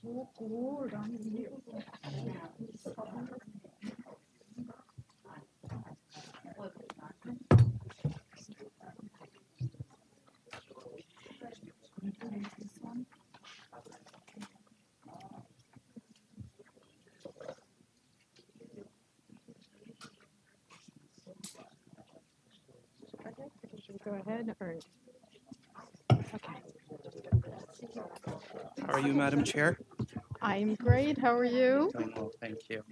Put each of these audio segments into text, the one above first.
Go ahead. Or... Okay. How are you, Madam Chair? I'm great. How are you? Doing well, thank you.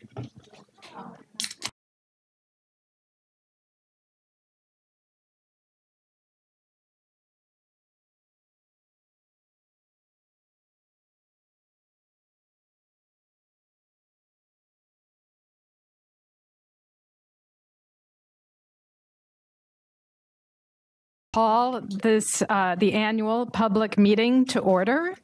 Call this the annual public meeting to order.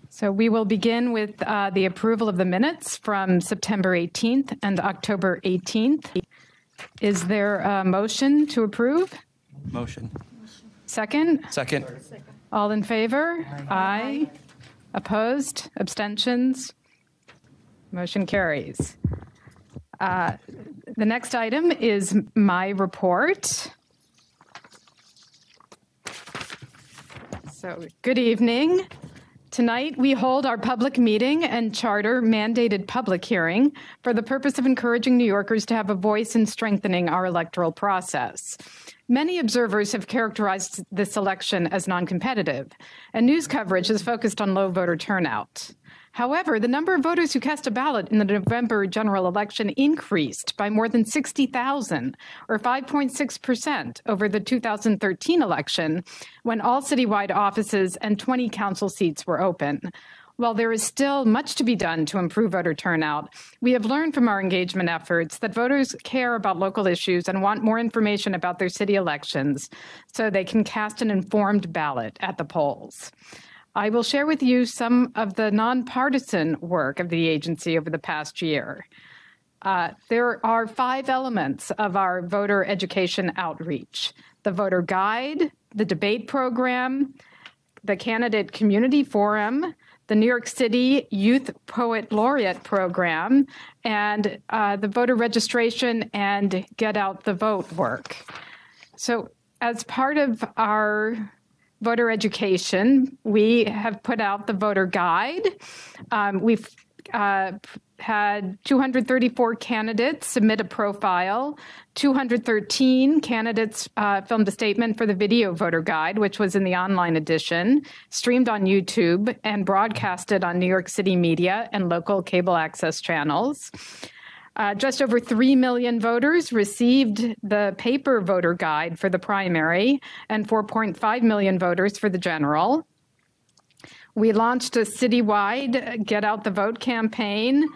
So we will begin with the approval of the minutes from September 18th and October 18th. Is there a motion to approve? Motion. Second? Second. All in favor? Aye. Opposed? Abstentions? Motion carries. The next item is my report. So, good evening. Tonight, we hold our public meeting and charter mandated public hearing for the purpose of encouraging New Yorkers to have a voice in strengthening our electoral process. Many observers have characterized this election as non-competitive, and news coverage has focused on low voter turnout. However, the number of voters who cast a ballot in the November general election increased by more than 60,000, or 5.6%, over the 2013 election, when all citywide offices and 20 council seats were open. While there is still much to be done to improve voter turnout, we have learned from our engagement efforts that voters care about local issues and want more information about their city elections so they can cast an informed ballot at the polls. I will share with you some of the nonpartisan work of the agency over the past year. There are 5 elements of our voter education outreach: the voter guide, the debate program, the candidate community forum, the New York City Youth Poet Laureate program, and the voter registration and get out the vote work. So as part of our voter education, we have put out the voter guide. We've had 234 candidates submit a profile. 213 candidates filmed a statement for the video voter guide, which was in the online edition, streamed on YouTube, and broadcasted on New York City media and local cable access channels. Just over 3 million voters received the paper voter guide for the primary and 4.5 million voters for the general. We launched a citywide Get Out the Vote campaign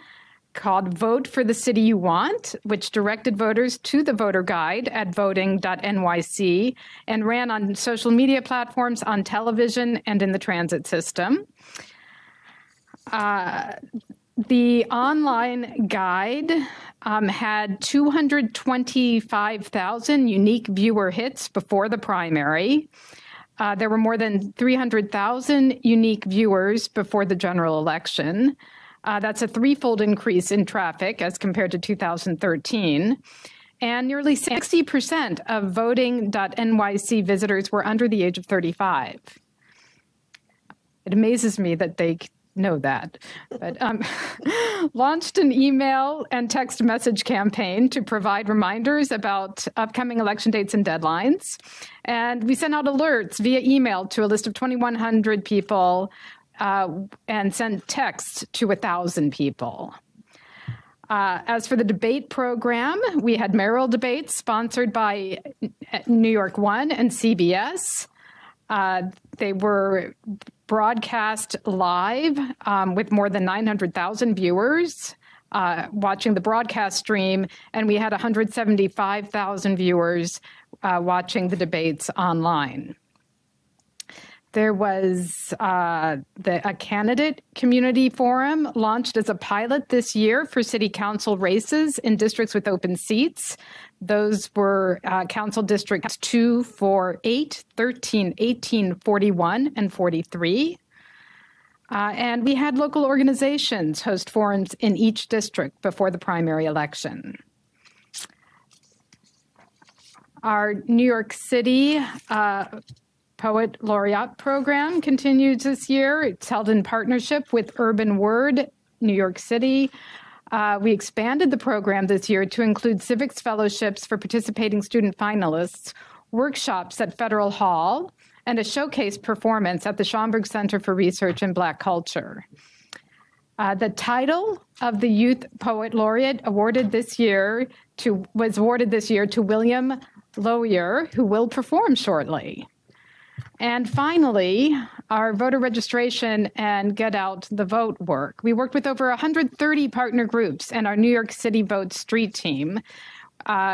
called Vote for the City You Want, which directed voters to the voter guide at voting.nyc and ran on social media platforms, on television, and in the transit system. The online guide had 225,000 unique viewer hits before the primary. There were more than 300,000 unique viewers before the general election. That's a 3-fold increase in traffic as compared to 2013. And nearly 60% of voting.nyc visitors were under the age of 35. It amazes me that they know that, but launched an email and text message campaign to provide reminders about upcoming election dates and deadlines. And we sent out alerts via email to a list of 2,100 people and sent texts to 1,000 people. As for the debate program, we had mayoral debates sponsored by New York One and CBS. They were broadcast live with more than 900,000 viewers watching the broadcast stream, and we had 175,000 viewers watching the debates online. There was a candidate community forum launched as a pilot this year for city council races in districts with open seats. Those were council districts 2, 4, 8, 13, 18, 41, and 43. And we had local organizations host forums in each district before the primary election. Our New York City Poet Laureate program continues this year. It's held in partnership with Urban Word, New York City. We expanded the program this year to include civics fellowships for participating student finalists, workshops at Federal Hall, and a showcase performance at the Schomburg Center for Research in Black Culture. The title of the Youth Poet Laureate was awarded this year to William Lawyer, who will perform shortly. And finally, our voter registration and get out the vote work. We worked with over 130 partner groups and our New York City Vote Street team.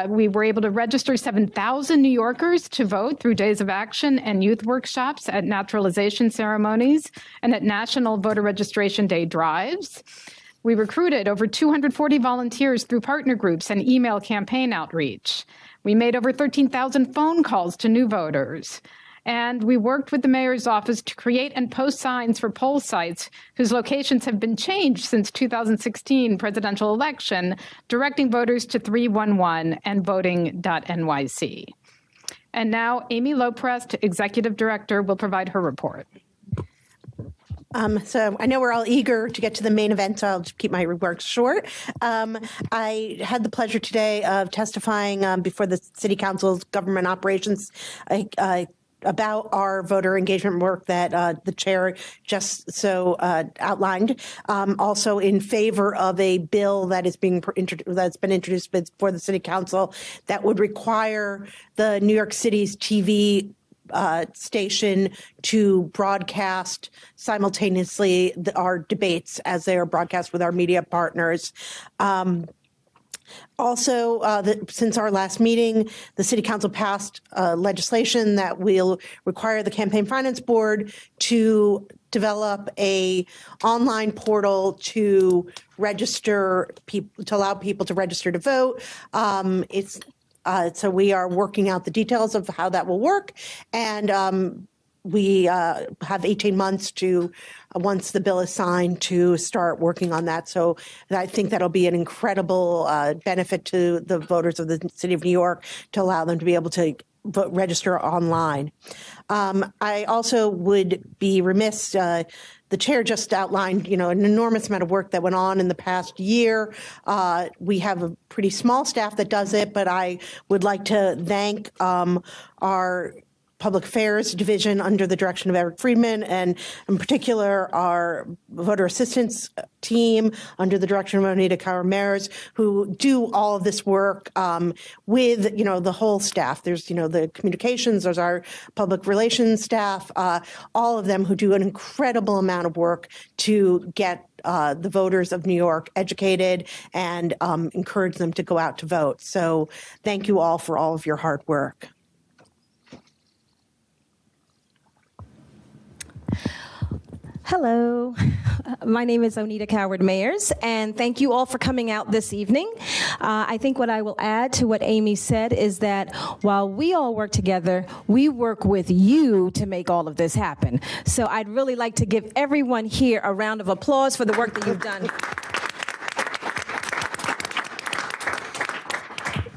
We were able to register 7,000 New Yorkers to vote through days of action and youth workshops at naturalization ceremonies and at National Voter Registration Day drives. We recruited over 240 volunteers through partner groups and email campaign outreach. We made over 13,000 phone calls to new voters. And we worked with the mayor's office to create and post signs for poll sites whose locations have been changed since 2016 presidential election, directing voters to 311 and voting.nyc. And now Amy Loprest, Executive Director, will provide her report. So I know we're all eager to get to the main event, so I'll just keep my remarks short. I had the pleasure today of testifying before the City Council's Government Operations about our voter engagement work that the chair just so outlined. Also in favor of a bill that is that's been introduced before the City Council that would require the New York City's TV station to broadcast simultaneously our debates as they are broadcast with our media partners. Also, since our last meeting, the City Council passed legislation that will require the Campaign Finance Board to develop a online portal to register people, to allow people to register to vote. So we are working out the details of how that will work, and we have 18 months to, once the bill is signed, to start working on that. So I think that'll be an incredible benefit to the voters of the City of New York to allow them to be able to register online. I also would be remiss. The chair just outlined, an enormous amount of work that went on in the past year. We have a pretty small staff that does it, but I would like to thank our Public Affairs Division under the direction of Eric Friedman, and in particular our voter assistance team under the direction of Anita Kaur-Mers, who do all of this work with, the whole staff. There's, the communications, there's our public relations staff, all of them who do an incredible amount of work to get the voters of New York educated and encourage them to go out to vote. So thank you all for all of your hard work. Hello, my name is Anita Kaur-Mers, and thank you all for coming out this evening. I think what I will add to what Amy said is that while we all work together, we work with you to make all of this happen. So I'd really like to give everyone here a round of applause for the work that you've done.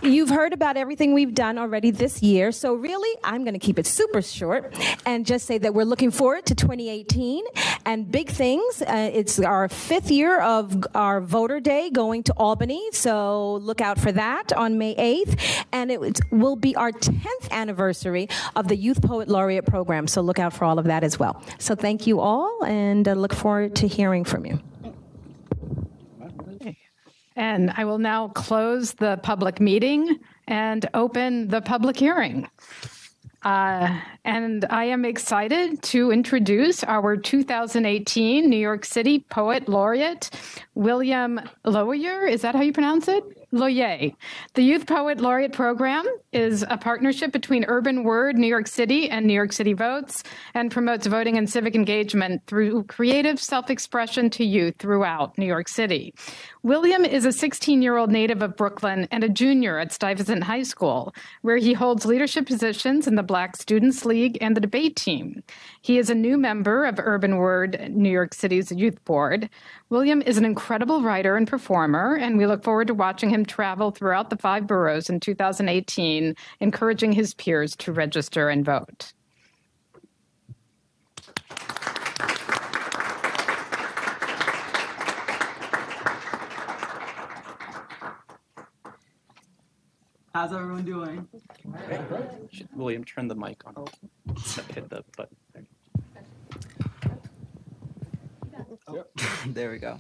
You've heard about everything we've done already this year, so really, I'm going to keep it super short and just say that we're looking forward to 2018 and big things. It's our 5th year of our Voter Day going to Albany, so look out for that on May 8th, and it will be our 10th anniversary of the Youth Poet Laureate program, so look out for all of that as well. So thank you all, and look forward to hearing from you. And I will now close the public meeting and open the public hearing. And I am excited to introduce our 2018 New York City Poet Laureate, William Lawyer. Is that how you pronounce it? Lawyer. The Youth Poet Laureate Program is a partnership between Urban Word, New York City, and New York City Votes, and promotes voting and civic engagement through creative self-expression to youth throughout New York City. William is a 16-year-old native of Brooklyn and a junior at Stuyvesant High School, where he holds leadership positions in the Black Students League and the debate team. He is a new member of Urban Word, New York City's youth board. William is an incredible writer and performer, and we look forward to watching him travel throughout the 5 boroughs in 2018, encouraging his peers to register and vote. How's everyone doing? Should William, turn the mic on. Hit the button. There we go.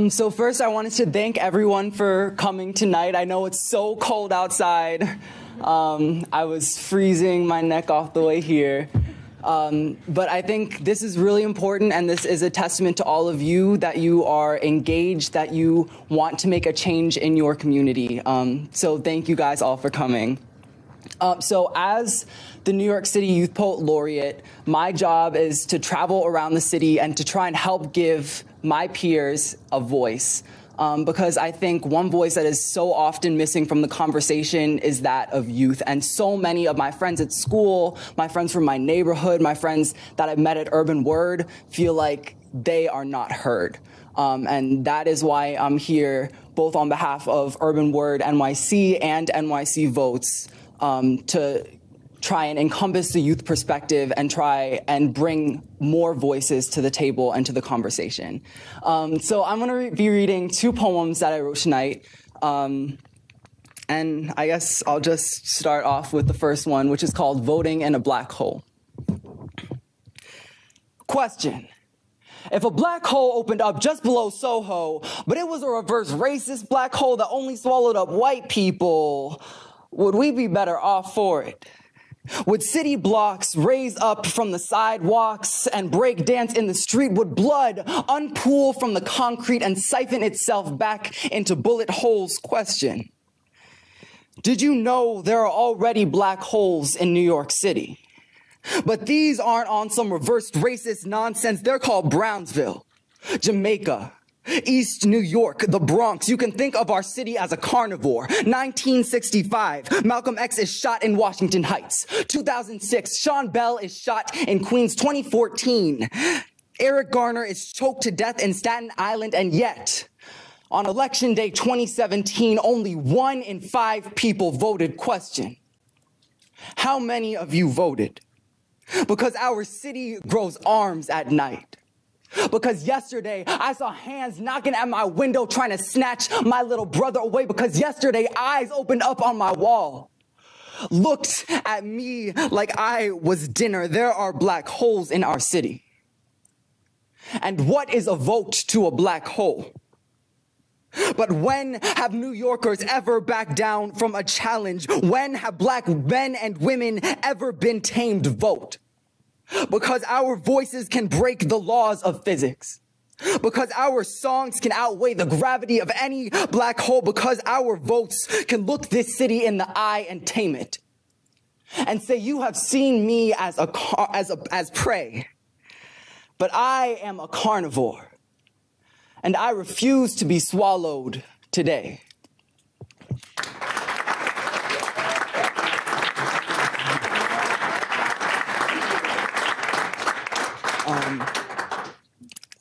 So first I wanted to thank everyone for coming tonight. I know it's so cold outside. I was freezing my neck off the way here. But I think this is really important, and this is a testament to all of you that you are engaged, that you want to make a change in your community. So thank you guys all for coming. So as the New York City Youth Poet Laureate, my job is to travel around the city and to try and help give my peers a voice. Because I think one voice that is so often missing from the conversation is that of youth. And so many of my friends at school, my friends from my neighborhood, my friends that I've met at Urban Word feel like they are not heard. And that is why I'm here, both on behalf of Urban Word NYC and NYC Votes, to try and encompass the youth perspective and try and bring more voices to the table and to the conversation. So I'm going to be reading 2 poems that I wrote tonight. And I guess I'll just start off with the first one, which is called Voting in a Black Hole. Question. If a black hole opened up just below Soho, but it was a reverse racist black hole that only swallowed up white people, would we be better off for it? Would city blocks raise up from the sidewalks and break dance in the street? Would blood unpool from the concrete and siphon itself back into bullet holes? Question. Did you know there are already black holes in New York City? But these aren't on some reversed racist nonsense. They're called Brownsville, Jamaica, East New York, the Bronx. You can think of our city as a carnivore. 1965, Malcolm X is shot in Washington Heights. 2006, Sean Bell is shot in Queens. 2014, Eric Garner is choked to death in Staten Island. And yet, on Election Day 2017, only 1 in 5 people voted. Question. How many of you voted? Because our city grows arms at night. Because yesterday, I saw hands knocking at my window trying to snatch my little brother away. Because yesterday, eyes opened up on my wall, looked at me like I was dinner. There are black holes in our city. And what is a vote to a black hole? But when have New Yorkers ever backed down from a challenge? When have black men and women ever been tamed? Vote. Because our voices can break the laws of physics. Because our songs can outweigh the gravity of any black hole. Because our votes can look this city in the eye and tame it. And say, you have seen me as prey. But I am a carnivore. And I refuse to be swallowed today.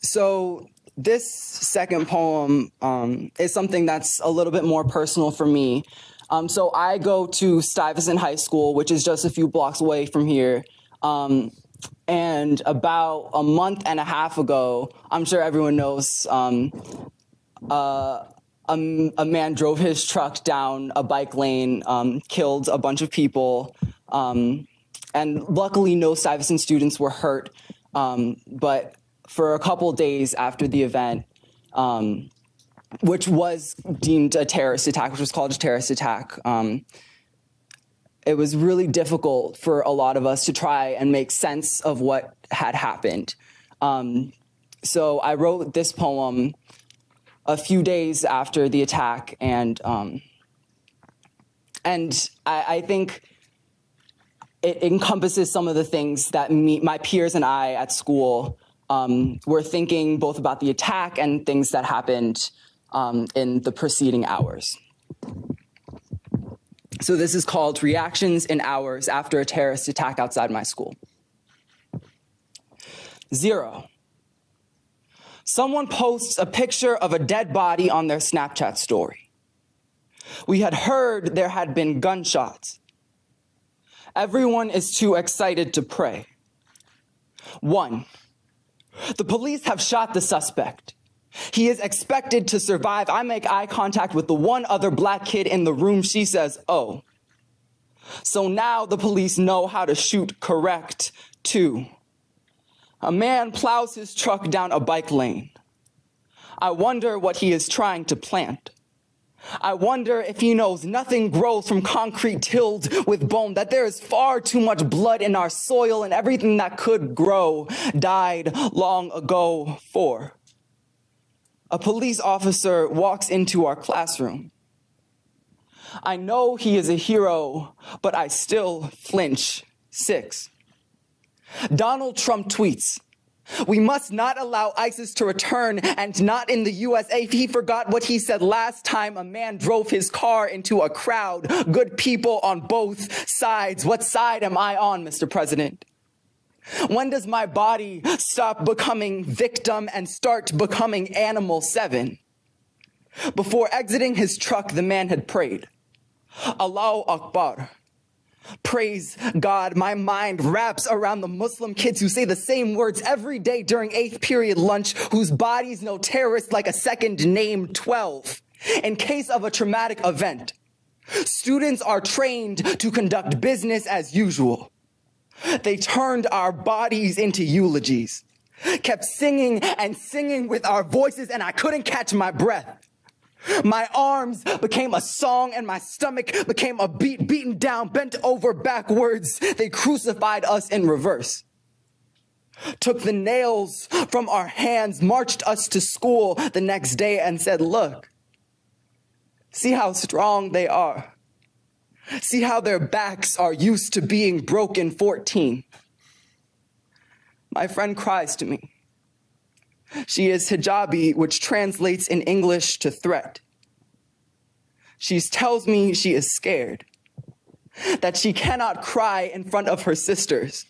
So this second poem is something that's a little bit more personal for me. So I go to Stuyvesant High School, which is just a few blocks away from here. And about a month and a half ago, I'm sure everyone knows, a man drove his truck down a bike lane, killed a bunch of people, and luckily no Stuyvesant students were hurt. But for a couple days after the event, which was deemed a terrorist attack, which was called a terrorist attack, it was really difficult for a lot of us to try and make sense of what had happened. So I wrote this poem a few days after the attack, and I think it encompasses some of the things that my peers and I at school were thinking, both about the attack and things that happened in the preceding hours. So this is called Reactions in Hours After a Terrorist Attack Outside My School. 0. Someone posts a picture of a dead body on their Snapchat story. We had heard there had been gunshots. Everyone is too excited to pray. 1. The police have shot the suspect. He is expected to survive. I make eye contact with the one other black kid in the room. She says, oh. So now the police know how to shoot correct, too. A man plows his truck down a bike lane. I wonder what he is trying to plant. I wonder if he knows nothing grows from concrete tilled with bone, that there is far too much blood in our soil and everything that could grow died long ago for. A police officer walks into our classroom. I know he is a hero, but I still flinch. 6. Donald Trump tweets, we must not allow ISIS to return, and not in the USA. He forgot what he said last time a man drove his car into a crowd. Good people on both sides. What side am I on, Mr. President? When does my body stop becoming victim and start becoming animal? 7. Before exiting his truck, the man had prayed, Allahu Akbar. Praise God. My mind wraps around the Muslim kids who say the same words every day during 8th period lunch, whose bodies know terrorists like a second name. 12. In case of a traumatic event, students are trained to conduct business as usual. They turned our bodies into eulogies, kept singing and singing with our voices, and I couldn't catch my breath. My arms became a song and my stomach became a beat, beaten down, bent over backwards. They crucified us in reverse. Took the nails from our hands, marched us to school the next day and said, look, see how strong they are. See how their backs are used to being broken. 14. My friend cries to me. She is hijabi, which translates in English to threat. She tells me she is scared, that she cannot cry in front of her sisters,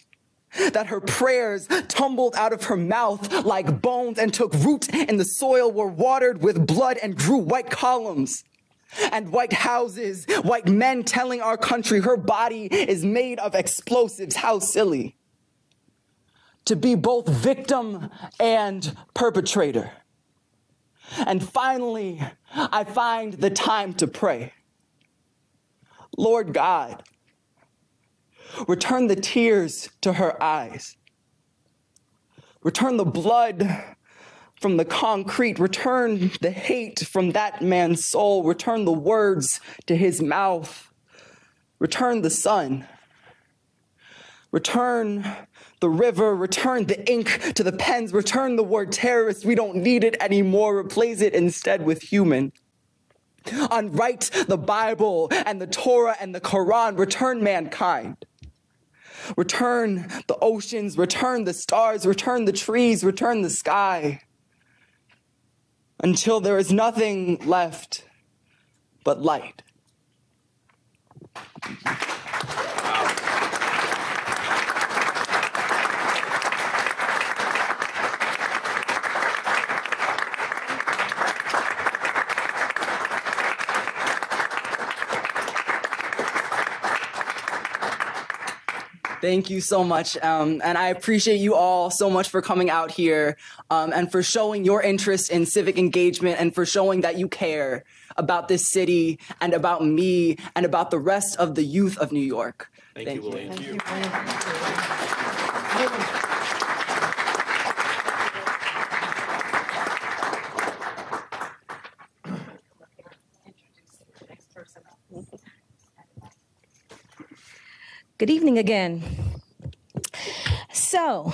that her prayers tumbled out of her mouth like bones and took root in the soil, were watered with blood and grew white columns and white houses, white men telling our country her body is made of explosives. How silly. To be both victim and perpetrator. And finally, I find the time to pray. Lord God, return the tears to her eyes. Return the blood from the concrete. Return the hate from that man's soul. Return the words to his mouth. Return the sun. Return the river, return the ink to the pens, return the word terrorist. We don't need it anymore. Replace it instead with human. Unwrite the Bible and the Torah and the Quran. Return mankind. Return the oceans, return the stars, return the trees, return the sky. Until there is nothing left but light. Thank you so much. And I appreciate you all so much for coming out here and for showing your interest in civic engagement and for showing that you care about this city and about me and about the rest of the youth of New York. Thank you, William. Thank you. Good evening again. So,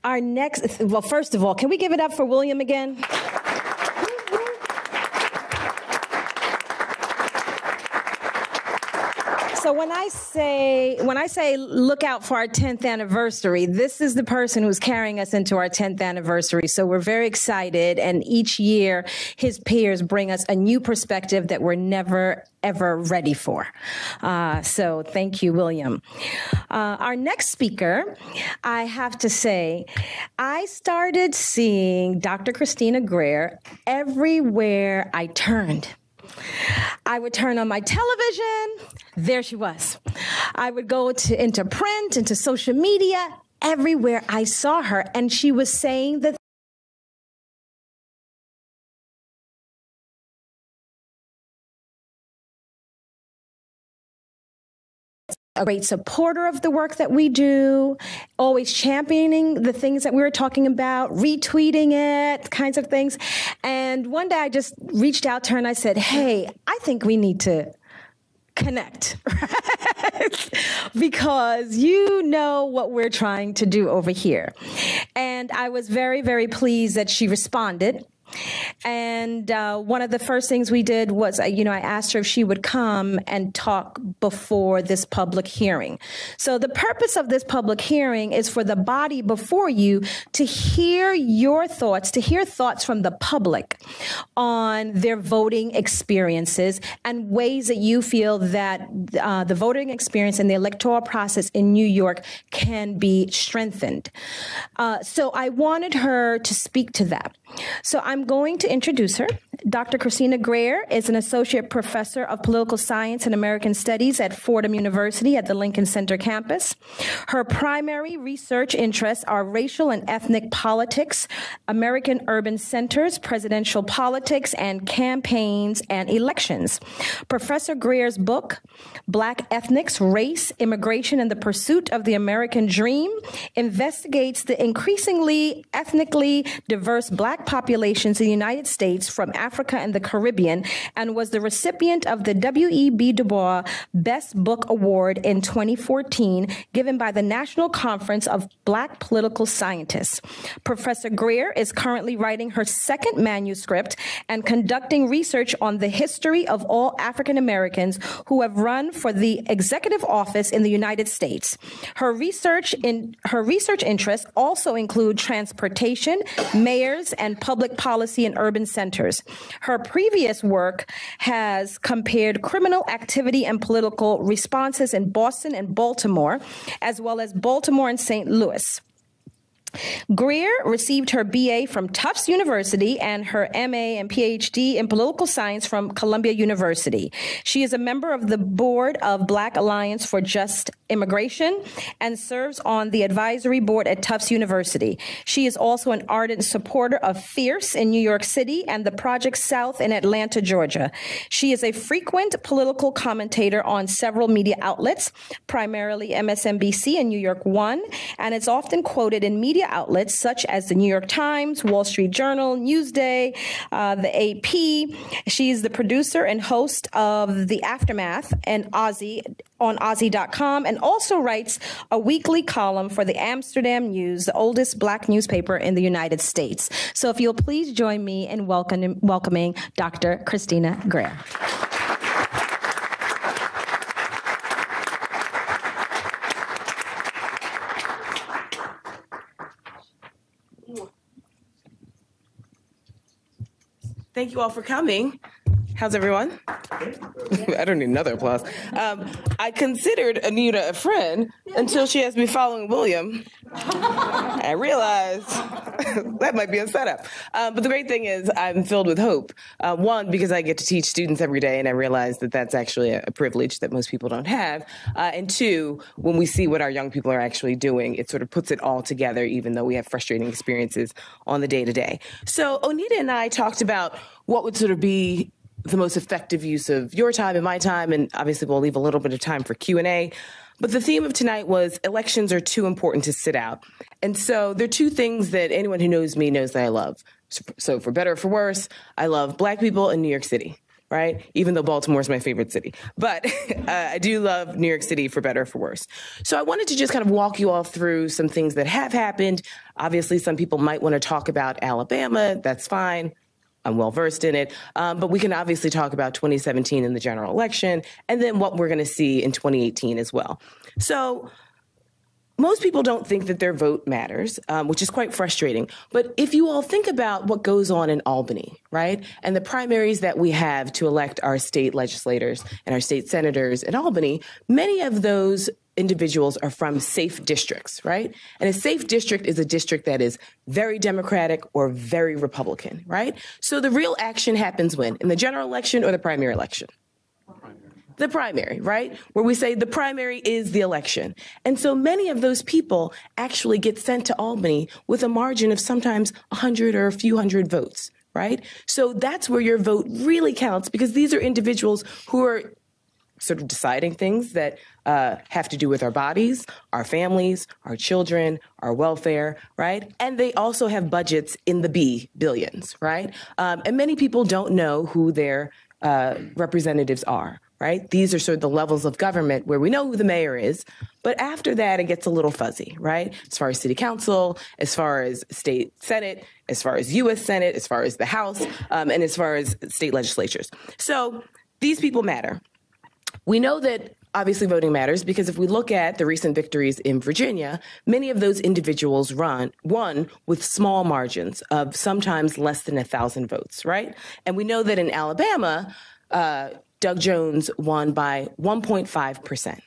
our next, well, first of all, can we give it up for William again? So when I say look out for our 10th anniversary, this is the person who's carrying us into our 10th anniversary. So we're very excited, and each year his peers bring us a new perspective that we're never ever ready for. So thank you, William. Our next speaker, I have to say, I started seeing Dr. Christina Greer everywhere I turned. I would turn on my television, there she was. I would go into print, into social media, everywhere I saw her, and she was saying that a great supporter of the work that we do, always championing the things that we were talking about, retweeting it, kinds of things. And one day I just reached out to her and I said, hey, I think we need to connect, right? Because you know what we're trying to do over here. And I was very, very pleased that she responded. And one of the first things we did was, I asked her if she would come and talk before this public hearing. So the purpose of this public hearing is for the body before you to hear your thoughts, to hear thoughts from the public on their voting experiences and ways that you feel that the voting experience and the electoral process in New York can be strengthened. So I wanted her to speak to that. So I'm going to introduce her. Dr. Christina Greer is an associate professor of political science and American studies at Fordham University at the Lincoln Center campus. Her primary research interests are racial and ethnic politics, American urban centers, presidential politics, and campaigns and elections. Professor Greer's book, Black Ethnics, Race, Immigration, and the Pursuit of the American Dream, investigates the increasingly ethnically diverse Black populations in the United States from Africa and the Caribbean, and was the recipient of the W.E.B. Du Bois Best Book Award in 2014, given by the National Conference of Black Political Scientists. Professor Greer is currently writing her second manuscript and conducting research on the history of all African Americans who have run for the executive office in the United States. Her research interests also include transportation, mayors, and public policy in urban centers. Her previous work has compared criminal activity and political responses in Boston and Baltimore, as well as Baltimore and St. Louis. Greer received her BA from Tufts University and her MA and PhD in political science from Columbia University. She is a member of the board of Black Alliance for Just Immigration and serves on the advisory board at Tufts University. She is also an ardent supporter of Fierce in New York City and the Project South in Atlanta, Georgia. She is a frequent political commentator on several media outlets, primarily MSNBC and New York One, and is often quoted in media outlets such as the New York Times, Wall Street Journal, Newsday, the AP. She's the producer and host of The Aftermath and Aussie on Aussie.com, and also writes a weekly column for the Amsterdam News, the oldest Black newspaper in the United States. So if you'll please join me in welcoming Dr. Christina Greer. Thank you all for coming. How's everyone? I don't need another applause. I considered Anita a friend until she asked me following William. I realized that might be a setup. But the great thing is I'm filled with hope. One, because I get to teach students every day, and I realize that that's actually a privilege that most people don't have. And two, when we see what our young people are actually doing, it sort of puts it all together, even though we have frustrating experiences on the day-to-day. So Onita and I talked about what would sort of be the most effective use of your time and my time, and obviously we'll leave a little bit of time for Q&A. But the theme of tonight was elections are too important to sit out. And so there are two things that anyone who knows me knows that I love. So for better or for worse, I love Black people in New York City, right? Even though Baltimore is my favorite city. But I do love New York City for better or for worse. So I wanted to just kind of walk you all through some things that have happened. Obviously, some people might want to talk about Alabama. That's fine. I'm well versed in it. But we can obviously talk about 2017 in the general election and then what we're going to see in 2018 as well. So most people don't think that their vote matters, which is quite frustrating. But if you all think about what goes on in Albany, right, and the primaries that we have to elect our state legislators and our state senators in Albany, many of those individuals are from safe districts, right? And a safe district is a district that is very Democratic or very Republican, right? So the real action happens when? In the general election or the primary election? The primary, right? Where we say the primary is the election. And so many of those people actually get sent to Albany with a margin of sometimes 100 or a few hundred votes, right? So that's where your vote really counts, because these are individuals who are sort of deciding things that have to do with our bodies, our families, our children, our welfare, right? And they also have budgets in the billions, right? And many people don't know who their representatives are. Right? These are sort of the levels of government where we know who the mayor is, but after that, it gets a little fuzzy, right? As far as city council, as far as state senate, as far as U.S. Senate, as far as the House, and as far as state legislatures. So these people matter. We know that obviously voting matters because if we look at the recent victories in Virginia, many of those individuals won with small margins of sometimes less than 1,000 votes, right? And we know that in Alabama, Doug Jones won by 1.5%,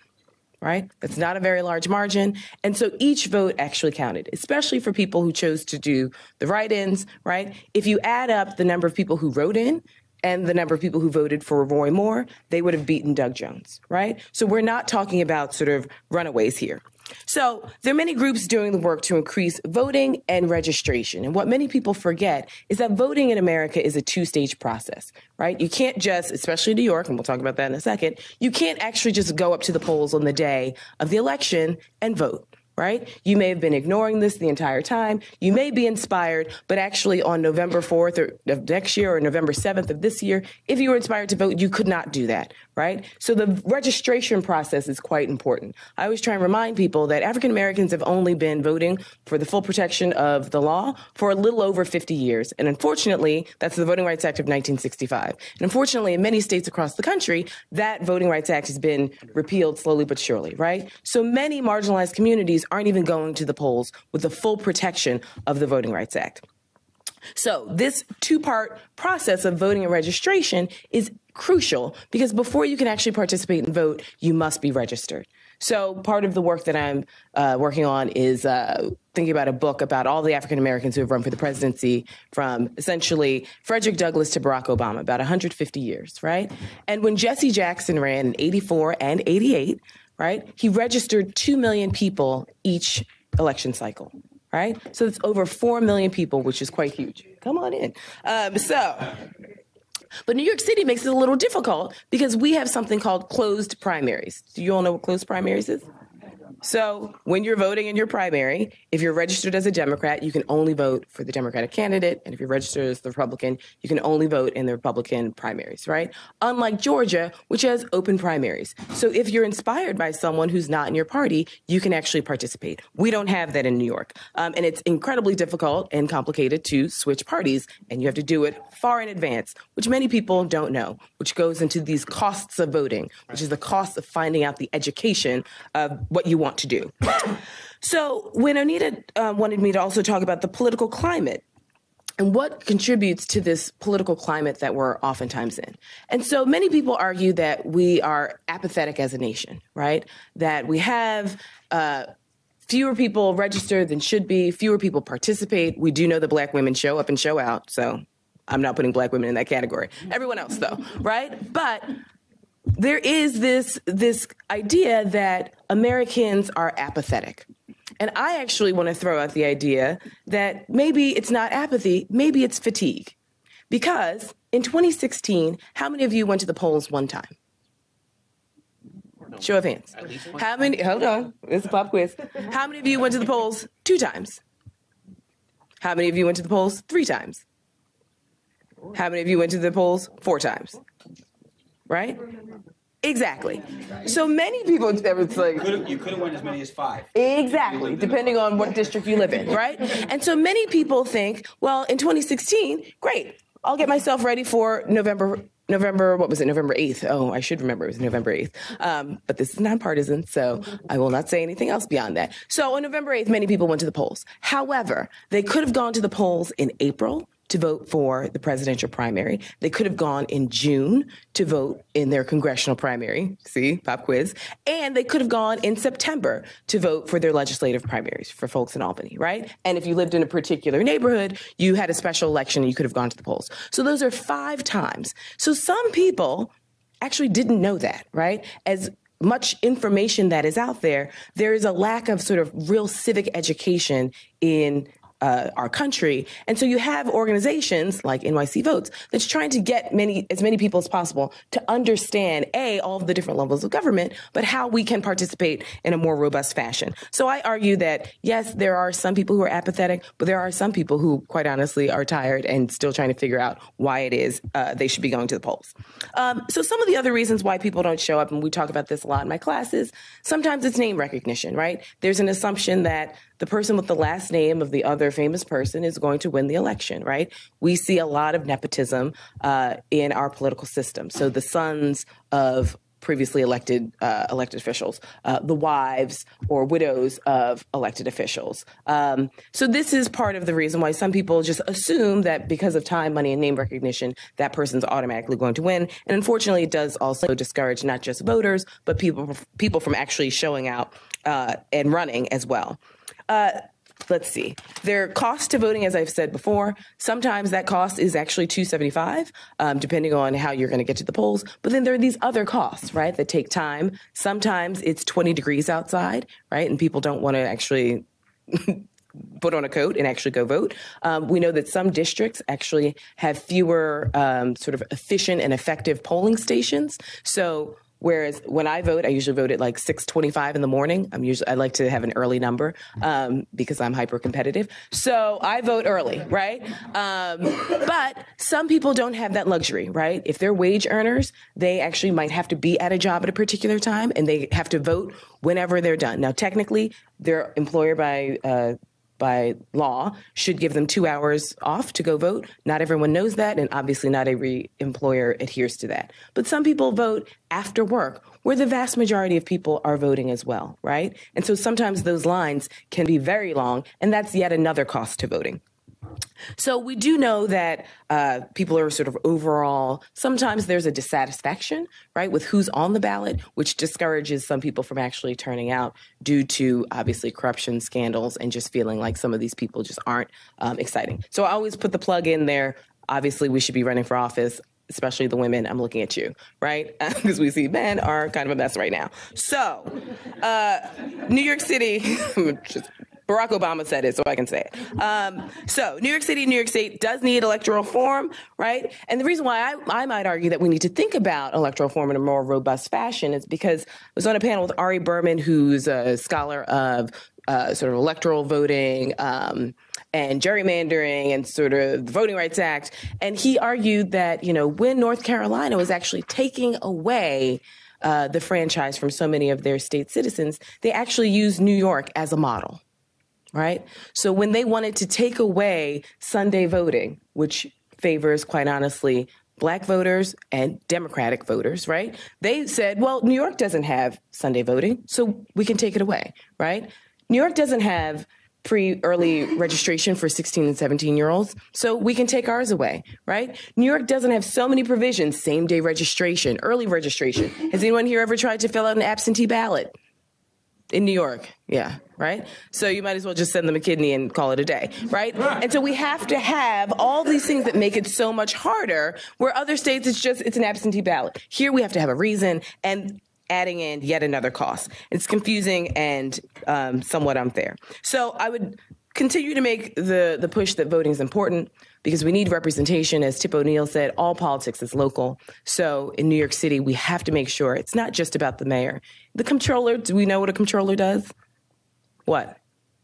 right? That's not a very large margin. And so each vote actually counted, especially for people who chose to do the write-ins, right? If you add up the number of people who wrote in and the number of people who voted for Roy Moore, they would have beaten Doug Jones, right? So we're not talking about sort of runaways here. So there are many groups doing the work to increase voting and registration. And what many people forget is that voting in America is a two-stage process, right? You can't just, especially New York, and we'll talk about that in a second, you can't actually just go up to the polls on the day of the election and vote. Right? You may have been ignoring this the entire time. You may be inspired, but actually on November 4th of next year or November 7th of this year, if you were inspired to vote, you could not do that, right? So the registration process is quite important. I always try and remind people that African Americans have only been voting for the full protection of the law for a little over 50 years. And unfortunately, that's the Voting Rights Act of 1965. And unfortunately, in many states across the country, that Voting Rights Act has been repealed slowly but surely, right? So many marginalized communities aren't even going to the polls with the full protection of the Voting Rights Act. So this two-part process of voting and registration is crucial because before you can actually participate and vote, you must be registered. So part of the work that I'm working on is thinking about a book about all the African Americans who have run for the presidency from essentially Frederick Douglass to Barack Obama, about 150 years, right? And when Jesse Jackson ran in 84 and 88, right, he registered 2 million people each election cycle. Right? So it's over 4 million people, which is quite huge. Come on in. But New York City makes it a little difficult because we have something called closed primaries. Do you all know what closed primaries is? So when you're voting in your primary, if you're registered as a Democrat, you can only vote for the Democratic candidate. And if you're registered as the Republican, you can only vote in the Republican primaries, right? Unlike Georgia, which has open primaries. So if you're inspired by someone who's not in your party, you can actually participate. We don't have that in New York. And it's incredibly difficult and complicated to switch parties. And you have to do it far in advance, which many people don't know, which goes into these costs of voting, which is the cost of finding out the education of what you want to do. So when Anita wanted me to also talk about the political climate and what contributes to this political climate that we're oftentimes in. And so many people argue that we are apathetic as a nation, right? That we have fewer people registered than should be, fewer people participate. We do know that Black women show up and show out, so I'm not putting Black women in that category. Everyone else, though, right? But there is this idea that Americans are apathetic. And I actually want to throw out the idea that maybe it's not apathy, maybe it's fatigue. Because in 2016, how many of you went to the polls one time? Show of hands. How many? Hold on. It's a pop quiz. How many of you went to the polls 2 times? How many of you went to the polls 3 times? How many of you went to the polls 4 times? Right? Exactly. So many people, it's like, you could have went as many as 5. Exactly, depending on what district you live in, right? And so many people think, well, in 2016, great. I'll get myself ready for November, what was it, November 8th? Oh, I should remember it was November 8th. But this is nonpartisan, so I will not say anything else beyond that. So on November 8th, many people went to the polls. However, they could have gone to the polls in April to vote for the presidential primary. They could have gone in June to vote in their congressional primary. See, pop quiz. And they could have gone in September to vote for their legislative primaries for folks in Albany, right? And if you lived in a particular neighborhood, you had a special election and you could have gone to the polls. So those are 5 times. So some people actually didn't know that, right? As much information that is out there, there is a lack of sort of real civic education in our country. And so you have organizations like NYC Votes that's trying to get as many people as possible to understand, all of the different levels of government, but how we can participate in a more robust fashion. So I argue that, yes, there are some people who are apathetic, but there are some people who, quite honestly, are tired and still trying to figure out why it is they should be going to the polls. So some of the other reasons why people don't show up, and we talk about this a lot in my classes, sometimes it's name recognition, right? There's an assumption that the person with the last name of the other famous person is going to win the election, right? We see a lot of nepotism in our political system. So the sons of previously elected officials, the wives or widows of elected officials. So this is part of the reason why some people just assume that because of time, money, and name recognition, that person's automatically going to win. And unfortunately, it does also discourage not just voters, but people from actually showing out and running as well. Let's see. Their cost to voting, as I've said before, sometimes that cost is actually $275, depending on how you're going to get to the polls. But then there are these other costs, right, that take time. Sometimes it's 20 degrees outside, right, and people don't want to actually put on a coat and actually go vote. We know that some districts actually have fewer sort of efficient and effective polling stations. So whereas when I vote, I usually vote at like 6:25 in the morning. I like to have an early number because I'm hyper competitive. So I vote early, right? But some people don't have that luxury, right? If they're wage earners, they actually might have to be at a job at a particular time and they have to vote whenever they're done. Now, technically, their employer by law should give them 2 hours off to go vote. Not everyone knows that, and obviously not every employer adheres to that. But some people vote after work, where the vast majority of people are voting as well, right? And so sometimes those lines can be very long, and that's yet another cost to voting. So we do know that people are sort of overall, sometimes there's a dissatisfaction, right, with who's on the ballot, which discourages some people from actually turning out due to obviously corruption scandals and just feeling like some of these people just aren't exciting. So I always put the plug in there. Obviously, we should be running for office, especially the women. I'm looking at you, right? Because we see men are kind of a mess right now. So New York City, just Barack Obama said it, so I can say it. So New York City, New York State does need electoral reform, right? And the reason why I might argue that we need to think about electoral reform in a more robust fashion is because I was on a panel with Ari Berman, who's a scholar of sort of electoral voting and gerrymandering and sort of the Voting Rights Act. And he argued that, when North Carolina was actually taking away the franchise from so many of their state citizens, they actually used New York as a model. Right? So when they wanted to take away Sunday voting, which favors, quite honestly, Black voters and Democratic voters, right? They said, well, New York doesn't have Sunday voting, so we can take it away, right? New York doesn't have early registration for 16 and 17-year-olds, so we can take ours away, right? New York doesn't have so many provisions, same-day registration, early registration. Has anyone here ever tried to fill out an absentee ballot? In New York, yeah, right? So you might as well just send them a kidney and call it a day, right? And so we have to have all these things that make it so much harder, where other states it's an absentee ballot. Here we have to have a reason, and adding in yet another cost. It's confusing and somewhat unfair. So I would continue to make the push that voting is important, because we need representation. As Tip O'Neill said, all politics is local. So in New York City, we have to make sure it's not just about the mayor. The comptroller, do we know what a comptroller does? What?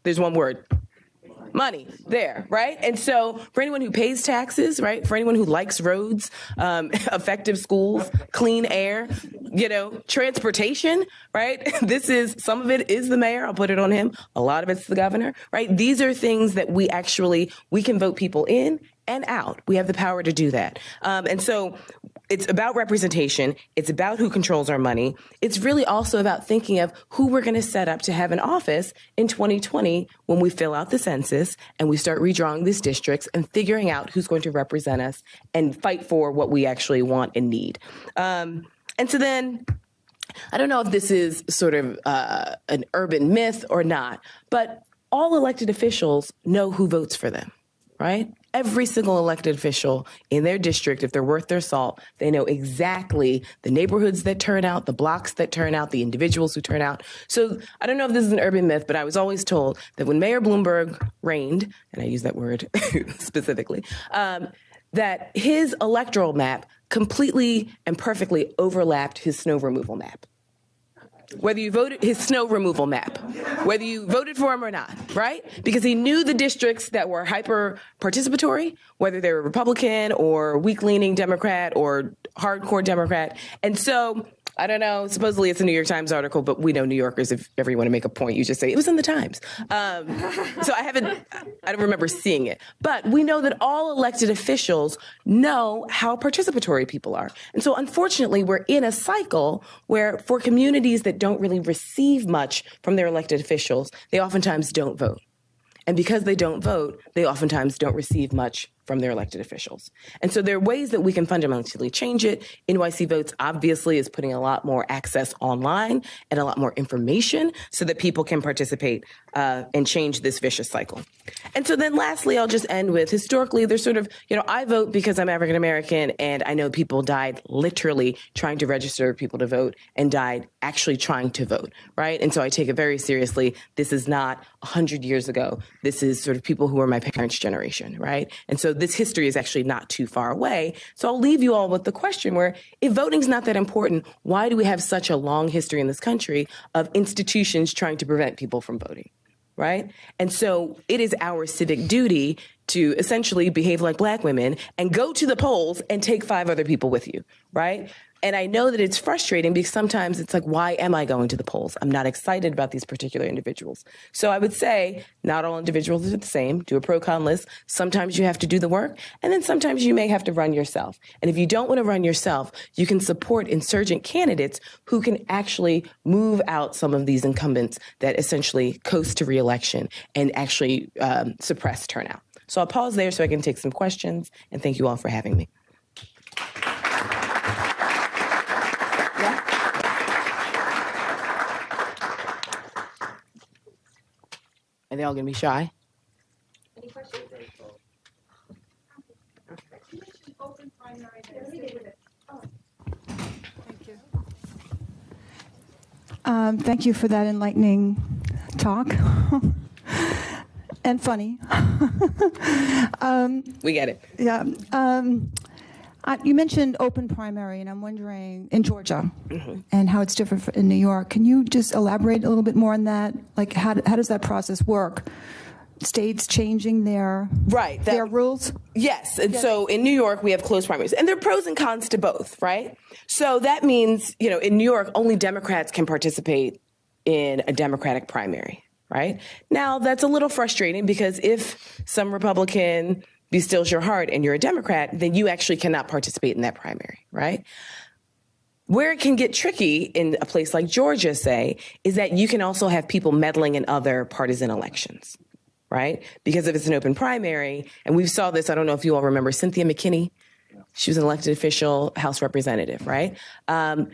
There's one word. Money. There, right? And so for anyone who pays taxes, right? For anyone who likes roads, effective schools, clean air, transportation, right? Some of it is the mayor. I'll put it on him. A lot of it's the governor, right? These are things that we can vote people in and out. We have the power to do that. And so it's about representation. It's about who controls our money. It's really also about thinking of who we're going to set up to have an office in 2020 when we fill out the census and we start redrawing these districts and figuring out who's going to represent us and fight for what we actually want and need. And so then, I don't know if this is sort of an urban myth or not, but all elected officials know who votes for them, right? Every single elected official in their district, if they're worth their salt, they know exactly the neighborhoods that turn out, the blocks that turn out, the individuals who turn out. So I don't know if this is an urban myth, but I was always told that when Mayor Bloomberg reigned, and I use that word specifically, that his electoral map completely and perfectly overlapped his snow removal map. Whether you voted his snow removal map, whether you voted for him or not, right? Because he knew the districts that were hyper participatory, whether they were Republican or weak leaning Democrat or hardcore Democrat. And so I don't know, supposedly it's a New York Times article, but we know New Yorkers, if ever you want to make a point, you just say, it was in the Times. So I don't remember seeing it. But we know that all elected officials know how participatory people are. And so unfortunately, we're in a cycle where for communities that don't really receive much from their elected officials, they oftentimes don't vote. And because they don't vote, they oftentimes don't receive much from their elected officials. And so there are ways that we can fundamentally change it. NYC Votes obviously is putting a lot more access online and a lot more information so that people can participate and change this vicious cycle. And so then lastly, I'll just end with historically, there's sort of, I vote because I'm African American and I know people died literally trying to register people to vote and died actually trying to vote, right? And so I take it very seriously. This is not 100 years ago. This is sort of people who are my parents' generation, right? And so this history is actually not too far away. So I'll leave you all with the question where if voting's not that important, why do we have such a long history in this country of institutions trying to prevent people from voting, right? And so it is our civic duty to essentially behave like Black women and go to the polls and take 5 other people with you, right? And I know that it's frustrating because sometimes it's like, why am I going to the polls? I'm not excited about these particular individuals. So I would say not all individuals are the same. Do a pro-con list. Sometimes you have to do the work, and then sometimes you may have to run yourself. And if you don't want to run yourself, you can support insurgent candidates who can actually move out some of these incumbents that essentially coast to re-election and actually suppress turnout. So I'll pause there so I can take some questions, and thank you all for having me. Are they all going to be shy? Any questions? Thank you for that enlightening talk. And funny. We get it. Yeah. You mentioned open primary, and I'm wondering, in Georgia, and how it's different in New York. Can you just elaborate a little bit more on that? Like, how does that process work? States changing their rules? Yes. And so in New York, we have closed primaries. And there are pros and cons to both, right? So that means, in New York, only Democrats can participate in a Democratic primary, right? Now, that's a little frustrating because if some Republican bestills your heart and you're a Democrat, then you actually cannot participate in that primary, right? Where it can get tricky in a place like Georgia, say, is that you can also have people meddling in other partisan elections, right? Because if it's an open primary, and we saw this, I don't know if you all remember Cynthia McKinney. She was an elected official, House representative, right?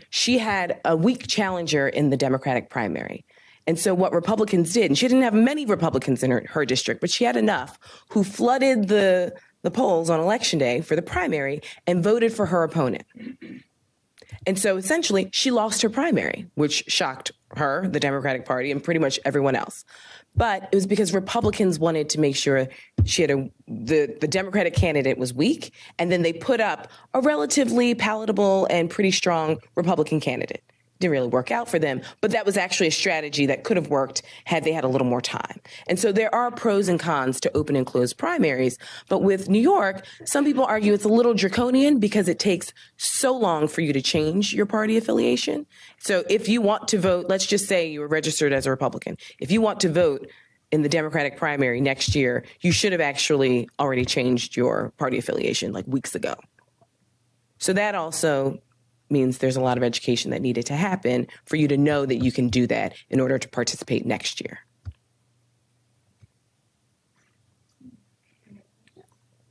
She had a weak challenger in the Democratic primary. And so what Republicans did, and she didn't have many Republicans in her district, but she had enough who flooded the polls on election day for the primary and voted for her opponent. And so essentially she lost her primary, which shocked her, the Democratic Party, and pretty much everyone else. But it was because Republicans wanted to make sure she had the Democratic candidate was weak, and then they put up a relatively palatable and pretty strong Republican candidate. Didn't really work out for them, but that was actually a strategy that could have worked had they had a little more time. And so there are pros and cons to open and closed primaries. But with New York, some people argue it's a little draconian because it takes so long for you to change your party affiliation. So if you want to vote, let's just say you were registered as a Republican. If you want to vote in the Democratic primary next year, you should have actually already changed your party affiliation like weeks ago. So that also means there's a lot of education that needed to happen for you to know that you can do that in order to participate next year.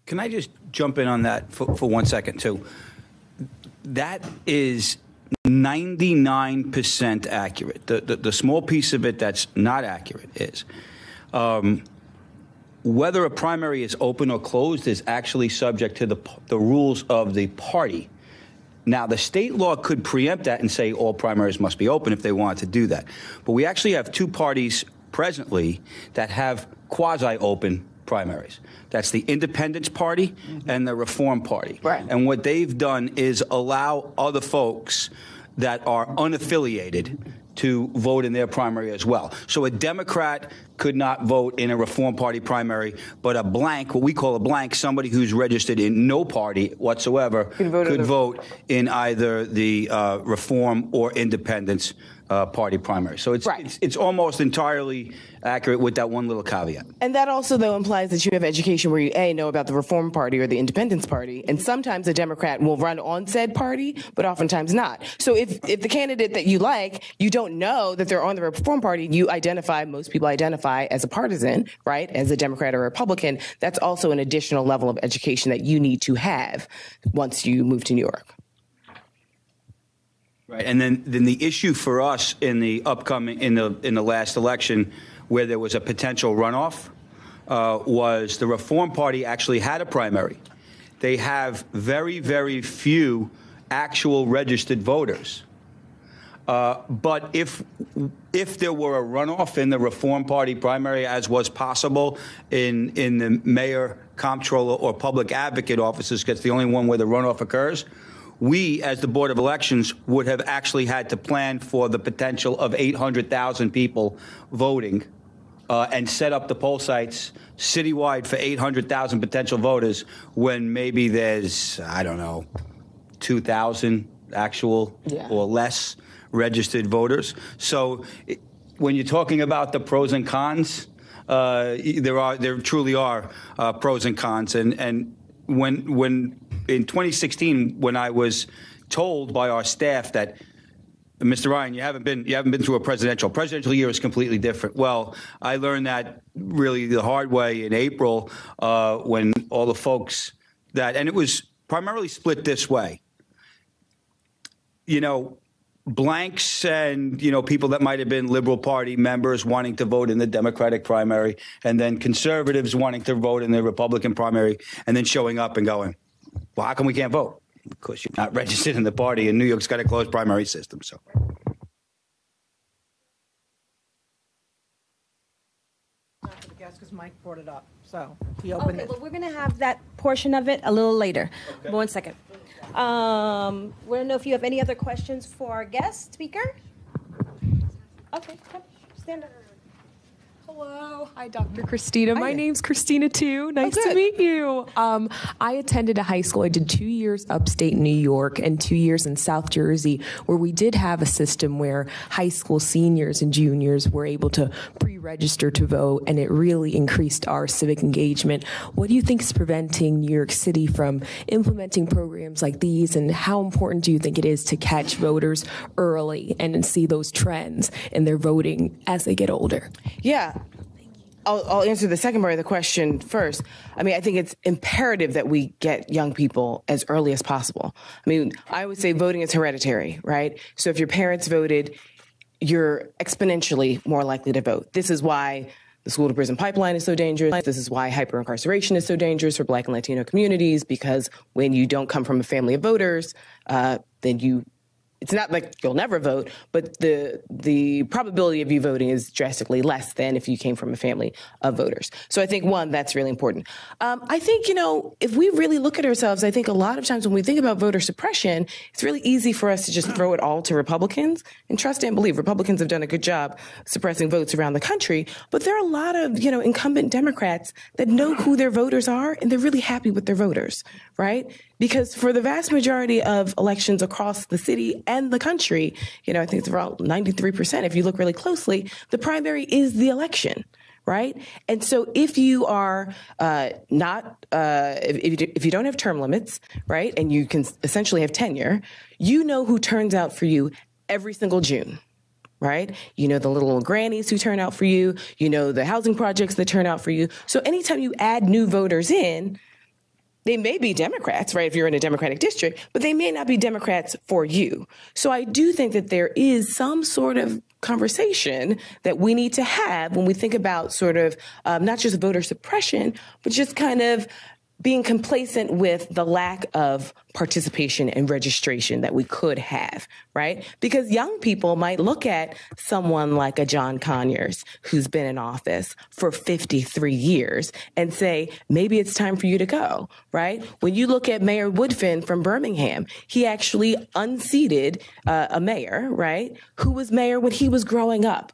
Can I just jump in on that for 1 second, too? That is 99% accurate. The small piece of it that's not accurate is whether a primary is open or closed is actually subject to the rules of the party. Now, the state law could preempt that and say all primaries must be open if they wanted to do that. But we actually have two parties presently that have quasi-open primaries. That's the Independence Party and the Reform Party. Right. And what they've done is allow other folks that are unaffiliated to vote in their primary as well. So a Democrat could not vote in a Reform Party primary, but a blank, what we call a blank, somebody who's registered in no party whatsoever, could vote in either the Reform or Independence party primary. So it's almost entirely accurate with that one little caveat. And that also, though, implies that you have education where you, A, know about the Reform Party or the Independence Party, and sometimes a Democrat will run on said party, but oftentimes not. So if the candidate that you like, you don't know that they're on the Reform Party, you identify, most people identify as a partisan, right, as a Democrat or a Republican, that's also an additional level of education that you need to have once you move to New York. Right, and then the issue for us in the upcoming in the last election, where there was a potential runoff, was the Reform Party actually had a primary. They have very, very few actual registered voters. But if there were a runoff in the Reform Party primary, as was possible in the mayor, comptroller, or public advocate offices, because it's the only one where the runoff occurs, we, as the Board of Elections, would have actually had to plan for the potential of 800,000 people voting and set up the poll sites citywide for 800,000 potential voters when maybe there's, I don't know, 2,000 actual or less registered voters. So when you're talking about the pros and cons, there truly are pros and cons. And when in 2016, when I was told by our staff that, Mr. Ryan, you haven't been through a presidential year is completely different. Well, I learned that really the hard way in April when all the folks and it was primarily split this way. You know, blanks and, people that might have been Liberal Party members wanting to vote in the Democratic primary, and then conservatives wanting to vote in the Republican primary, and then showing up and going, well, how come we can't vote? Because you're not registered in the party, and New York's got a closed primary system. So. Because Mike brought it up, so he opened it. Well, we're going to have that portion of it a little later. Okay. 1 second. We want to know if you have any other questions for our guest speaker. Okay, come, stand up. Hello. Hi, Dr. Christina. My name's Christina, too. Nice to meet you. I attended a high school. I did 2 years upstate New York and 2 years in South Jersey, where we did have a system where high school seniors and juniors were able to pre-register to vote, and it really increased our civic engagement. What do you think is preventing New York City from implementing programs like these, and how important do you think it is to catch voters early and see those trends in their voting as they get older? Yeah. I'll answer the second part of the question first. I mean, I think it's imperative that we get young people as early as possible. I mean, I would say voting is hereditary, right? So if your parents voted, you're exponentially more likely to vote. This is why the school to prison pipeline is so dangerous. This is why hyper-incarceration is so dangerous for Black and Latino communities, because when you don't come from a family of voters, then it's not like you'll never vote, but the probability of you voting is drastically less than if you came from a family of voters. So I think, one, that's really important. I think, if we really look at ourselves, I think a lot of times when we think about voter suppression, it's really easy for us to just throw it all to Republicans. And trust and believe, Republicans have done a good job suppressing votes around the country. But there are a lot of, incumbent Democrats that know who their voters are, and they're really happy with their voters, right? Because for the vast majority of elections across the city and the country, I think it's around 93%. If you look really closely, the primary is the election, right? And so if you are if you don't have term limits, right, and you can essentially have tenure, you know who turns out for you every single June. Right? You know the little grannies who turn out for you. You know the housing projects that turn out for you. So anytime you add new voters in, they may be Democrats, right, if you're in a Democratic district, but they may not be Democrats for you. So I do think that there is some sort of conversation that we need to have when we think about sort of not just voter suppression, but just kind of being complacent with the lack of participation and registration that we could have, right? Because young people might look at someone like a John Conyers who's been in office for 53 years and say, maybe it's time for you to go, right? When you look at Mayor Woodfin from Birmingham, he actually unseated a mayor, right, who was mayor when he was growing up.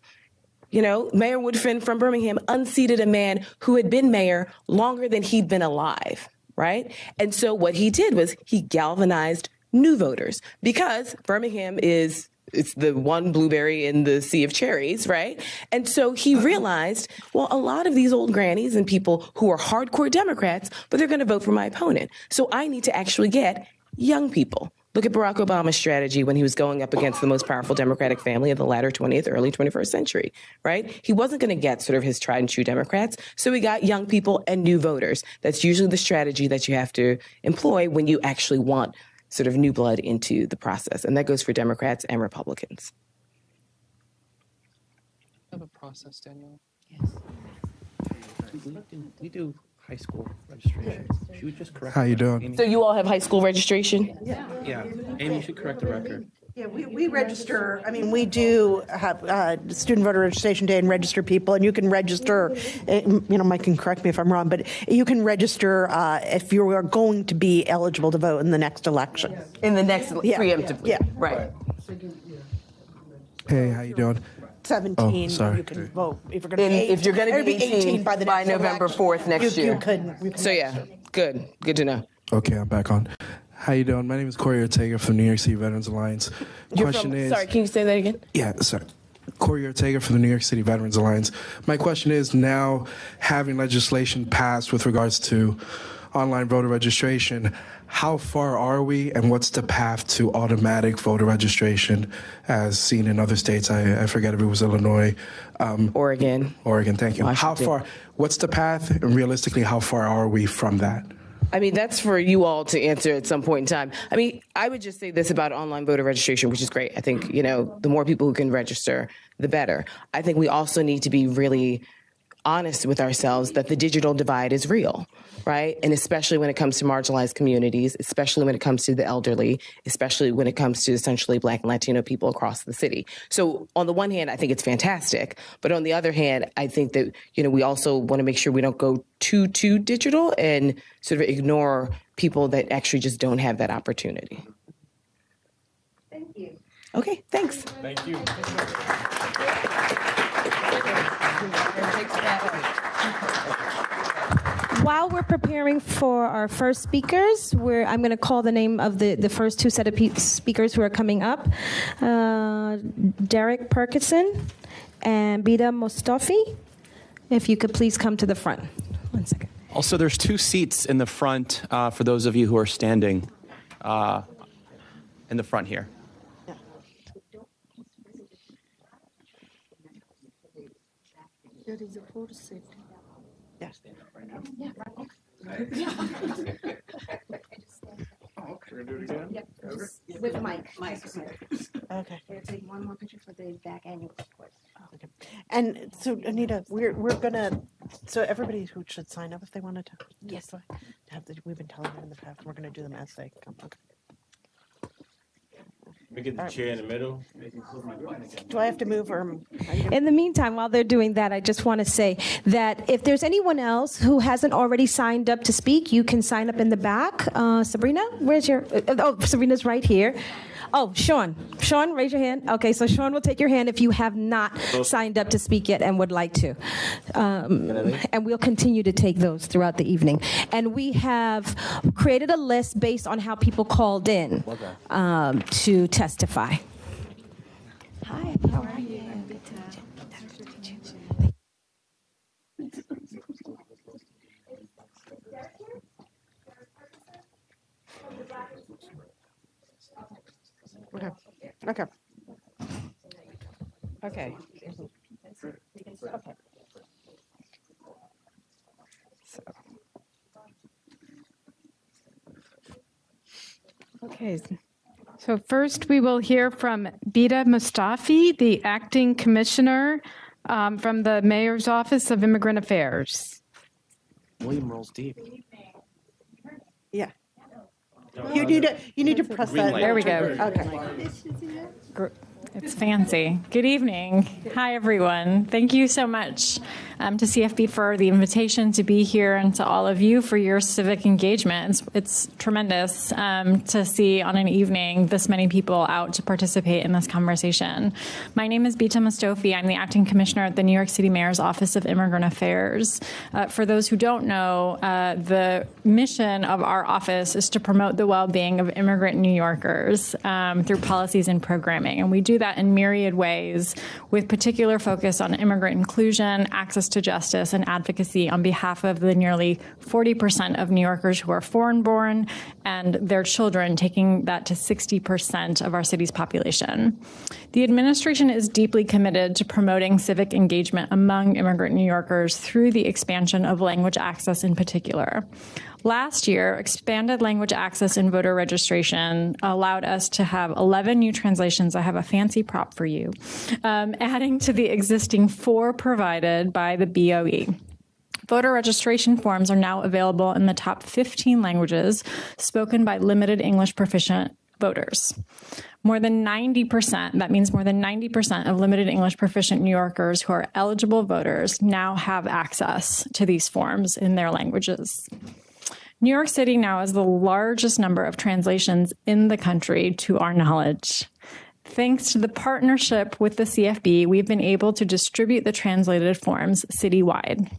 You know, Mayor Woodfin from Birmingham unseated a man who had been mayor longer than he'd been alive, right? And so what he did was he galvanized new voters because Birmingham it's the one blueberry in the sea of cherries, right? And so he realized, well, a lot of these old grannies and people who are hardcore Democrats, but they're going to vote for my opponent. So I need to actually get young people. Look at Barack Obama's strategy when he was going up against the most powerful Democratic family of the latter 20th, early 21st century, right? He wasn't going to get sort of his tried and true Democrats. So he got young people and new voters. That's usually the strategy that you have to employ when you actually want sort of new blood into the process. And that goes for Democrats and Republicans. Have a process, Danielle? Yes. We do high school registration. She would just correct. How you doing? So you all have high school registration? Yeah. Amy, you should correct the record. Yeah, we register. I mean, we do have student voter registration day and register people, and you can register. Mike can correct me if I'm wrong, but you can register if you are going to be eligible to vote in the next election. In the next preemptively. Yeah. Right. Hey, how you doing? 17, sorry. you can vote. If you're going to be 18 by November 4th next year. You could. So yeah, good to know. Okay, I'm back on. How you doing? My name is Corey Ortega from the New York City Veterans Alliance. Sorry, can you say that again? Yeah, sorry. Corey Ortega from the New York City Veterans Alliance. My question is, now having legislation passed with regards to online voter registration, how far are we, and what's the path to automatic voter registration as seen in other states? I forget if it was Illinois. Oregon, thank you. Washington. What's the path, and realistically, how far are we from that? I mean, that's for you all to answer at some point in time. I mean, I would just say this about online voter registration, which is great. I think, the more people who can register, the better. I think we also need to be really honest with ourselves that the digital divide is real, right? And especially when it comes to marginalized communities, especially when it comes to the elderly, especially when it comes to essentially Black and Latino people across the city. So on the one hand, I think it's fantastic. But on the other hand, I think that, we also want to make sure we don't go too digital and sort of ignore people that actually just don't have that opportunity. Thank you. Okay, thanks. Thank you. While we're preparing for our first speakers, I'm going to call the name of the first two set of speakers who are coming up. Derek Perkinson and Bida Mostafi. If you could please come to the front. 1 second. Also, there's 2 seats in the front for those of you who are standing in the front here. There is a 4th seat. Yes. Yeah. Oh, we're going to do it again? Yeah, with Mike. Okay. We'll take one more picture for the VAAC annual report. Okay. And so, Anita, we're gonna. So everybody who should sign up if they wanted to. Yes. We've been telling them in the past. We're gonna do them as they come. Okay. We get the chair in the middle. Do I have to move or? In the meantime, while they're doing that, I just want to say that if there's anyone else who hasn't already signed up to speak, you can sign up in the back. Sabrina, where's your? Sabrina's right here. Oh, Sean. Sean, raise your hand. Okay, so Sean will take your hand if you have not signed up to speak yet and would like to. And we'll continue to take those throughout the evening. And we have created a list based on how people called in to testify. Hi, how are you? Okay. Okay. Okay. Okay. So first we will hear from Bita Mustafi, the acting commissioner from the Mayor's Office of Immigrant Affairs. William rolls deep. Yeah. You need to press that. There we go. Okay. It's fancy. Good evening. Hi, everyone. Thank you so much to CFB for the invitation to be here and to all of you for your civic engagement. It's tremendous to see on an evening this many people out to participate in this conversation. My name is Bita Mustafi. I'm the acting commissioner at the New York City Mayor's Office of Immigrant Affairs. For those who don't know, the mission of our office is to promote the well-being of immigrant New Yorkers through policies and programming. And we do that in myriad ways, with particular focus on immigrant inclusion, access to justice, and advocacy on behalf of the nearly 40% of New Yorkers who are foreign-born and their children, taking that to 60% of our city's population. The administration is deeply committed to promoting civic engagement among immigrant New Yorkers through the expansion of language access in particular. Last year, expanded language access in voter registration allowed us to have 11 new translations. I have a fancy prop for you, adding to the existing 4 provided by the BOE. Voter registration forms are now available in the top 15 languages spoken by limited English proficient voters. More than 90%, that means more than 90% of limited English proficient New Yorkers who are eligible voters now have access to these forms in their languages. New York City now has the largest number of translations in the country, to our knowledge. Thanks to the partnership with the CFB, we've been able to distribute the translated forms citywide.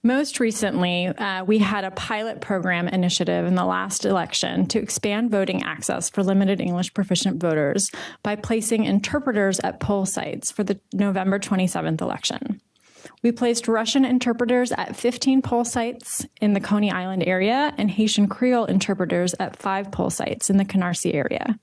Most recently, we had a pilot program initiative in the last election to expand voting access for limited English proficient voters by placing interpreters at poll sites for the November 27th election. We placed Russian interpreters at 15 poll sites in the Coney Island area and Haitian Creole interpreters at 5 poll sites in the Canarsie area.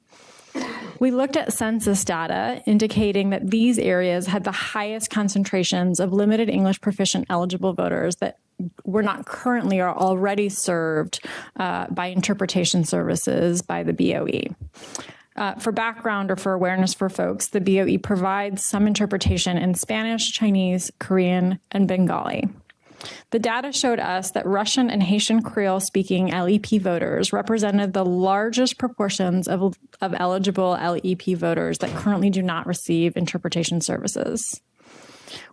We looked at census data indicating that these areas had the highest concentrations of limited English proficient eligible voters that were not currently or already served by interpretation services by the BOE. For background or for awareness for folks, the BOE provides some interpretation in Spanish, Chinese, Korean, and Bengali. The data showed us that Russian and Haitian Creole-speaking LEP voters represented the largest proportions of eligible LEP voters that currently do not receive interpretation services.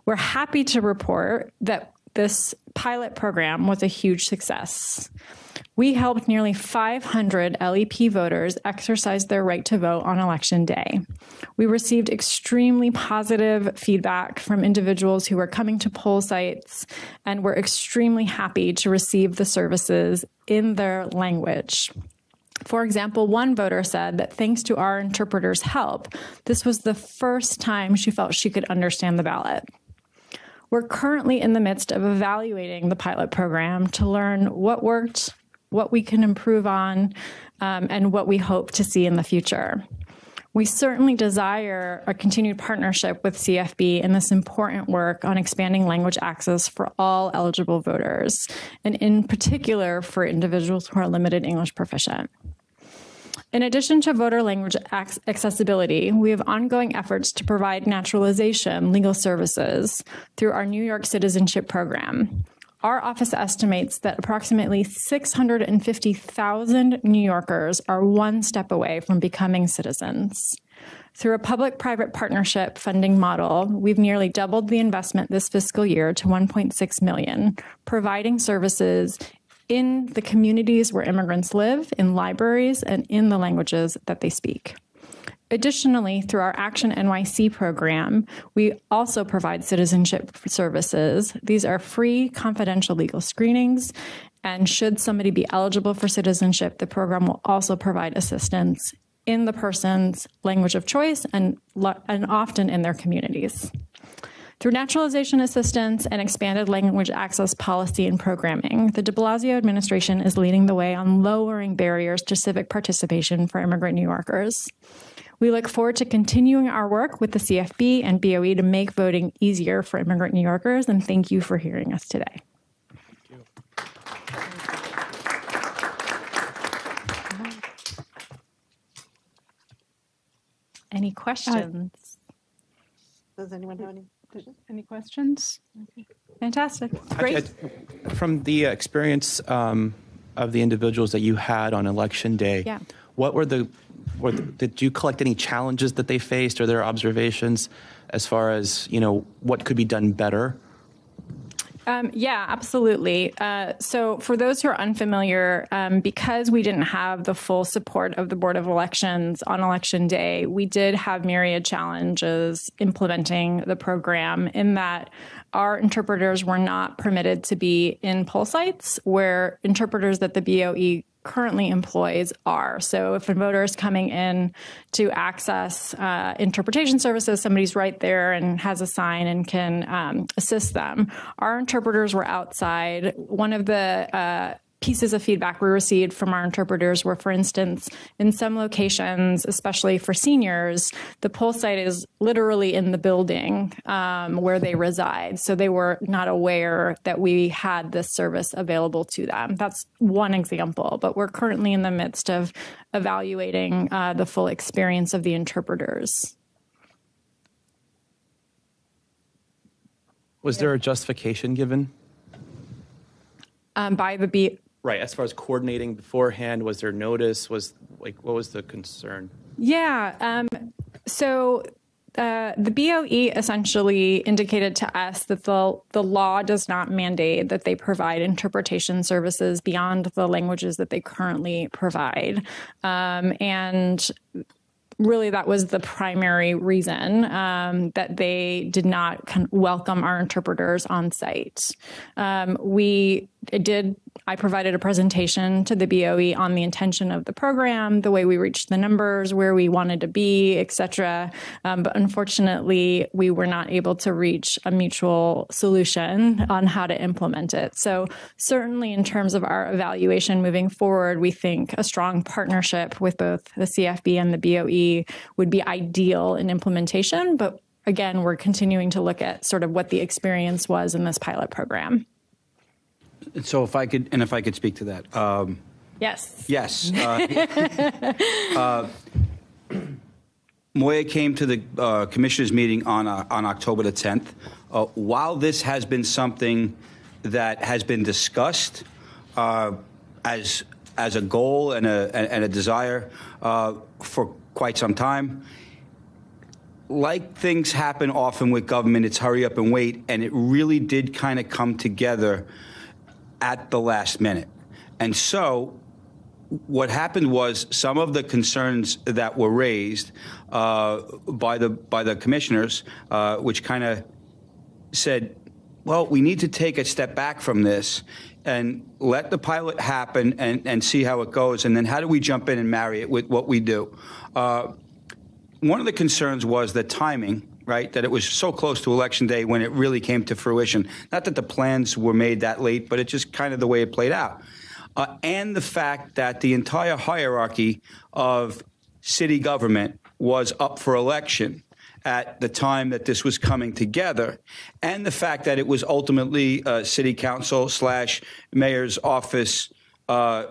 We're happy to report that this pilot program was a huge success. We helped nearly 500 LEP voters exercise their right to vote on Election Day. We received extremely positive feedback from individuals who were coming to poll sites and were extremely happy to receive the services in their language. For example, one voter said that thanks to our interpreter's help, this was the first time she felt she could understand the ballot. We're currently in the midst of evaluating the pilot program to learn what worked, what we can improve on, and what we hope to see in the future. We certainly desire a continued partnership with CFB in this important work on expanding language access for all eligible voters, and in particular for individuals who are limited English proficient. In addition to voter language accessibility, we have ongoing efforts to provide naturalization legal services through our New York Citizenship Program. Our office estimates that approximately 650,000 New Yorkers are one step away from becoming citizens. Through a public-private partnership funding model, we've nearly doubled the investment this fiscal year to $1.6 million, providing services in the communities where immigrants live, in libraries, and in the languages that they speak. Additionally, through our Action NYC program, we also provide citizenship services. These are free, confidential legal screenings, and should somebody be eligible for citizenship, the program will also provide assistance in the person's language of choice and often in their communities. Through naturalization assistance and expanded language access policy and programming, the de Blasio administration is leading the way on lowering barriers to civic participation for immigrant New Yorkers. We look forward to continuing our work with the CFB and BOE to make voting easier for immigrant New Yorkers, and thank you for hearing us today. Any questions? Does anyone have any questions? Fantastic. Great. From the experience of the individuals that you had on election day, Yeah. what did you collect any challenges that they faced or their observations as far as, what could be done better? Yeah, absolutely. So for those who are unfamiliar, because we didn't have the full support of the Board of Elections on Election Day, we did have myriad challenges implementing the program in that our interpreters were not permitted to be in poll sites where interpreters that the BOE currently employs are. So if a voter is coming in to access interpretation services, somebody's right there and has a sign and can assist them. Our interpreters were outside. One of the pieces of feedback we received from our interpreters were, for instance, in some locations, especially for seniors, the poll site is literally in the building where they reside. So they were not aware that we had this service available to them. That's one example, but we're currently in the midst of evaluating the full experience of the interpreters. Was there a justification given? By the Right. As far as coordinating beforehand, was there notice? What was the concern? Yeah. So the BOE essentially indicated to us that the law does not mandate that they provide interpretation services beyond the languages that they currently provide. And really, that was the primary reason that they did not welcome our interpreters on site. I provided a presentation to the BOE on the intention of the program, the way we reached the numbers, where we wanted to be, et cetera. But unfortunately, we were not able to reach a mutual solution on how to implement it. So certainly in terms of our evaluation moving forward, we think a strong partnership with both the CFB and the BOE would be ideal in implementation. But again, we're continuing to look at sort of what the experience was in this pilot program. So if I could speak to that. Yes. Yes. Moya came to the commissioners meeting on October the 10th. While this has been something that has been discussed as a goal and a desire for quite some time, like things happen often with government, it's hurry up and wait, and it really did kind of come together at the last minute. And so what happened was some of the concerns that were raised by the commissioners, which kind of said, well, we need to take a step back from this and let the pilot happen and see how it goes. And then how do we jump in and marry it with what we do? One of the concerns was the timing, right, that it was so close to Election Day when it really came to fruition. Not that the plans were made that late, but it's just kind of the way it played out. And the fact that the entire hierarchy of city government was up for election at the time that this was coming together, and the fact that it was ultimately city council / mayor's office,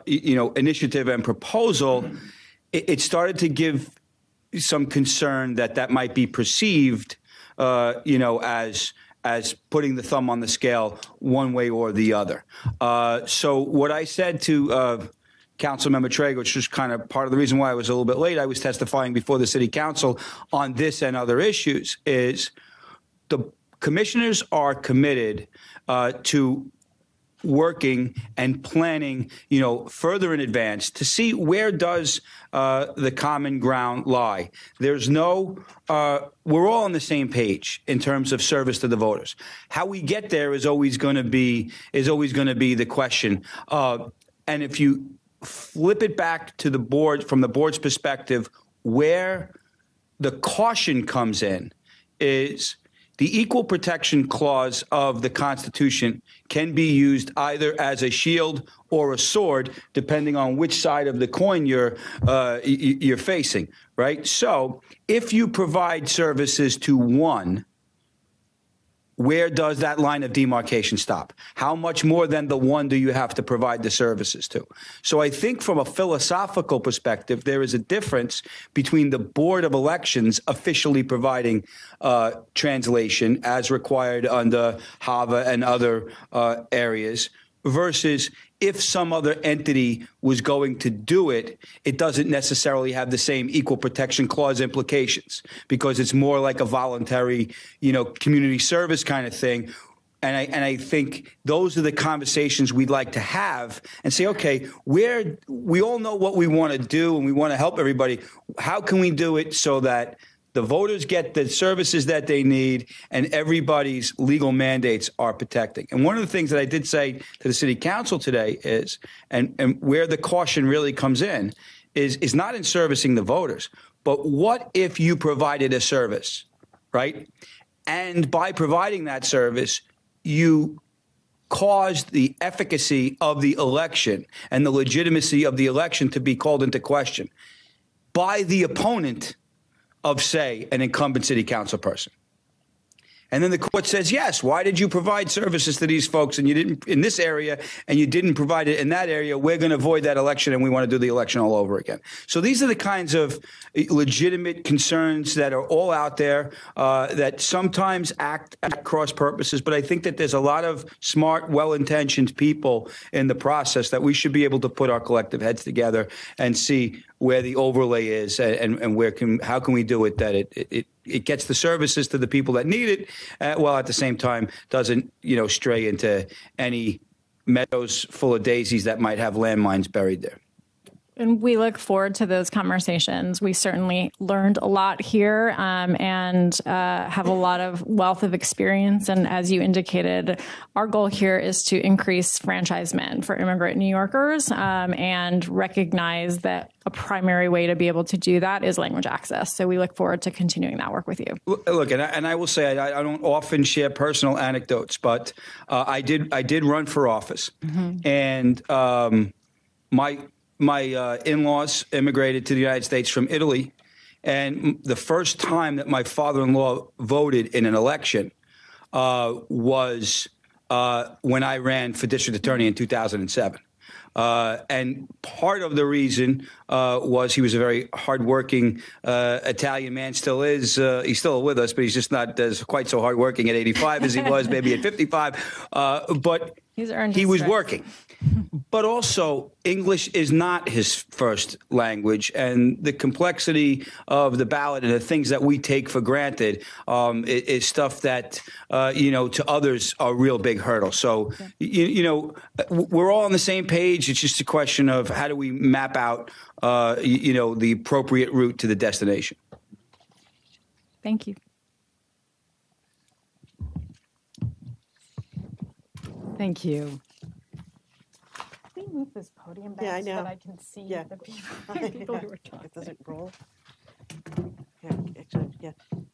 initiative and proposal, it started to give some concern that might be perceived, as putting the thumb on the scale one way or the other. So what I said to Councilmember Traeger, which was kind of part of the reason why I was a little bit late, I was testifying before the city council on this and other issues, is the commissioners are committed to working and planning, further in advance to see where does the common ground lie. There's no, we're all on the same page in terms of service to the voters. How we get there is always going to be the question. And if you flip it back to the board, from the board's perspective, where the caution comes in is The equal protection clause of the Constitution can be used either as a shield or a sword, depending on which side of the coin you're facing, right? So if you provide services to one, where does that line of demarcation stop? How much more than the one do you have to provide the services to? So I think from a philosophical perspective, there is a difference between the Board of Elections officially providing translation as required under HAVA and other areas versus if some other entity was going to do it, it doesn't necessarily have the same equal protection clause implications because it's more like a voluntary, community service kind of thing. And I think those are the conversations we'd like to have and say, okay, we all know what we want to do and we want to help everybody. How can we do it so that the voters get the services that they need and everybody's legal mandates are protecting? And one of the things that I did say to the city council today is, and where the caution really comes in is not in servicing the voters, but what if you provided a service, right? And by providing that service, you caused the efficacy of the election and the legitimacy of the election to be called into question by the opponent of, say, an incumbent city council person. And then the court says, yes, why did you provide services to these folks and you didn't in this area and you didn't provide it in that area? We're going to avoid that election and we want to do the election all over again. So these are the kinds of legitimate concerns that are all out there that sometimes act at cross purposes. But I think that there's a lot of smart, well-intentioned people in the process that we should be able to put our collective heads together and see where the overlay is and how can we do it that it gets the services to the people that need it, while at the same time doesn't, stray into any meadows full of daisies that might have landmines buried there. And we look forward to those conversations. We certainly learned a lot here and have a lot of wealth of experience. And as you indicated, our goal here is to increase franchisement for immigrant New Yorkers and recognize that a primary way to be able to do that is language access. So we look forward to continuing that work with you. Look, and I will say I don't often share personal anecdotes, but I did run for office, and my in-laws immigrated to the United States from Italy, and the first time that my father-in-law voted in an election was when I ran for district attorney in 2007. And part of the reason was he was a very hardworking Italian man, still is. He's still with us, but he's just not as quite so hardworking at 85 as he was maybe at 55. But he was working. But also, English is not his first language, and the complexity of the ballot and the things that we take for granted is stuff that, to others are real big hurdles. So, we're all on the same page. It's just a question of how do we map out, the appropriate route to the destination. Thank you. Thank you. Move this podium back Yeah, I know. so that I can see the people who are talking. It doesn't roll. Yeah, actually, yeah.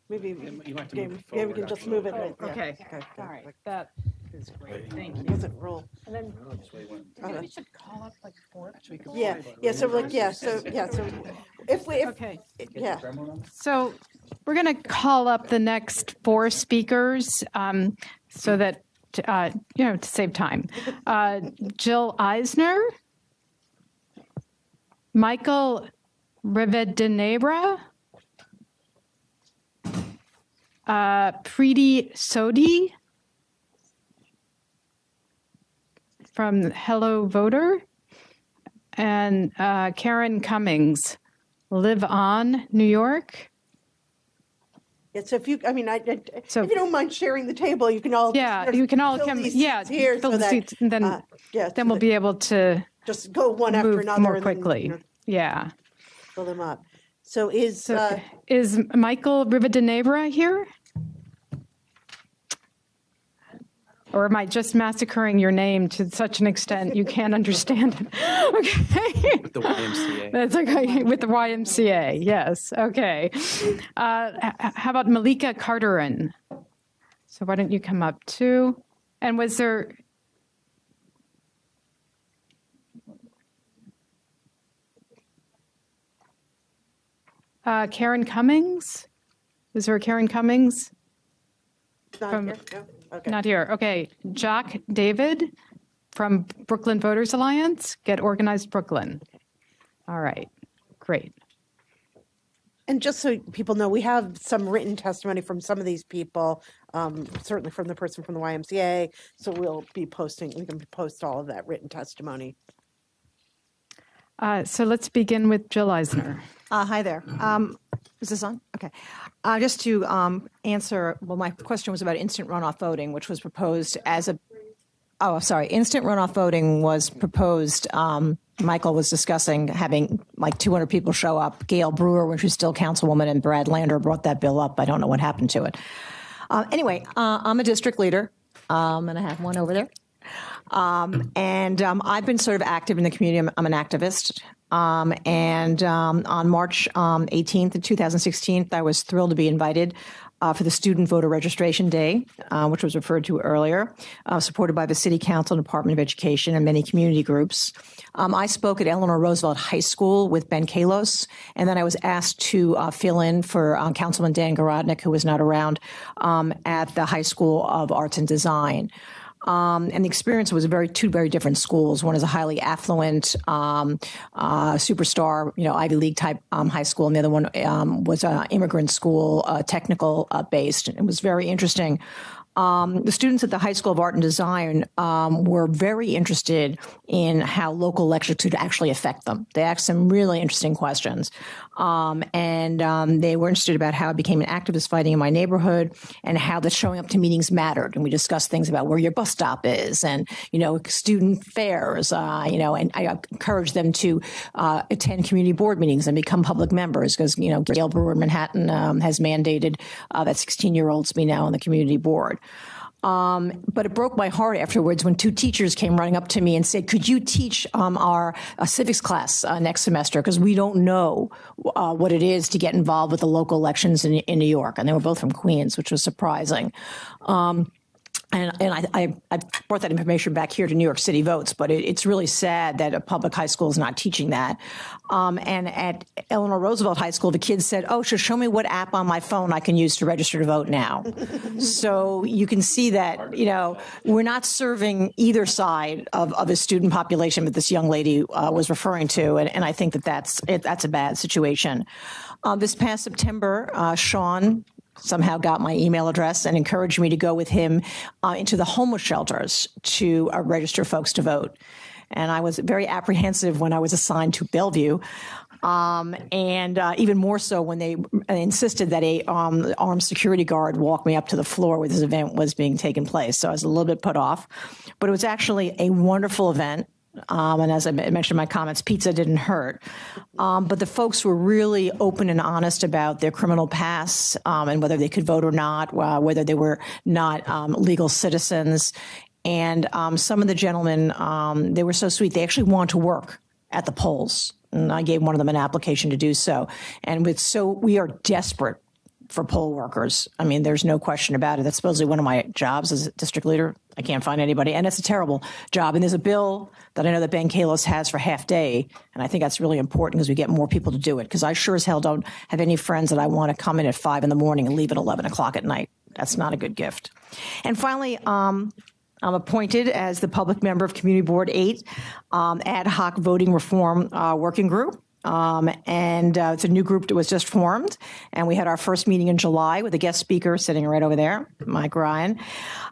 Maybe we can just move it right there. Okay. All right. That is great. Thank you. It doesn't roll. And then maybe we should call up like 4 people. Yeah. So So we're going to call up the next 4 speakers so that to save time. Jill Eisner, Michael Rivadeneira, Preeti Sodhi from Hello Voter, and Karen Cummings, Live On, New York. Yeah, so if you don't mind sharing the table, you can all you can all come here fill so the that, seats, and then then we'll be able to just go one after another more quickly. Fill them up. So is Michael Rivadeneira here? Or am I just massacring your name to such an extent you can't understand it? Okay. With the YMCA. That's okay. With the YMCA, yes. Okay. How about Malika Carterin? So why don't you come up too? And was there... Karen Cummings? Is there a Karen Cummings? Not here? No? Okay. Not here. Okay. Jack David from Brooklyn Voters Alliance. Get Organized Brooklyn. All right. Great. And just so people know, we have some written testimony from some of these people, certainly from the person from the YMCA. So we can post all of that written testimony. So let's begin with Jill Eisner. Hi there. Is this on? Okay. Just to answer, well, my question was about instant runoff voting, which was proposed as a, instant runoff voting was proposed. Michael was discussing having like 200 people show up. Gail Brewer, when she was still councilwoman, and Brad Lander brought that bill up. I don't know what happened to it. Anyway, I'm a district leader, and I have one over there. I've been sort of active in the community. I'm an activist. On March 18th of 2016, I was thrilled to be invited for the Student Voter Registration Day, which was referred to earlier, supported by the City Council, Department of Education, and many community groups. I spoke at Eleanor Roosevelt High School with Ben Kalos, and then I was asked to fill in for Councilman Dan Garodnick, who was not around, at the High School of Arts and Design. And the experience was two very different schools. One is a highly affluent, superstar, Ivy League type high school, and the other one was an immigrant school, technical based. It was very interesting. The students at the High School of Art and Design were very interested in how local elections could actually affect them. They asked some really interesting questions. They were interested about how I became an activist fighting in my neighborhood and how the showing up to meetings mattered. And we discussed things about where your bus stop is and, student fairs, and I encouraged them to attend community board meetings and become public members because, Gail Brewer in Manhattan has mandated that 16-year-olds be now on the community board. But it broke my heart afterwards when two teachers came running up to me and said, could you teach our civics class next semester? Because we don't know what it is to get involved with the local elections in New York. And they were both from Queens, which was surprising. I brought that information back here to New York City Votes, but it's really sad that a public high school is not teaching that. And at Eleanor Roosevelt High School, the kids said, show me what app on my phone I can use to register to vote now. So you can see that, we're not serving either side of a student population that this young lady was referring to. And I think that's a bad situation. This past September, Sean somehow got my email address and encouraged me to go with him into the homeless shelters to register folks to vote. And I was very apprehensive when I was assigned to Bellevue, and even more so when they insisted that a armed security guard walk me up to the floor where this event was being taken place. So I was a little bit put off. But it was actually a wonderful event. And as I mentioned in my comments, pizza didn't hurt. But the folks were really open and honest about their criminal pasts and whether they could vote or not, whether they were not legal citizens. And some of the gentlemen, they were so sweet. They actually wanted to work at the polls. And I gave one of them an application to do so. And we are desperate for poll workers. I mean, there's no question about it. That's supposedly one of my jobs as a district leader. I can't find anybody, and it's a terrible job. And there's a bill that I know that Ben Kalos has for half day, and I think that's really important because we get more people to do it. Because I sure as hell don't have any friends that I want to come in at 5 a.m. and leave at 11 o'clock at night. That's not a good gift. And finally, I'm appointed as the public member of Community Board 8 ad hoc voting reform working group. It's a new group that was just formed, and we had our first meeting in July with a guest speaker sitting right over there, Mike Ryan.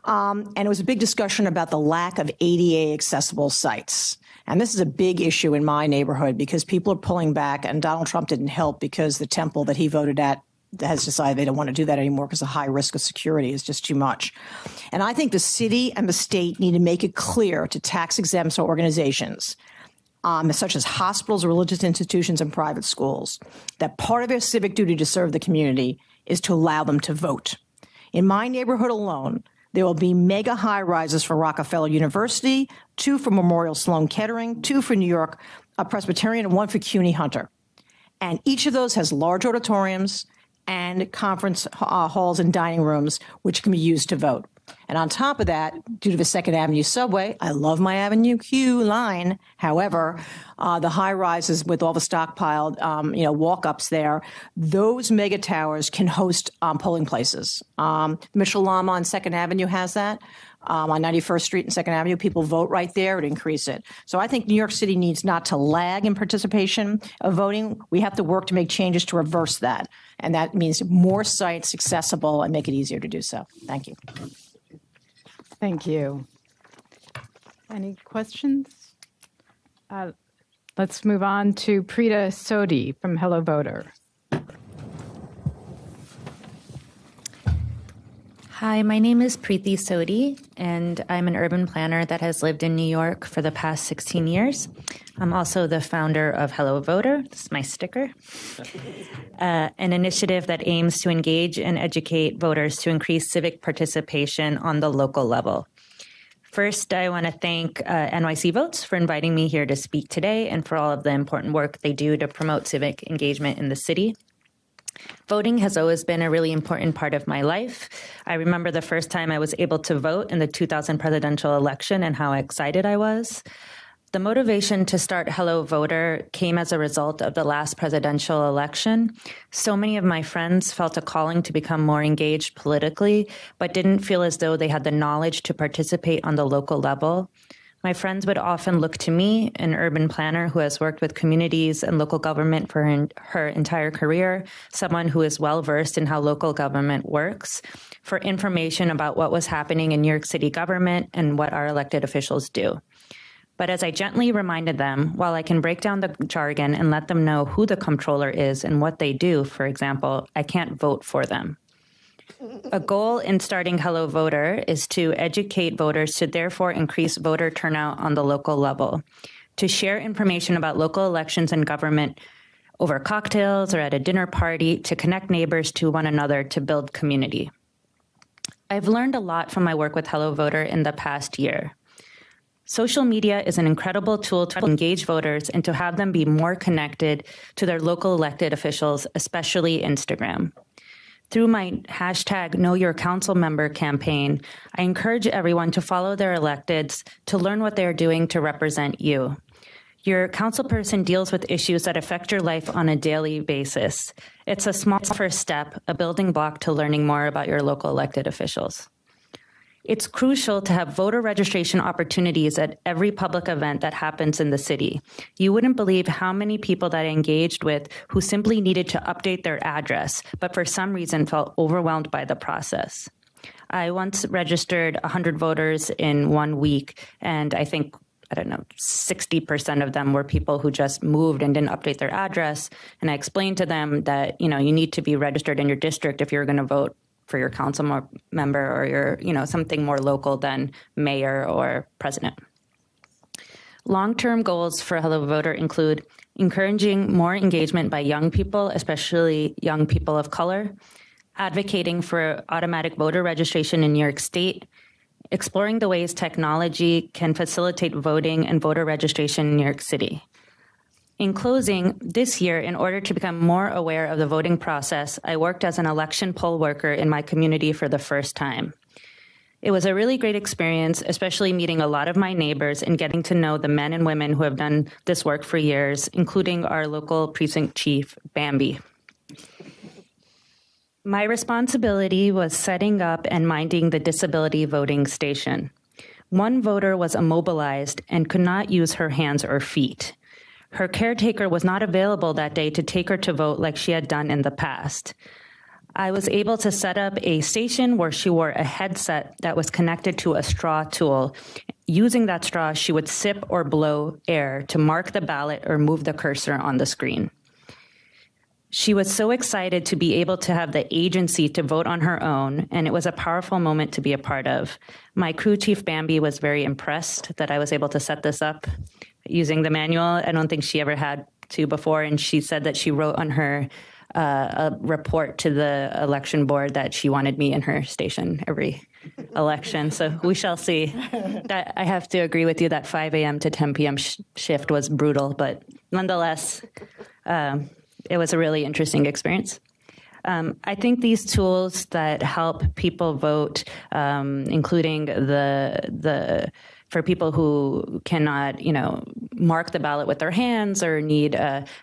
And it was a big discussion about the lack of ADA accessible sites. And this is a big issue in my neighborhood because people are pulling back, and Donald Trump didn't help because the temple that he voted at has decided they don't want to do that anymore because the high risk of security is just too much. And I think the city and the state need to make it clear to tax exempt organizations such as hospitals, religious institutions, and private schools, that part of their civic duty to serve the community is to allow them to vote. In my neighborhood alone, there will be mega high rises for Rockefeller University, 2 for Memorial Sloan Kettering, 2 for New York Presbyterian, and 1 for CUNY Hunter. And each of those has large auditoriums and conference halls and dining rooms, which can be used to vote. And on top of that, due to the Second Avenue subway, I love my Avenue Q line. However, the high rises with all the stockpiled, walk-ups there, those mega towers can host polling places. Mitchell Lama on Second Avenue has that. On 91st Street and Second Avenue, people vote right there and increase it. So I think New York City needs not to lag in participation of voting. We have to work to make changes to reverse that. And that means more sites accessible and make it easier to do so. Thank you. Thank you. Any questions? Let's move on to Preeta Sodhi from Hello Voter. Hi, my name is Preeti Sodhi, and I'm an urban planner that has lived in New York for the past 16 years. I'm also the founder of Hello Voter. This is my sticker. An initiative that aims to engage and educate voters to increase civic participation on the local level. First, I want to thank NYC Votes for inviting me here to speak today and for all of the important work they do to promote civic engagement in the city. Voting has always been a really important part of my life. I remember the first time I was able to vote in the 2000 presidential election and how excited I was. The motivation to start Hello Voter came as a result of the last presidential election. So many of my friends felt a calling to become more engaged politically, but didn't feel as though they had the knowledge to participate on the local level. My friends would often look to me, an urban planner who has worked with communities and local government for her entire career, someone who is well-versed in how local government works, for information about what was happening in New York City government and what our elected officials do. But as I gently reminded them, while I can break down the jargon and let them know who the comptroller is and what they do, for example, I can't vote for them. A goal in starting Hello Voter is to educate voters to therefore increase voter turnout on the local level, to share information about local elections and government over cocktails or at a dinner party, to connect neighbors to one another to build community. I've learned a lot from my work with Hello Voter in the past year. Social media is an incredible tool to engage voters and to have them be more connected to their local elected officials, especially Instagram. Through my hashtag Know Your Council Member campaign, I encourage everyone to follow their electeds to learn what they are doing to represent you. Your councilperson deals with issues that affect your life on a daily basis. It's a small first step, a building block to learning more about your local elected officials. It's crucial to have voter registration opportunities at every public event that happens in the city. You wouldn't believe how many people that I engaged with who simply needed to update their address, but for some reason felt overwhelmed by the process. I once registered 100 voters in 1 week, and I think 60% of them were people who just moved and didn't update their address. And I explained to them that, you need to be registered in your district if you're going to vote for your council member or your, something more local than mayor or president. Long-term goals for Hello Voter include encouraging more engagement by young people, especially young people of color, advocating for automatic voter registration in New York State, exploring the ways technology can facilitate voting and voter registration in New York City. In closing, this year, in order to become more aware of the voting process, I worked as an election poll worker in my community for the first time. It was a really great experience, especially meeting a lot of my neighbors and getting to know the men and women who have done this work for years, including our local precinct chief, Bambi. My responsibility was setting up and minding the disability voting station. One voter was immobilized and could not use her hands or feet. Her caretaker was not available that day to take her to vote like she had done in the past. I was able to set up a station where she wore a headset that was connected to a straw tool. Using that straw, she would sip or blow air to mark the ballot or move the cursor on the screen. She was so excited to be able to have the agency to vote on her own, and it was a powerful moment to be a part of. My crew chief, Bambi, was very impressed that I was able to set this up using the manual. I don't think she ever had to before, and she said that she wrote on her a report to the election board that she wanted me in her station every election. So we shall see. That, I have to agree with you that 5 a.m. to 10 p.m. shift was brutal, but nonetheless, it was a really interesting experience. I think these tools that help people vote, including for people who cannot, mark the ballot with their hands or need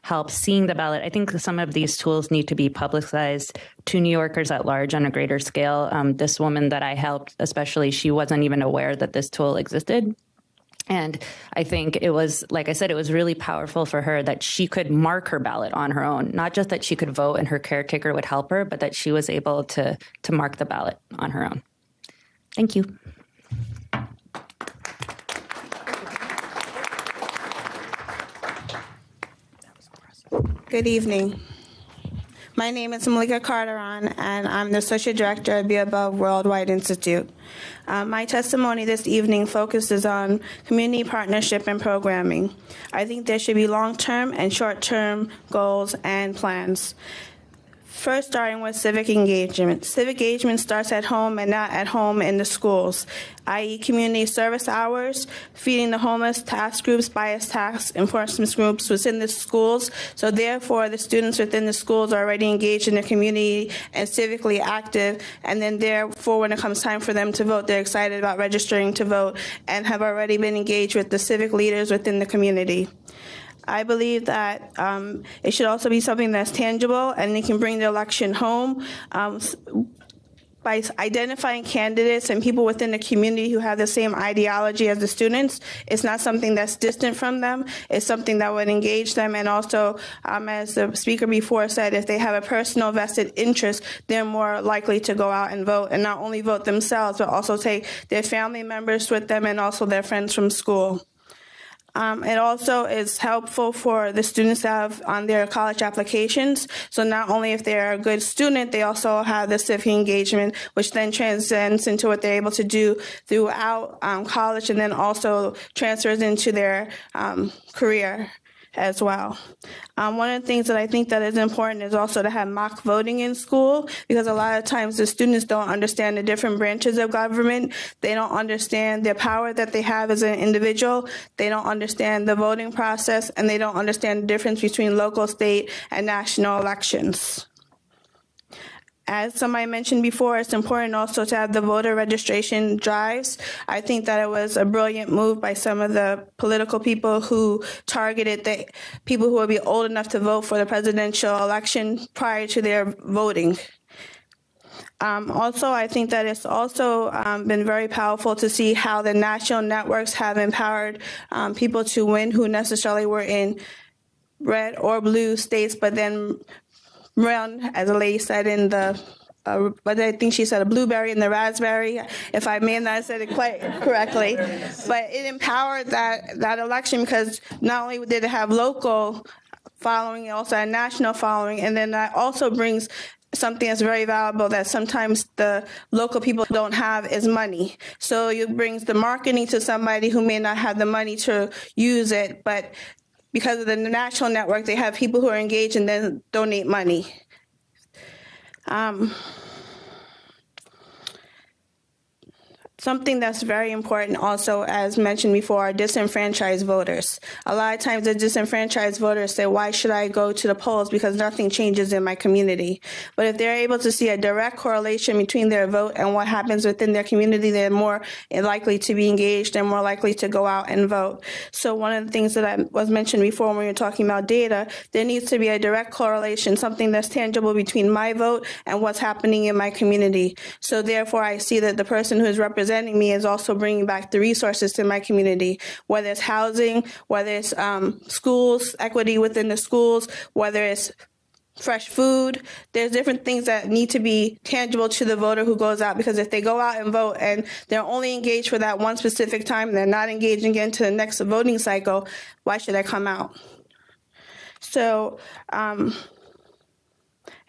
help seeing the ballot, I think some of these tools need to be publicized to New Yorkers at large on a greater scale. This woman that I helped, especially, she wasn't even aware that this tool existed. And I think it was, like I said, it was really powerful for her that she could mark her ballot on her own, not just that she could vote and her caretaker would help her, but that she was able to mark the ballot on her own. Thank you. Good evening. My name is Malika Carteron, and I'm the Associate Director at Be Above Worldwide Institute. My testimony this evening focuses on community partnership and programming. I think there should be long-term and short-term goals and plans. First, starting with civic engagement. Civic engagement starts at home and not at home in the schools, i.e. community service hours, feeding the homeless, task groups, bias task enforcement groups within the schools. So therefore, the students within the schools are already engaged in the community and civically active, and then therefore, when it comes time for them to vote, they're excited about registering to vote and have already been engaged with the civic leaders within the community. I believe that it should also be something that's tangible and they can bring the election home by identifying candidates and people within the community who have the same ideology as the students. It's not something that's distant from them. It's something that would engage them. And also, as the speaker before said, if they have a personal vested interest, they're more likely to go out and vote, and not only vote themselves, but also take their family members with them and also their friends from school. It also is helpful for the students to have on their college applications. So not only if they're a good student, they also have the civic engagement, which then transcends into what they're able to do throughout college and then also transfers into their career as well. One of the things that I think that is important is also to have mock voting in school, because a lot of times the students don't understand the different branches of government. They don't understand the power that they have as an individual. They don't understand the voting process, and they don't understand the difference between local, state, and national elections. As somebody mentioned before, it's important also to have the voter registration drives. I think that it was a brilliant move by some of the political people who targeted the people who would be old enough to vote for the presidential election prior to their voting. Also, I think that it's also been very powerful to see how the national networks have empowered people to win who necessarily were in red or blue states, but then brown, as a lady said, in the, but I think she said a blueberry and the raspberry, if I may not have said it quite correctly. But it empowered that election, because not only did it have local following, it also had national following, and then that also brings something that's very valuable that sometimes the local people don't have is money. So it brings the marketing to somebody who may not have the money to use it, but because of the national network, they have people who are engaged and then donate money. Something that's very important also, as mentioned before, are disenfranchised voters. A lot of times the disenfranchised voters say, why should I go to the polls because nothing changes in my community? But if they're able to see a direct correlation between their vote and what happens within their community, they're more likely to be engaged and more likely to go out and vote. So one of the things that was mentioned before when we were talking about data, there needs to be a direct correlation, something that's tangible between my vote and what's happening in my community. So therefore, I see that the person who is representing me is also bringing back the resources to my community, whether it's housing, whether it's schools, equity within the schools, whether it's fresh food. There's different things that need to be tangible to the voter who goes out, because if they go out and vote and they're only engaged for that one specific time, they're not engaging again to the next voting cycle, why should I come out? So,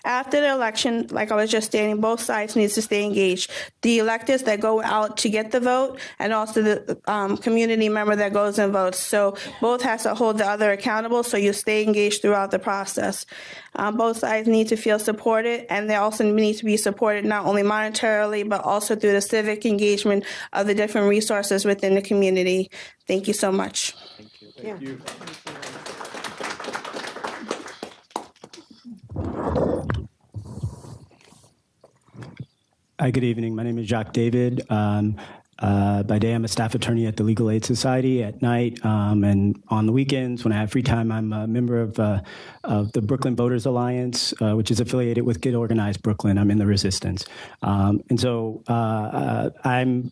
after the election, like I was just stating, both sides need to stay engaged. The electeds that go out to get the vote, and also the community member that goes and votes. So both has to hold the other accountable, so you stay engaged throughout the process. Both sides need to feel supported, and they also need to be supported not only monetarily, but also through the civic engagement of the different resources within the community. Thank you so much. Thank you. Hi, good evening. My name is Jacques David. By day, I'm a staff attorney at the Legal Aid Society. At night and on the weekends, when I have free time, I'm a member of the Brooklyn Voters Alliance, which is affiliated with Get Organized Brooklyn. I'm in the resistance. And so I'm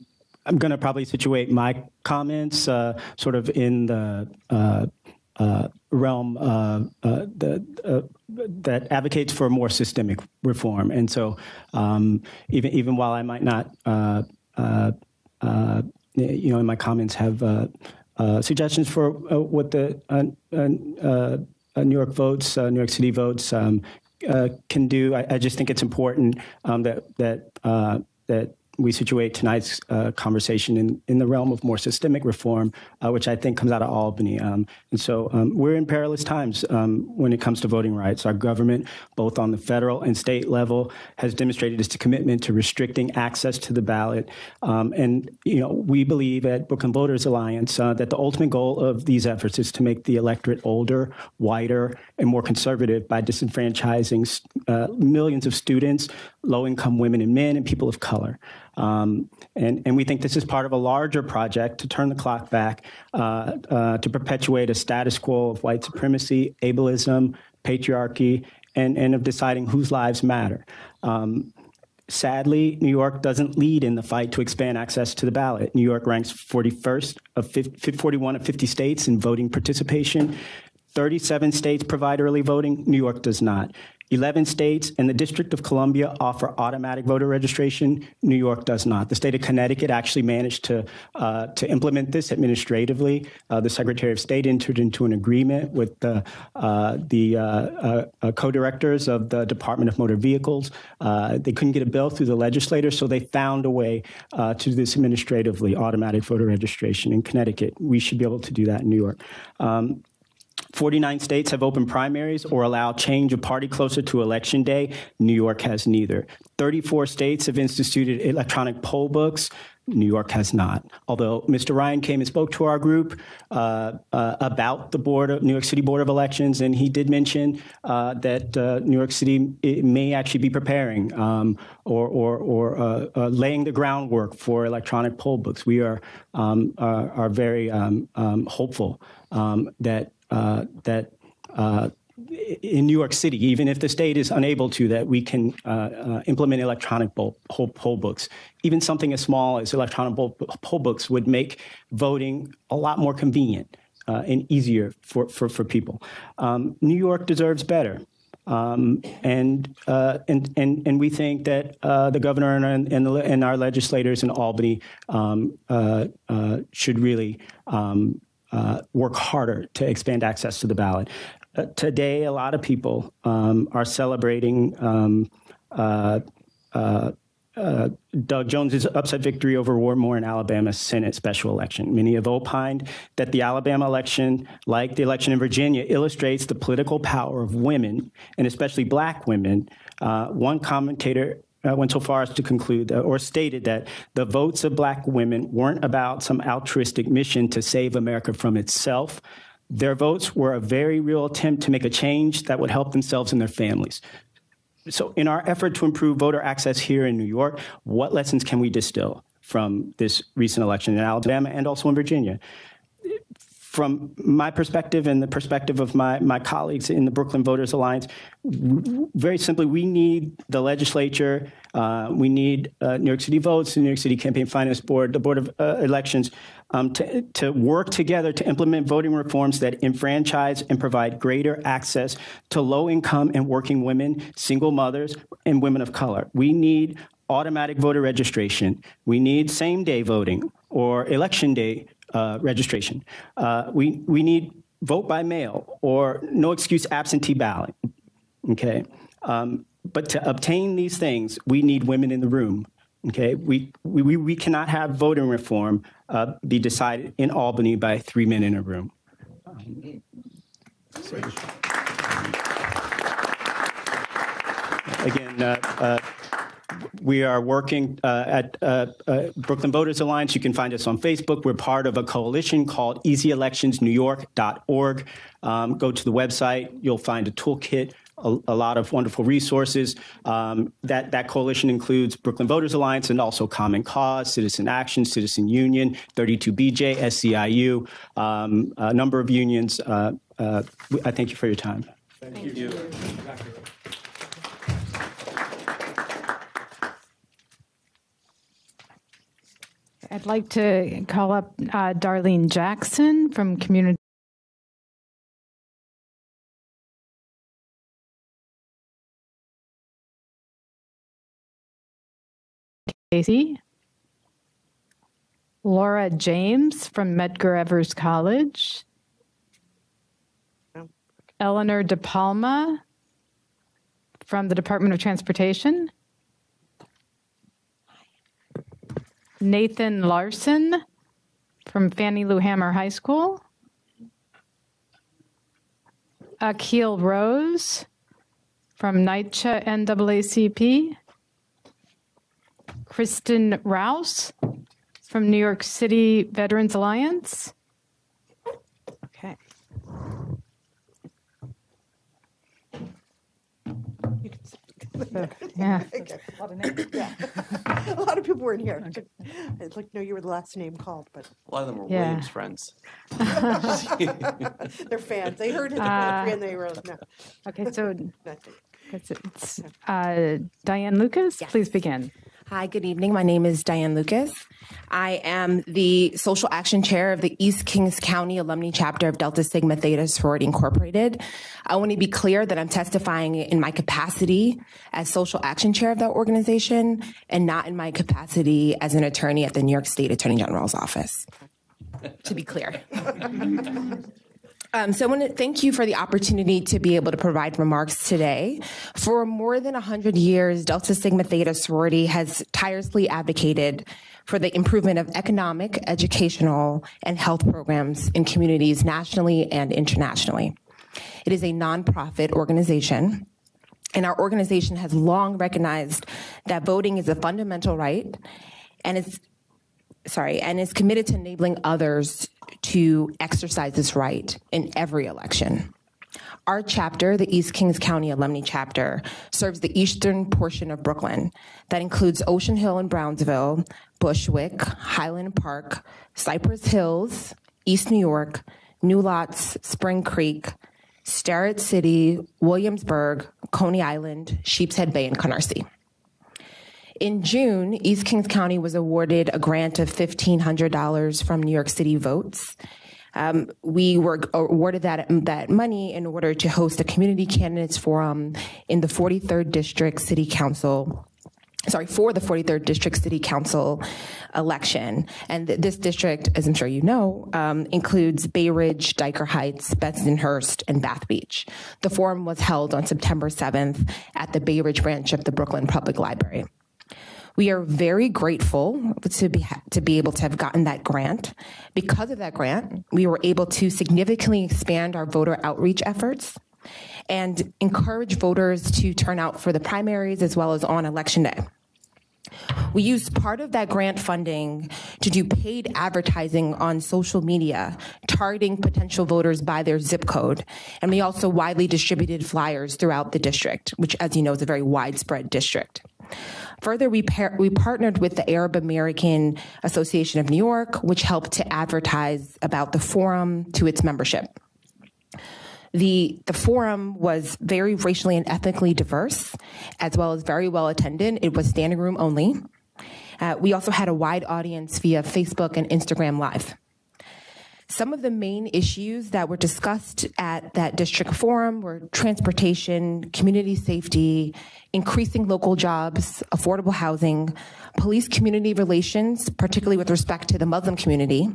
going to probably situate my comments sort of in the realm that advocates for more systemic reform. And so even while I might not in my comments have suggestions for what the New York votes, New York City votes can do. I just think it's important that we situate tonight's conversation in the realm of more systemic reform, which I think comes out of Albany. And so we're in perilous times when it comes to voting rights. Our government, both on the federal and state level, has demonstrated its commitment to restricting access to the ballot. And, we believe at Brooklyn Voters Alliance that the ultimate goal of these efforts is to make the electorate older, whiter, and more conservative by disenfranchising millions of students, low-income women and men, and people of color. And we think this is part of a larger project to turn the clock back, to perpetuate a status quo of white supremacy, ableism, patriarchy, and of deciding whose lives matter. Sadly, New York doesn't lead in the fight to expand access to the ballot. New York ranks 41st of 41 of 50 states in voting participation. 37 states provide early voting. New York does not. 11 states and the District of Columbia offer automatic voter registration. New York does not. The state of Connecticut actually managed to implement this administratively. The Secretary of State entered into an agreement with the co-directors of the Department of Motor Vehicles. They couldn't get a bill through the legislature, so they found a way to do this administratively, automatic voter registration in Connecticut. We should be able to do that in New York. 49 states have open primaries or allow change of party closer to Election Day. New York has neither. 34 states have instituted electronic poll books. New York has not. Although Mr. Ryan came and spoke to our group about the New York City Board of Elections, and he did mention that New York City may actually be preparing or laying the groundwork for electronic poll books. We are very hopeful that in New York City, even if the state is unable to, that we can implement electronic poll books. Even something as small as electronic poll books would make voting a lot more convenient and easier for people. New York deserves better. And we think that the governor and our legislators in Albany should really work harder to expand access to the ballot. Today, a lot of people are celebrating Doug Jones's upset victory over Ward Moore in Alabama's Senate special election. Many have opined that the Alabama election, like the election in Virginia, illustrates the political power of women, and especially black women. One commentator went so far as to conclude or stated that the votes of black women weren't about some altruistic mission to save America from itself. Their votes were a very real attempt to make a change that would help themselves and their families. So in our effort to improve voter access here in New York, what lessons can we distill from this recent election in Alabama and also in Virginia? From my perspective and the perspective of my colleagues in the Brooklyn Voters Alliance, very simply, we need the legislature, we need New York City Votes, the New York City Campaign Finance Board, the Board of Elections, to work together to implement voting reforms that enfranchise and provide greater access to low-income and working women, single mothers, and women of color. We need automatic voter registration. We need same-day voting or election day registration. We need vote by mail or no excuse absentee ballot. Okay, but to obtain these things, we need women in the room. Okay, we cannot have voting reform be decided in Albany by 3 men in a room. Again. We are working at Brooklyn Voters Alliance. You can find us on Facebook. We're part of a coalition called EasyElectionsNewYork.org. Go to the website. You'll find a toolkit a lot of wonderful resources. That coalition includes Brooklyn Voters Alliance and also Common Cause, Citizen Action, Citizen Union, 32BJ, SCIU, a number of unions. I thank you for your time. Thank you. I'd like to call up Darlene Jackson from Community. Casey. Laura James from Medgar Evers College. Eleanor De Palma from the Department of Transportation. Nathan Larson from Fannie Lou Hamer High School. Akil Rose from NYCHA NAACP. Kristen Rouse from New York City Veterans Alliance. Okay. Yeah. Okay. A lot of names. Yeah. A lot of people were in here. I'd like to know you were the last name called, but A lot of them were Williams friends. they're fans. They heard his poetry and they wrote no. Okay, so it's Diane Lucas. Yes. Please begin. Hi, good evening. My name is Diane Lucas. I am the Social Action Chair of the East Kings County Alumni Chapter of Delta Sigma Theta Sorority Incorporated. I want to be clear that I'm testifying in my capacity as Social Action Chair of that organization and not in my capacity as an attorney at the New York State Attorney General's office, to be clear. So I want to thank you for the opportunity to be able to provide remarks today. For more than 100 years, Delta Sigma Theta Sorority has tirelessly advocated for the improvement of economic, educational, and health programs in communities nationally and internationally. It is a nonprofit organization, and our organization has long recognized that voting is a fundamental right and is committed to enabling others to exercise this right in every election. Our chapter, the East Kings County Alumni Chapter, serves the eastern portion of Brooklyn. That includes Ocean Hill and Brownsville, Bushwick, Highland Park, Cypress Hills, East New York, New Lots, Spring Creek, Starrett City, Williamsburg, Coney Island, Sheepshead Bay, and Canarsie. In June, East Kings County was awarded a grant of $1,500 from New York City Votes. We were awarded that money in order to host a community candidates forum in the 43rd District City Council. For the 43rd District City Council election. And this district, as I'm sure you know, includes Bay Ridge, Dyker Heights, Bensonhurst, and Bath Beach. The forum was held on September 7th at the Bay Ridge branch of the Brooklyn Public Library. We are very grateful to be able to have gotten that grant. Because of that grant, we were able to significantly expand our voter outreach efforts and encourage voters to turn out for the primaries as well as on election day. We used part of that grant funding to do paid advertising on social media, targeting potential voters by their zip code. And we also widely distributed flyers throughout the district, which, as you know, is a very widespread district. Further, we partnered with the Arab American Association of New York, which helped to advertise about the forum to its membership. The forum was very racially and ethnically diverse, as well as very well attended. It was standing room only. We also had a wide audience via Facebook and Instagram Live. Some of the main issues that were discussed at that district forum were transportation, community safety, increasing local jobs, affordable housing, police community relations, particularly with respect to the Muslim community,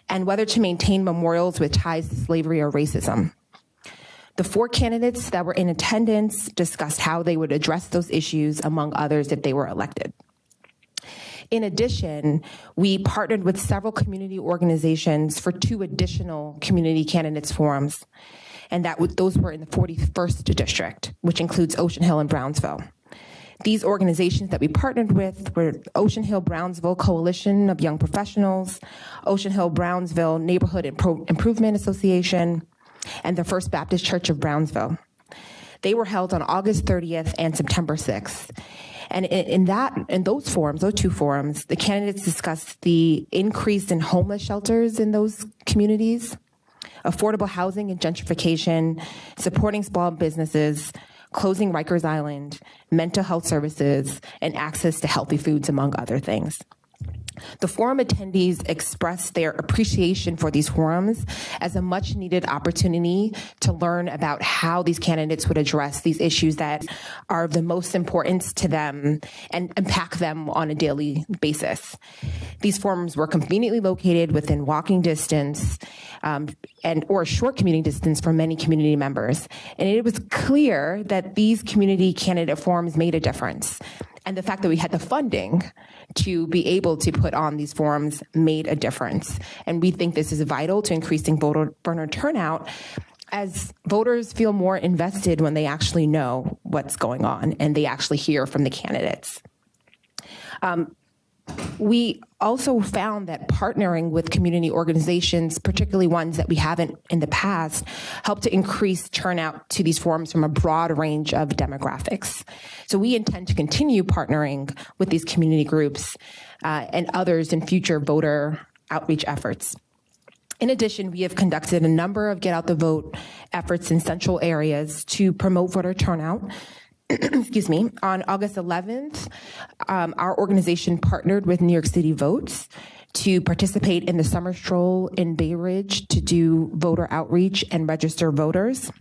and whether to maintain memorials with ties to slavery or racism. The 4 candidates that were in attendance discussed how they would address those issues, among others, if they were elected. In addition, we partnered with several community organizations for 2 additional community candidates forums, and those were in the 41st District, which includes Ocean Hill and Brownsville. These organizations that we partnered with were Ocean Hill Brownsville Coalition of Young Professionals, Ocean Hill Brownsville Neighborhood Improvement Association, and the First Baptist Church of Brownsville. They were held on August 30th and September 6th. And in those forums, those two forums, the candidates discussed the increase in homeless shelters in those communities, affordable housing and gentrification, supporting small businesses, closing Rikers Island, mental health services, and access to healthy foods, among other things. The forum attendees expressed their appreciation for these forums as a much needed opportunity to learn about how these candidates would address these issues that are of the most importance to them and impact them on a daily basis. These forums were conveniently located within walking distance or short commuting distance for many community members. And it was clear that these community candidate forums made a difference. And the fact that we had the funding to be able to put on these forums made a difference. And we think this is vital to increasing voter turnout as voters feel more invested when they actually know what's going on and they actually hear from the candidates. We also found that partnering with community organizations, particularly ones that we haven't in the past, helped to increase turnout to these forums from a broad range of demographics. So we intend to continue partnering with these community groups and others in future voter outreach efforts. In addition, we have conducted a number of Get Out the Vote efforts in central areas to promote voter turnout. Excuse me, on August 11th, our organization partnered with New York City Votes to participate in the summer stroll in Bay Ridge to do voter outreach and register voters.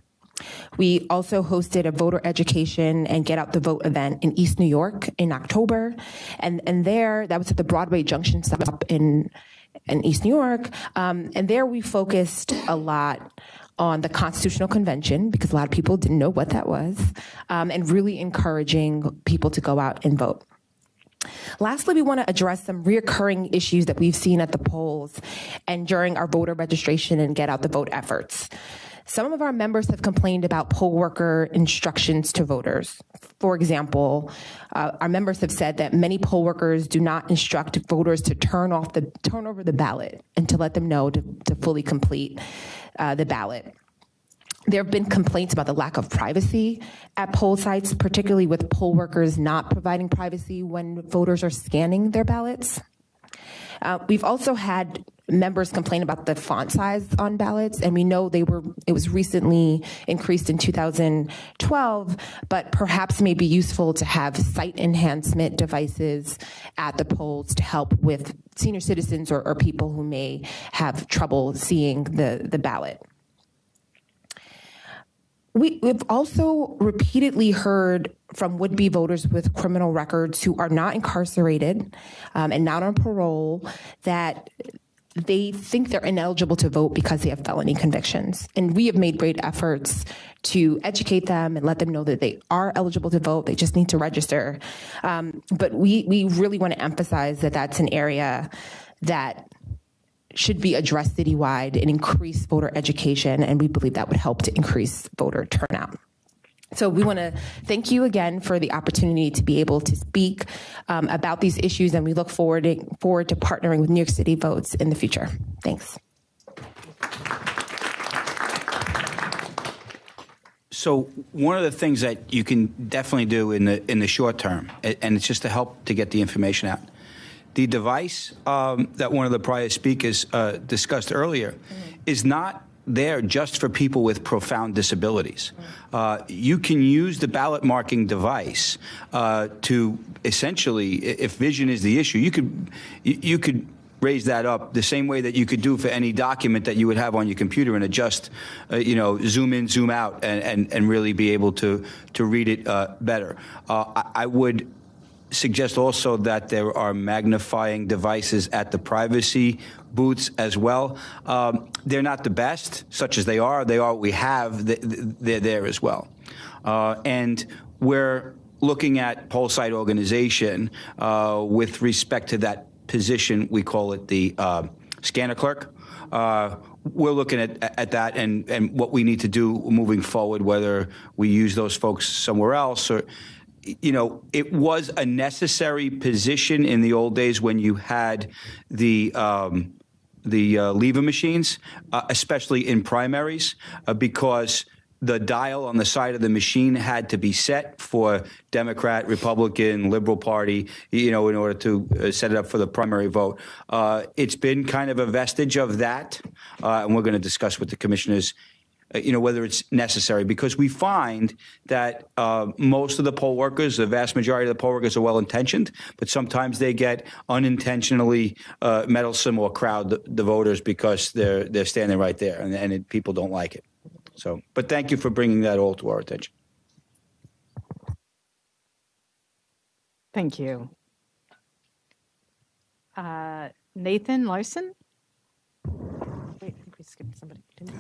We also hosted a voter education and Get Out the Vote event in East New York in October. And there, that was at the Broadway Junction stop in East New York. And there we focused a lot on the Constitutional Convention, because a lot of people didn't know what that was, and really encouraging people to go out and vote. Lastly, we want to address some reoccurring issues that we've seen at the polls and during our voter registration and Get Out the Vote efforts. Some of our members have complained about poll worker instructions to voters. For example, our members have said that many poll workers do not instruct voters to turn over the ballot and to let them know to fully complete the ballot. There have been complaints about the lack of privacy at poll sites, particularly with poll workers not providing privacy when voters are scanning their ballots. We've also had members complain about the font size on ballots, and we know it was recently increased in 2012, but perhaps may be useful to have sight enhancement devices at the polls to help with senior citizens or people who may have trouble seeing the ballot. We've also repeatedly heard from would-be voters with criminal records who are not incarcerated and not on parole that they think they're ineligible to vote because they have felony convictions. And we have made great efforts to educate them and let them know that they are eligible to vote. They just need to register. But we really want to emphasize that that's an area that should be addressed citywide and increase voter education, and we believe that would help to increase voter turnout. So we want to thank you again for the opportunity to be able to speak about these issues, and we look forward to partnering with New York City Votes in the future. Thanks. So one of the things that you can definitely do in the short term, and it's just to help to get the information out. The device that one of the prior speakers discussed earlier is not there just for people with profound disabilities. You can use the ballot marking device to essentially, if vision is the issue, you could raise that up the same way that you could do for any document that you would have on your computer and adjust, zoom in, zoom out, and really be able to read it better. I would suggest also that there are magnifying devices at the privacy booths as well. They're not the best, such as they are what we have, they're there as well. And we're looking at poll site organization with respect to that position, we call it the scanner clerk. We're looking at that and what we need to do moving forward, whether we use those folks somewhere else or it was a necessary position in the old days when you had the lever machines, especially in primaries, because the dial on the side of the machine had to be set for Democrat, Republican, Liberal Party, in order to set it up for the primary vote. It's been kind of a vestige of that, and we're going to discuss with the commissioners, whether it's necessary, because we find that most of the poll workers, the vast majority of the poll workers are well-intentioned, but sometimes they get unintentionally meddlesome or crowd the voters because they're standing right there, and people don't like it. So, but thank you for bringing that all to our attention. Thank you. Nathan Larson? Wait, I think we skipped somebody. Did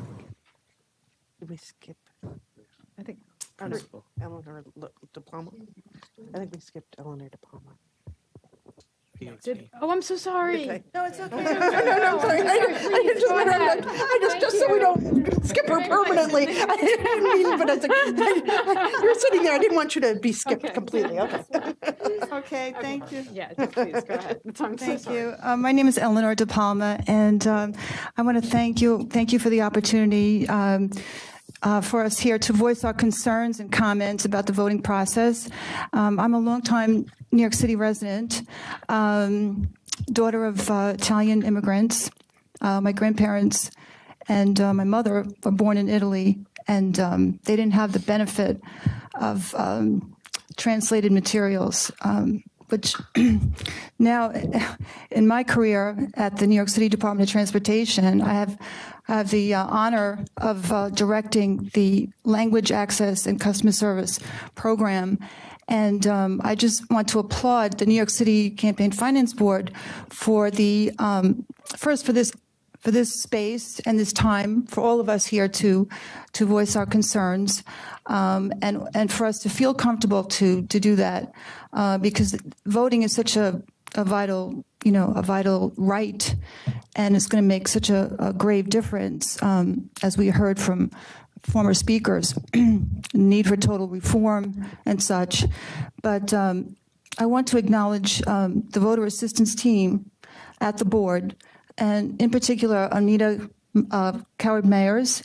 we skip? I think Eleanor DePalma. I think we skipped Eleanor DePalma. I'm so sorry. Okay. No, it's okay. No, I'm sorry. I just so we don't skip her permanently. I didn't mean, but you're sitting there. I didn't want you to be skipped completely. Okay. Okay, thank you. Yeah, just please go ahead. Thank you. My name is Eleanor DePalma, and I want to thank you for the opportunity for us here to voice our concerns and comments about the voting process. I'm a longtime New York City resident, daughter of Italian immigrants. My grandparents and my mother were born in Italy, and they didn't have the benefit of translated materials, which now in my career at the New York City Department of Transportation, I have the honor of directing the Language Access and Customer Service program. And I just want to applaud the New York City Campaign Finance Board for the first for this space and this time for all of us here to voice our concerns, and for us to feel comfortable to do that, because voting is such a vital right, and it's going to make such a grave difference, as we heard from former speakers, need for total reform and such. But I want to acknowledge the voter assistance team at the board, and in particular, Anita Coward-Mayers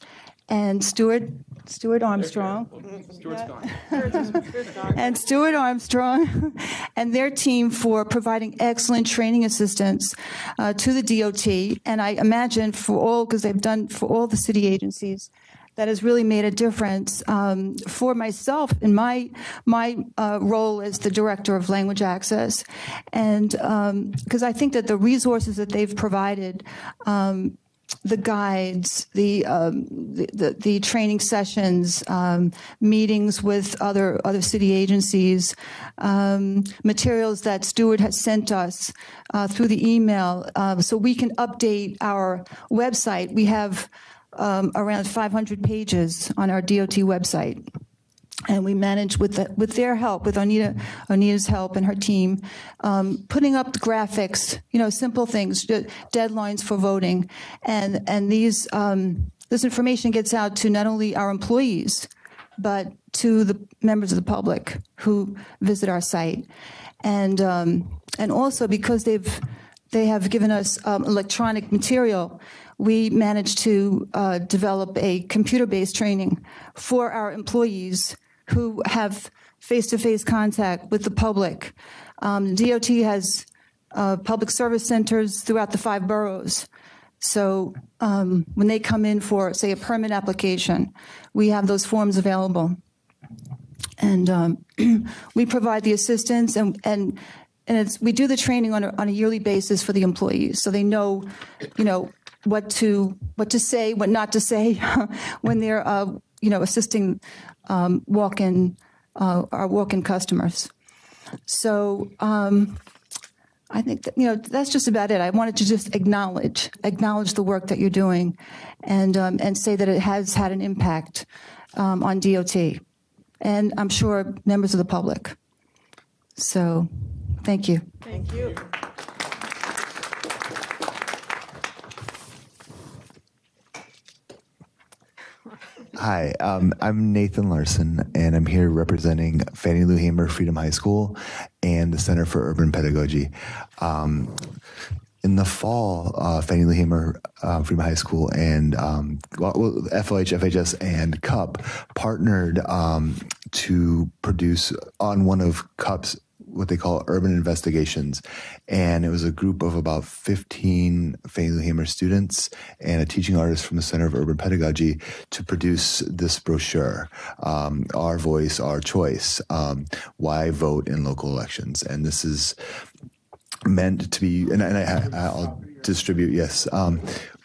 and Stuart Armstrong. And Stuart Armstrong and their team for providing excellent training assistance to the DOT. And I imagine because they've done for all the city agencies, that has really made a difference for myself in my role as the director of language access, and because I think that the resources that they've provided, the guides, the training sessions, meetings with other city agencies, materials that Stuart has sent us through the email, so we can update our website. We have around 500 pages on our DOT website, and we managed with their help, with Anita's help and her team, putting up the graphics, simple things, deadlines for voting, and this information gets out to not only our employees, but to the members of the public who visit our site, and also because they have given us electronic material. We managed to develop a computer-based training for our employees who have face-to-face contact with the public. DOT has public service centers throughout the 5 boroughs. So when they come in for, say, a permit application, we have those forms available. And we provide the assistance, and we do the training on a yearly basis for the employees, so they know, what to say, what not to say when they're assisting our walk-in customers. So I think that that's just about it. I wanted to just acknowledge the work that you're doing, and say that it has had an impact on DOT, and I'm sure members of the public. So thank you. Thank you. Hi, I'm Nathan Larson, and I'm here representing Fannie Lou Hamer Freedom High School and the Center for Urban Pedagogy. in the fall, Fannie Lou Hamer Freedom High School and FLH, FHS, and CUP partnered to produce on one of CUP's what they call urban investigations. And it was a group of about 15 Fannie Lou Hamer students and a teaching artist from the Center of Urban Pedagogy to produce this brochure, Our Voice, Our Choice, Why Vote in Local Elections. And this is meant to be, and I'll distribute, yes,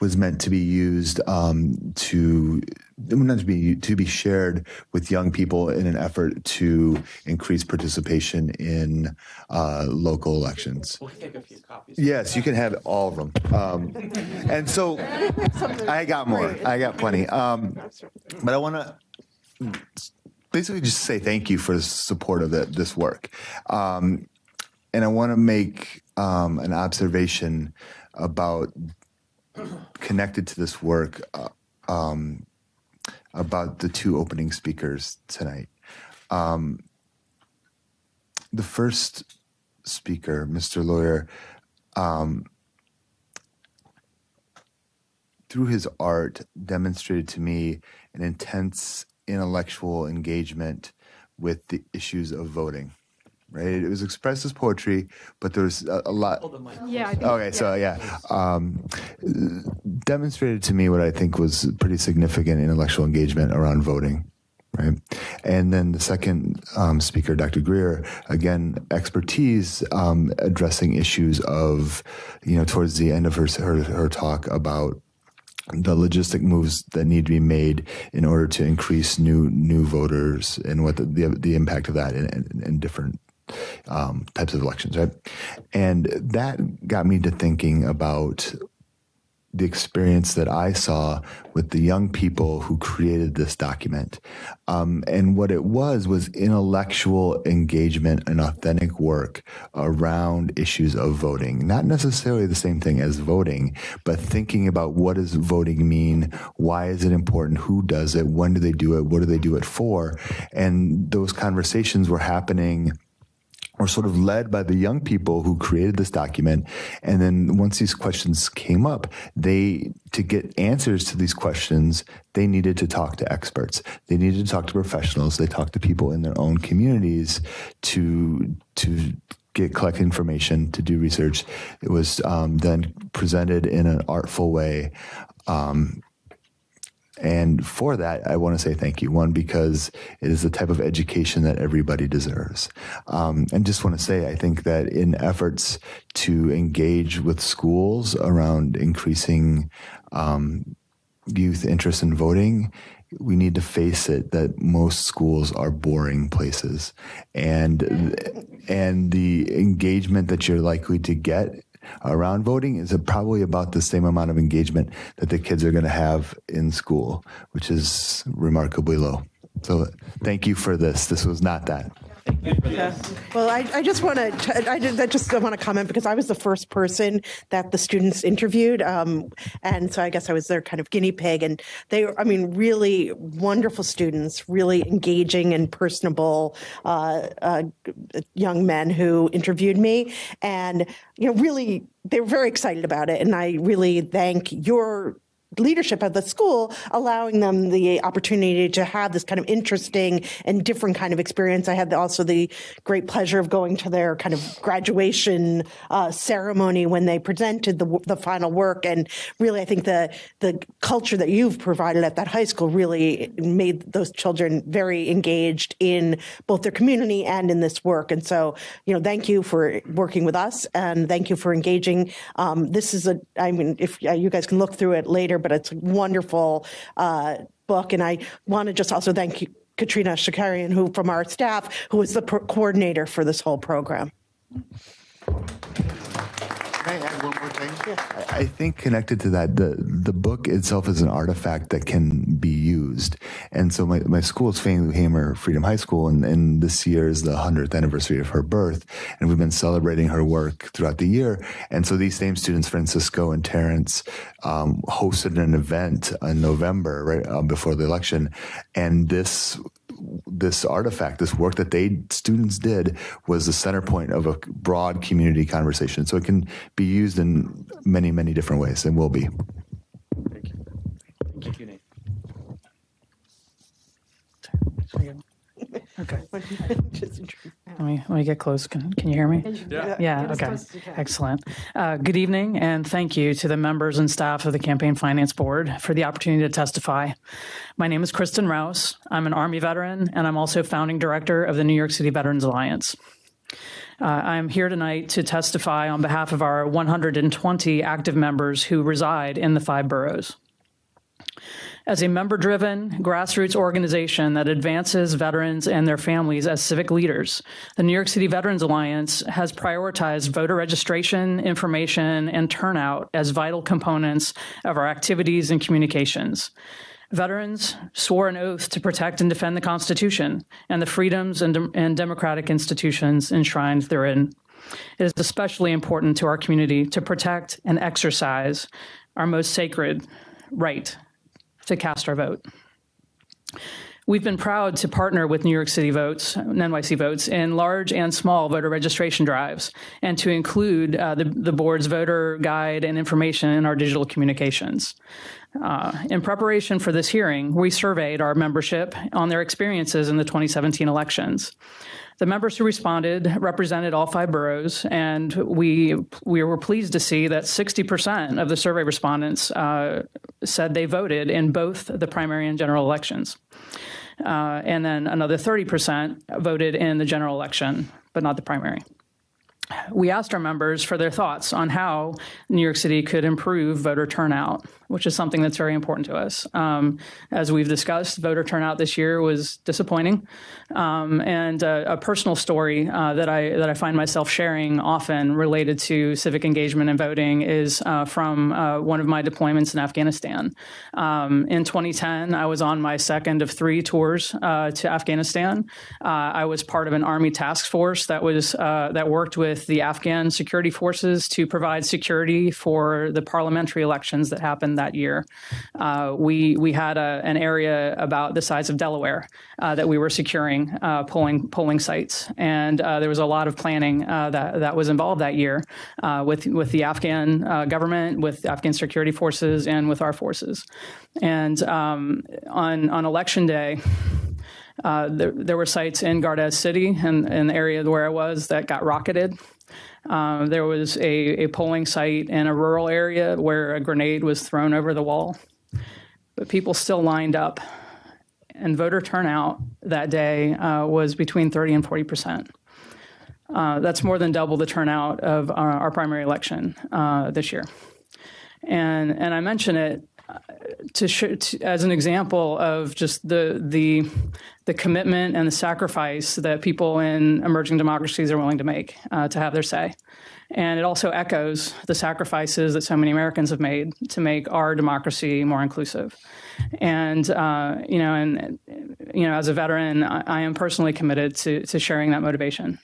was meant to be used to be shared with young people in an effort to increase participation in local elections. We'll take a few copies. Yes, you can have all of them. And so I got more. I got plenty. But I want to basically just say thank you for the support of this work. And I want to make an observation about connected to this work about the two opening speakers tonight. The first speaker, Mr. Lawyer, through his art demonstrated to me an intense intellectual engagement with the issues of voting. Right, it was expressed as poetry, but there was a lot. Yeah. Okay, so demonstrated to me what I think was pretty significant intellectual engagement around voting. Right, and then the second speaker, Dr. Greer, again, expertise addressing issues of, towards the end of her talk about the logistic moves that need to be made in order to increase new voters and what the impact of that in different types of elections, right? And that got me to thinking about the experience that I saw with the young people who created this document. And what it was intellectual engagement and authentic work around issues of voting. Not necessarily the same thing as voting, but thinking about what does voting mean? Why is it important? Who does it? When do they do it? What do they do it for? And those conversations were happening or sort of led by the young people who created this document. And then once these questions came up, to get answers to these questions, they needed to talk to experts. They needed to talk to professionals. They talked to people in their own communities to collect information, to do research. It was then presented in an artful way. And for that, I want to say thank you. One, because it is the type of education that everybody deserves. And just want to say, I think that in efforts to engage with schools around increasing youth interest in voting, we need to face it that most schools are boring places. And the engagement that you're likely to get around voting is probably about the same amount of engagement that the kids are going to have in school, which is remarkably low. So thank you for this. This was not that. Well, I just want to comment because I was the first person that the students interviewed, and so I guess I was their kind of guinea pig. And they, really wonderful students, really engaging and personable young men who interviewed me, and really they were very excited about it. And I really thank your leadership of the school, allowing them the opportunity to have this kind of interesting and different kind of experience. I had also the great pleasure of going to their kind of graduation ceremony when they presented the final work. And really, I think the culture that you've provided at that high school really made those children very engaged in both their community and in this work. And so, thank you for working with us, and thank you for engaging. This is if you guys can look through it later, but it's a wonderful book. And I want to just also thank Katrina Shakarian, who from our staff, who was the coordinator for this whole program. Can I add one more thing? Yeah. I think connected to that, the book itself is an artifact that can be used. And so my school is Fannie Lou Hamer Freedom High School, and this year is the 100th anniversary of her birth. And we've been celebrating her work throughout the year. And so these same students, Francisco and Terrence, hosted an event in November, right before the election. And this this artifact, this work that students did, was the center point of a broad community conversation. So it can be used in many, many different ways, and will be. Thank you, Nate. Okay. Let me get close. Can you hear me? Yeah. Okay. Excellent. Good evening, and thank you to the members and staff of the Campaign Finance Board for the opportunity to testify. My name is Kristen Rouse. I'm an Army veteran, and I'm also founding director of the New York City Veterans Alliance. I'm here tonight to testify on behalf of our 120 active members who reside in the 5 boroughs. As a member-driven grassroots organization that advances veterans and their families as civic leaders, the New York City Veterans Alliance has prioritized voter registration, information, and turnout as vital components of our activities and communications. Veterans swore an oath to protect and defend the Constitution and the freedoms and democratic institutions enshrined therein. It is especially important to our community to protect and exercise our most sacred right to cast our vote. We've been proud to partner with New York City Votes, NYC Votes, in large and small voter registration drives, and to include the board's voter guide and information in our digital communications. In preparation for this hearing, we surveyed our membership on their experiences in the 2017 elections. The members who responded represented all 5 boroughs, and we were pleased to see that 60% of the survey respondents said they voted in both the primary and general elections. And then another 30% voted in the general election, but not the primary. We asked our members for their thoughts on how New York City could improve voter turnout, which is something that's very important to us. As we've discussed, voter turnout this year was disappointing. And a personal story that I find myself sharing often related to civic engagement and voting is from one of my deployments in Afghanistan. In 2010, I was on my second of 3 tours to Afghanistan. I was part of an Army task force that worked with the Afghan security forces to provide security for the parliamentary elections that happened that year. We had an area about the size of Delaware that we were securing, polling sites, and there was a lot of planning that was involved that year with the Afghan government, with Afghan security forces, and with our forces. And on election day, there were sites in Gardez City and in the area where I was that got rocketed. There was a polling site in a rural area where a grenade was thrown over the wall, but people still lined up. And voter turnout that day was between 30 and 40%. That's more than double the turnout of our primary election this year. And I mention it as an example of just the commitment and the sacrifice that people in emerging democracies are willing to make to have their say. And it also echoes the sacrifices that so many Americans have made to make our democracy more inclusive. And as a veteran, I am personally committed to sharing that motivation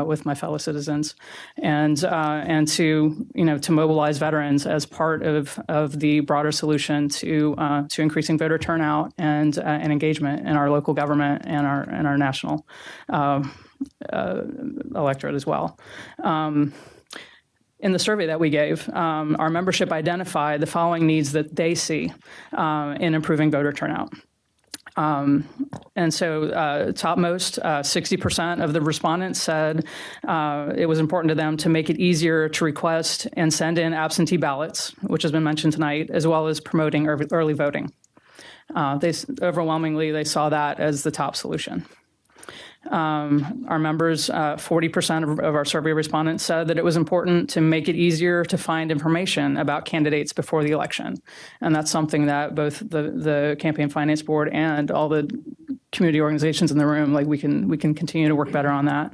with my fellow citizens, and to mobilize veterans as part of the broader solution to increasing voter turnout and engagement in our local government and our national electorate as well. In the survey that we gave, our membership identified the following needs that they see in improving voter turnout. And so topmost, 60% of the respondents said it was important to them to make it easier to request and send in absentee ballots, which has been mentioned tonight, as well as promoting early voting. Overwhelmingly, they saw that as the top solution. Our members, 40% of our survey respondents said that it was important to make it easier to find information about candidates before the election. And that's something that both the Campaign Finance Board and all the community organizations in the room, we can continue to work better on that.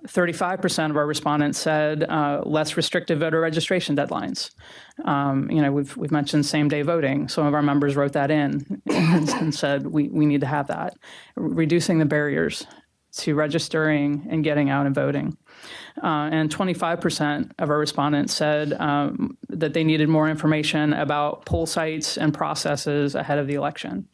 35% of our respondents said less restrictive voter registration deadlines. We've mentioned same-day voting. Some of our members wrote that in and said we need to have that. Reducing the barriers to registering and getting out and voting. And 25% of our respondents said that they needed more information about poll sites and processes ahead of the election.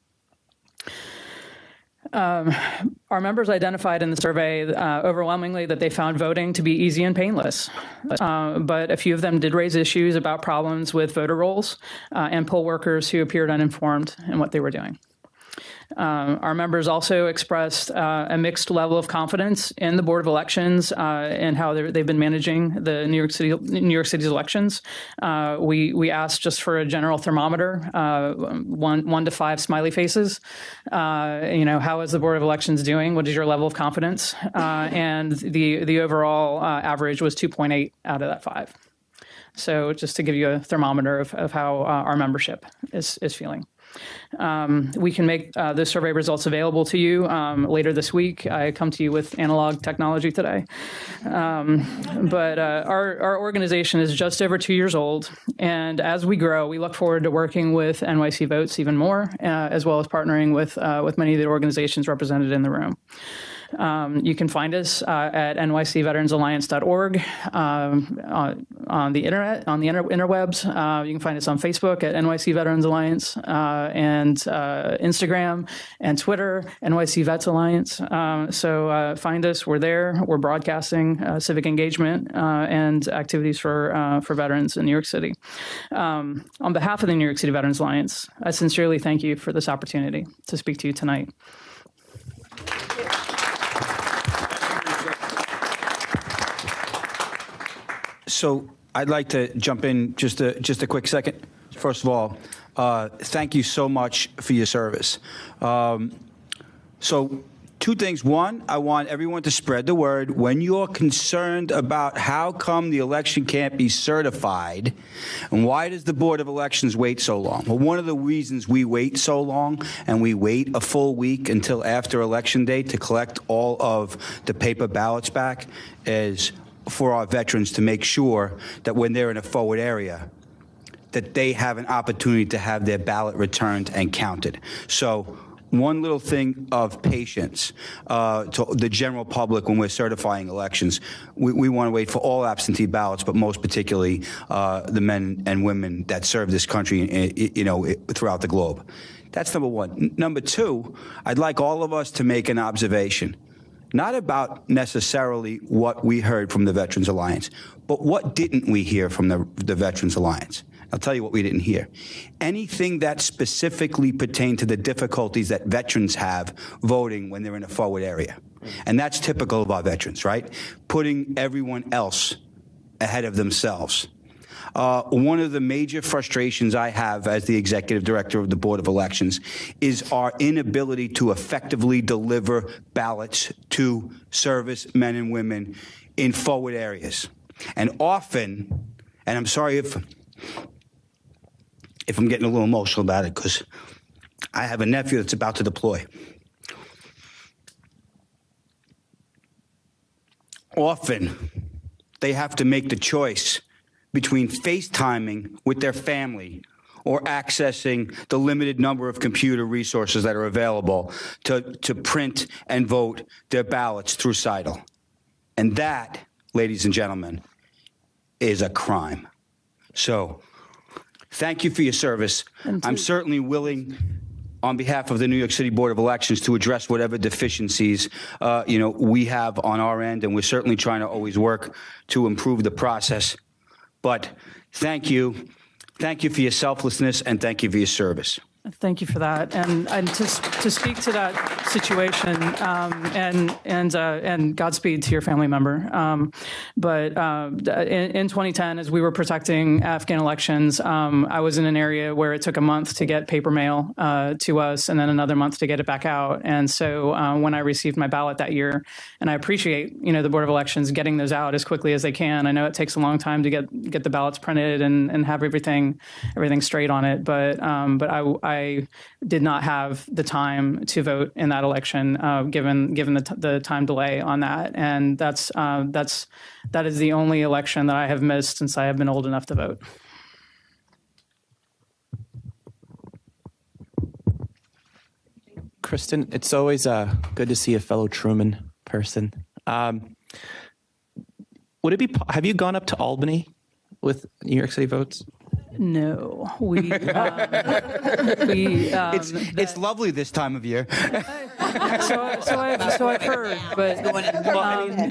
Our members identified in the survey overwhelmingly that they found voting to be easy and painless. But a few of them did raise issues about problems with voter rolls and poll workers who appeared uninformed in what they were doing. Our members also expressed a mixed level of confidence in the Board of Elections and how they've been managing the New York City's elections. We asked just for a general thermometer, 1 to 5 smiley faces. How is the Board of Elections doing? What is your level of confidence? And the overall average was 2.8 out of that 5. So just to give you a thermometer of how our membership is feeling. We can make the survey results available to you later this week. I come to you with analog technology today. But our organization is just over 2 years old. And as we grow, we look forward to working with NYC Votes even more, as well as partnering with many of the organizations represented in the room. You can find us at nycveteransalliance.org on the internet, on the interwebs. You can find us on Facebook at NYC Veterans Alliance and Instagram and Twitter, NYC Vets Alliance. So find us. We're there. We're broadcasting civic engagement and activities for veterans in New York City. On behalf of the New York City Veterans Alliance, I sincerely thank you for this opportunity to speak to you tonight. So I'd like to jump in just a quick second. First of all, thank you so much for your service. So 2 things. One, I want everyone to spread the word. When you're concerned about how come the election can't be certified and why does the Board of Elections wait so long? Well, one of the reasons we wait so long and we wait a full week until after Election Day to collect all of the paper ballots back is for our veterans to make sure that when they're in a forward area, that they have an opportunity to have their ballot returned and counted. So one little thing of patience to the general public when we're certifying elections. We want to wait for all absentee ballots, but most particularly the men and women that serve this country, throughout the globe. That's number one. Number two, I'd like all of us to make an observation. Not about necessarily what we heard from the Veterans Alliance, but what didn't we hear from the Veterans Alliance? I'll tell you what we didn't hear. Anything that specifically pertained to the difficulties that veterans have voting when they're in a forward area. And that's typical of our veterans, right? Putting everyone else ahead of themselves. One of the major frustrations I have as the executive director of the Board of Elections is our inability to effectively deliver ballots to service men and women in forward areas. And often, and I'm sorry if I'm getting a little emotional about it because I have a nephew that's about to deploy. Often, they have to make the choice between FaceTiming with their family or accessing the limited number of computer resources that are available to print and vote their ballots through CITL. And that, ladies and gentlemen, is a crime. So thank you for your service. I'm certainly willing, on behalf of the New York City Board of Elections, to address whatever deficiencies we have on our end, and we're certainly trying to always work to improve the process. But thank you. Thank you for your selflessness, and thank you for your service. Thank you for that, and to speak to that situation, and Godspeed to your family member. But in 2010, as we were protecting Afghan elections, I was in an area where it took a month to get paper mail to us, and then another month to get it back out. And so when I received my ballot that year, and I appreciate the Board of Elections getting those out as quickly as they can. I know it takes a long time to get the ballots printed and have everything straight on it, but I did not have the time to vote in that election, given the time delay on that, and that is the only election that I have missed since I have been old enough to vote. Kristen, it's always good to see a fellow Truman person. Would it be? Have you gone up to Albany with New York City Votes? No, it's lovely this time of year. So I've heard, but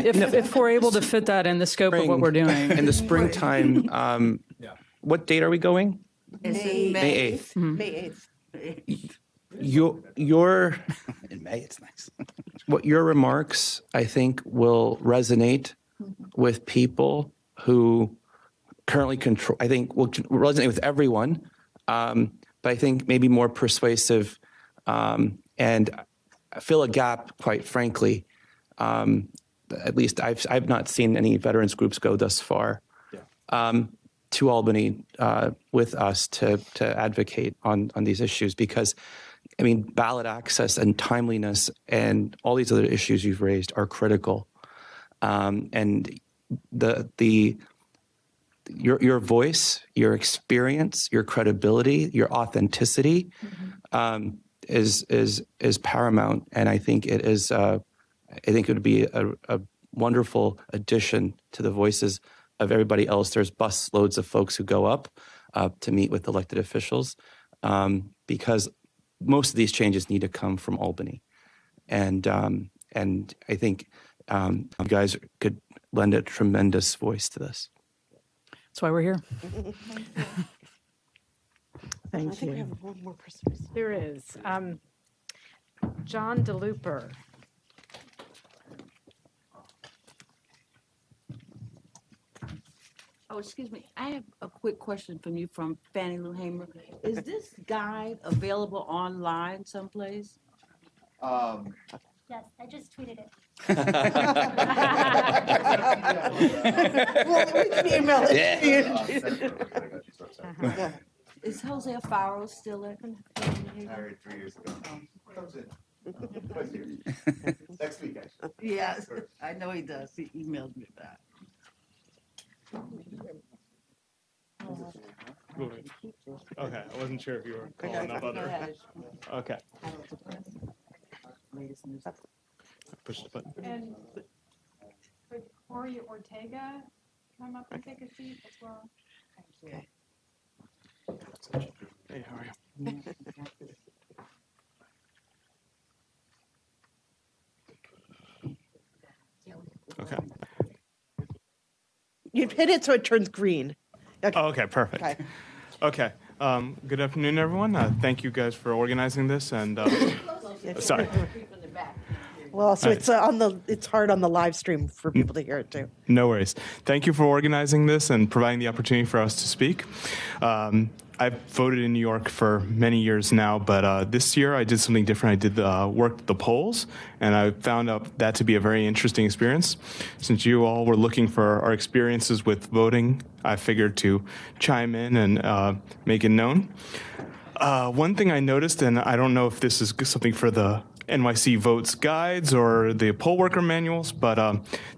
if we're able to fit that in the scope of what we're doing. In the springtime, what date are we going? May 8th. May 8th. Your In May, it's nice. what your remarks, I think, will resonate with people who currently control. I think will resonate with everyone, but I think maybe more persuasive, and fill a gap. Quite frankly, at least I've not seen any veterans groups go thus far to Albany with us to advocate on these issues, because I mean, ballot access and timeliness and all these other issues you've raised are critical. And your voice, your experience, your credibility, your authenticity is paramount. And I think it is. I think it would be a wonderful addition to the voices of everybody else. There's bus loads of folks who go up to meet with elected officials because most of these changes need to come from Albany, and I think you guys could lend a tremendous voice to this. That's why we're here. Thank you. I think we have one more person. There is. John DeLuper. Oh, excuse me. I have a quick question from you from Fannie Lou Hamer. Is this guide available online someplace? Yes, I just tweeted it. Well, we can email it to you. Is Jose Alfaro still there? Married 3 years ago. Comes in. Next week, actually. Yes, I know he does. He emailed me that. Okay, I wasn't sure if you were calling up other. Okay. Push the button. And could Corey Ortega come up and take a seat as well? Okay. Hey, how are you? Okay. You hit it so it turns green. Okay, okay perfect. Okay. Good afternoon, everyone. Thank you guys for organizing this. And sorry. Well, so it's it's hard on the live stream for people to hear it too. No worries. Thank you for organizing this and providing the opportunity for us to speak. I've voted in New York for many years now, but this year I did something different. I did work the polls, and I found out that to be a very interesting experience. Since you all were looking for our experiences with voting, I figured to chime in and make it known. One thing I noticed, and I don't know if this is something for the NYC Votes guides or the poll worker manuals, but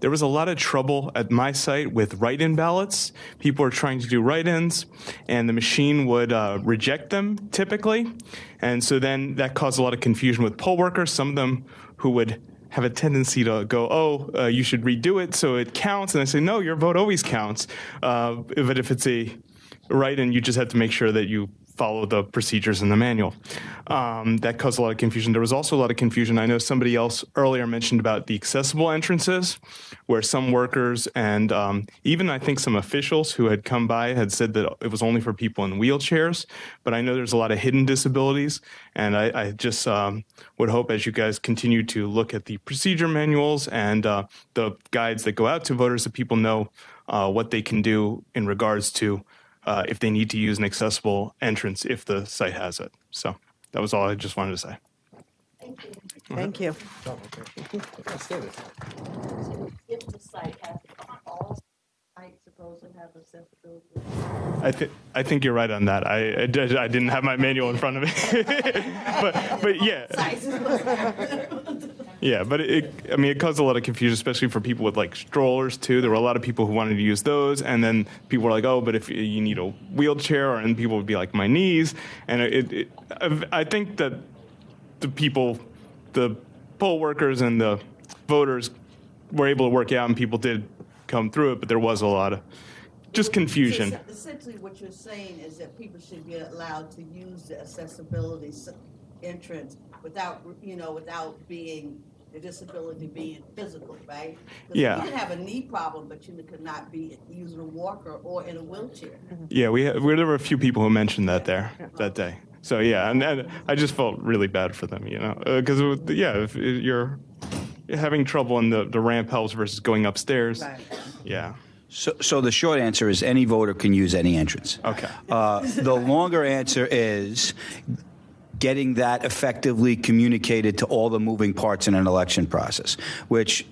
there was a lot of trouble at my site with write-in ballots. People were trying to do write-ins, and the machine would reject them typically. And so then that caused a lot of confusion with poll workers, some of them who would have a tendency to go, you should redo it so it counts. And I say, no, your vote always counts. But if it's a write-in, you just have to make sure that you follow the procedures in the manual. That caused a lot of confusion. There was also a lot of confusion. I know somebody else earlier mentioned about the accessible entrances, where some workers and even I think some officials who had come by had said that it was only for people in wheelchairs. But I know there's a lot of hidden disabilities, and I just would hope as you guys continue to look at the procedure manuals and the guides that go out to voters, that people know what they can do in regards to if they need to use an accessible entrance if the site has it. So that was all I just wanted to say. Thank you. If the site has, all sites supposed to have accessibility? I think you're right on that. I didn't have my manual in front of me, but yeah. Yeah, but it caused a lot of confusion, especially for people with like strollers too. There were a lot of people who wanted to use those, and then people were like, "Oh, but if you need a wheelchair," and people would be like, "My knees." And I think that the poll workers and the voters were able to work it out, and people did come through it. But there was a lot of just confusion. So essentially, what you're saying is that people should be allowed to use the accessibility entrance without being the disability being physical, right? Yeah. You can have a knee problem, but you could not be using a walker or in a wheelchair. Yeah, there were a few people who mentioned that that day. So yeah, and I just felt really bad for them, because if you're having trouble in the ramp helps versus going upstairs. Right. Yeah. So the short answer is any voter can use any entrance. Okay. The longer answer is getting that effectively communicated to all the moving parts in an election process, which,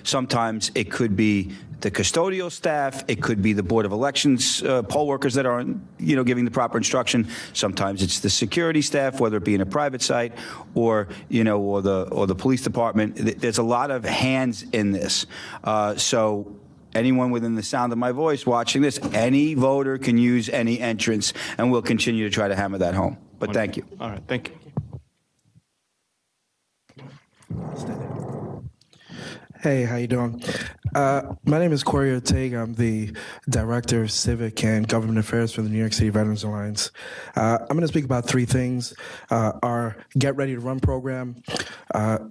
sometimes it could be the custodial staff, it could be the Board of Elections poll workers that aren't, giving the proper instruction. Sometimes it's the security staff, whether it be in a private site or, or the police department. There's a lot of hands in this. So anyone within the sound of my voice watching this, any voter can use any entrance, and we'll continue to try to hammer that home. But thank you. All right, thank you. Hey, how you doing? My name is Corey Ortega. I'm the Director of Civic and Government Affairs for the New York City Veterans Alliance. I'm going to speak about three things. Our Get Ready to Run program,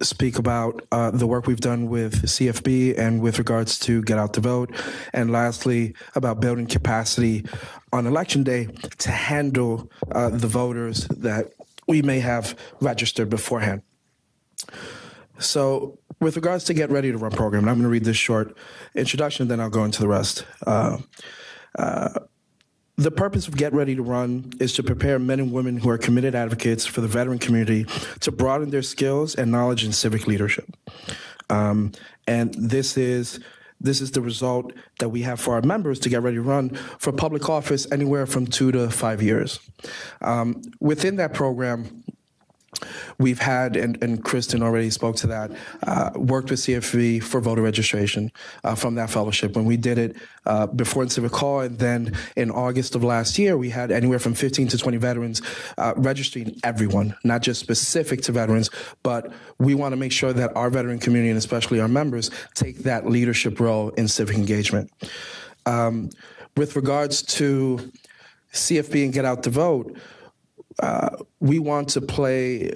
speak about the work we've done with CFB and with regards to Get Out to Vote, and lastly, about building capacity on Election Day to handle the voters that we may have registered beforehand. So with regards to Get Ready to Run program, and I'm going to read this short introduction, then I'll go into the rest. The purpose of Get Ready to Run is to prepare men and women who are committed advocates for the veteran community to broaden their skills and knowledge in civic leadership. And this is the result that we have for our members to get ready to run for public office anywhere from 2 to 5 years. Within that program, we've had, and Kristen already spoke to that, worked with CFV for voter registration from that fellowship. When we did it before in Civic Hall, and then in August of last year, we had anywhere from 15 to 20 veterans registering everyone, not just specific to veterans, but we want to make sure that our veteran community, and especially our members, take that leadership role in civic engagement. With regards to CFB and Get Out to Vote, we want to play,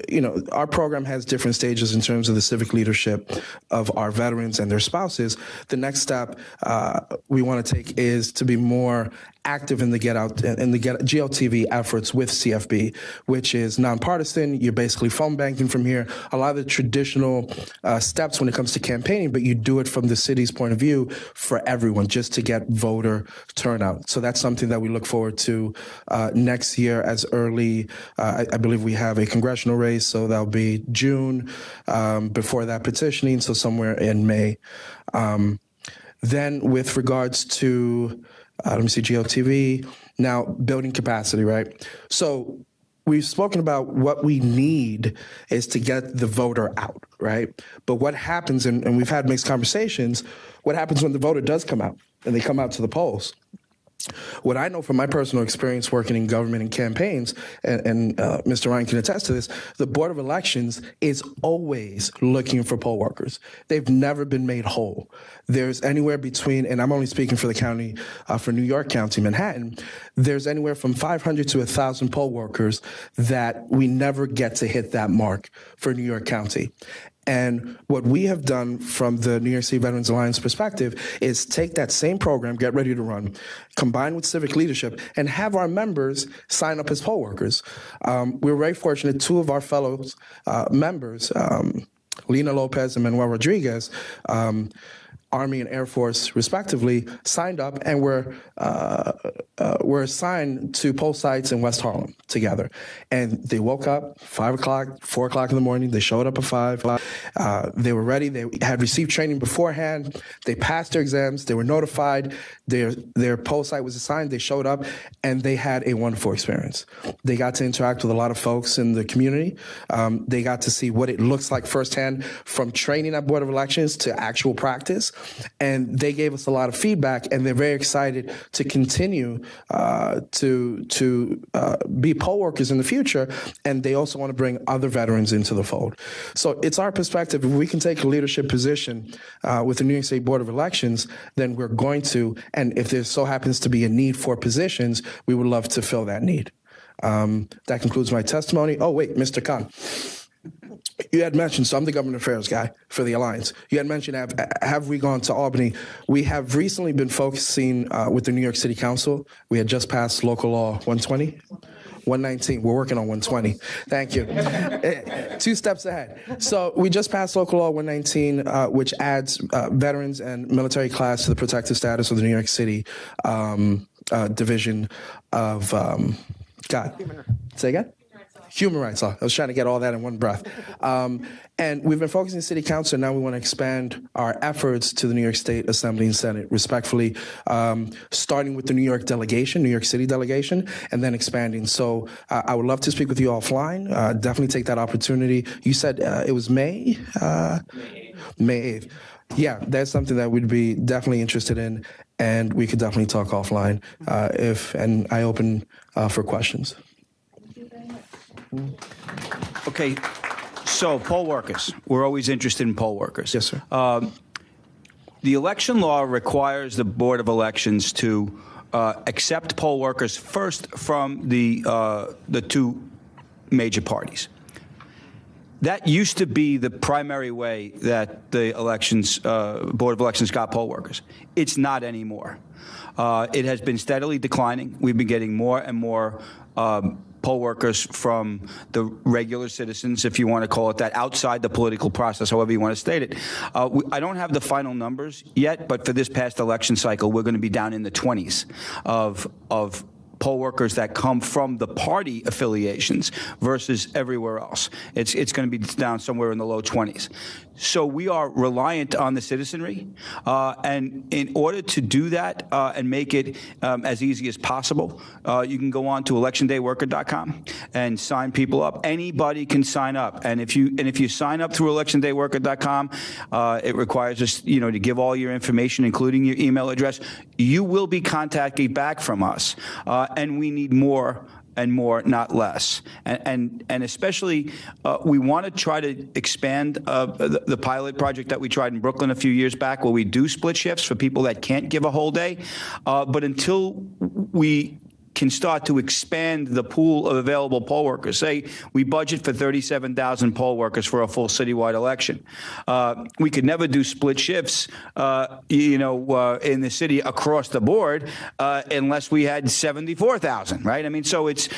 our program has different stages in terms of the civic leadership of our veterans and their spouses. The next step we want to take is to be more active in the GLTV efforts with CFB, which is nonpartisan. You're basically phone banking from here. A lot of the traditional steps when it comes to campaigning, but you do it from the city's point of view for everyone, just to get voter turnout. So that's something that we look forward to next year as early, I believe we have a congressional race, so that'll be June, before that petitioning, so somewhere in May. Then with regards to GLTV, now building capacity, right? So we've spoken about what we need is to get the voter out, right? But what happens, and we've had mixed conversations, what happens when the voter does come out and they come out to the polls? What I know from my personal experience working in government and campaigns, and Mr. Ryan can attest to this, the Board of Elections is always looking for poll workers. They've never been made whole. There's anywhere between, and I'm only speaking for the county, for New York County, Manhattan, there's anywhere from 500 to 1,000 poll workers that we never get to hit that mark for New York County. And what we have done from the New York City Veterans Alliance perspective is take that same program, Get Ready to Run, combine with civic leadership, and have our members sign up as poll workers. We're very fortunate, two of our fellow members, Lena Lopez and Manuel Rodriguez, Army and Air Force, respectively, signed up and were assigned to poll sites in West Harlem together. And they woke up 5 o'clock, 4 o'clock in the morning. They showed up at 5 o'clock. They were ready. They had received training beforehand. They passed their exams. They were notified. Their poll site was assigned. They showed up, and they had a wonderful experience. They got to interact with a lot of folks in the community. They got to see what it looks like firsthand, from training at Board of Elections to actual practice. And they gave us a lot of feedback, and they're very excited to continue to be poll workers in the future. And they also want to bring other veterans into the fold. So it's our perspective, if we can take a leadership position with the New York State Board of Elections, then we're going to, and if there so happens to be a need for positions, we would love to fill that need. That concludes my testimony. Oh, wait, Mr. Khan. You had mentioned, so I'm the government affairs guy for the Alliance. You had mentioned, have we gone to Albany? We have recently been focusing with the New York City Council. We had just passed local law 120. 119. We're working on 120. Thank you. 2 steps ahead. So we just passed local law 119, which adds veterans and military class to the protected status of the New York City division of, say again? Human rights law. I was trying to get all that in one breath. And we've been focusing on City Council. Now we want to expand our efforts to the New York State Assembly and Senate, respectfully, starting with the New York delegation, New York City delegation, and then expanding. So I would love to speak with you offline. Definitely take that opportunity. You said it was May 8th. Yeah, that's something that we'd be definitely interested in, and we could definitely talk offline and I open for questions. Okay, so poll workers. We're always interested in poll workers. Yes, sir. The election law requires the Board of Elections to accept poll workers first from the 2 major parties. That used to be the primary way that the Board of Elections got poll workers. It's not anymore. It has been steadily declining. We've been getting more and more poll workers from the regular citizens, if you want to call it that, outside the political process, however you want to state it. I don't have the final numbers yet, but for this past election cycle, we're going to be down in the 20s of poll workers that come from the party affiliations versus everywhere else. It's going to be down somewhere in the low 20s. So we are reliant on the citizenry, and in order to do that and make it as easy as possible, you can go on to electiondayworker.com and sign people up. Anybody can sign up, and if you sign up through electiondayworker.com, it requires us, to give all your information, including your email address. You will be contacted back from us, and we need more and more, not less. And especially, we want to try to expand the pilot project that we tried in Brooklyn a few years back, where we do split shifts for people that can't give a whole day. But until we can start to expand the pool of available poll workers. Say we budget for 37,000 poll workers for a full citywide election. We could never do split shifts, in the city across the board unless we had 74,000, right? I mean, so it's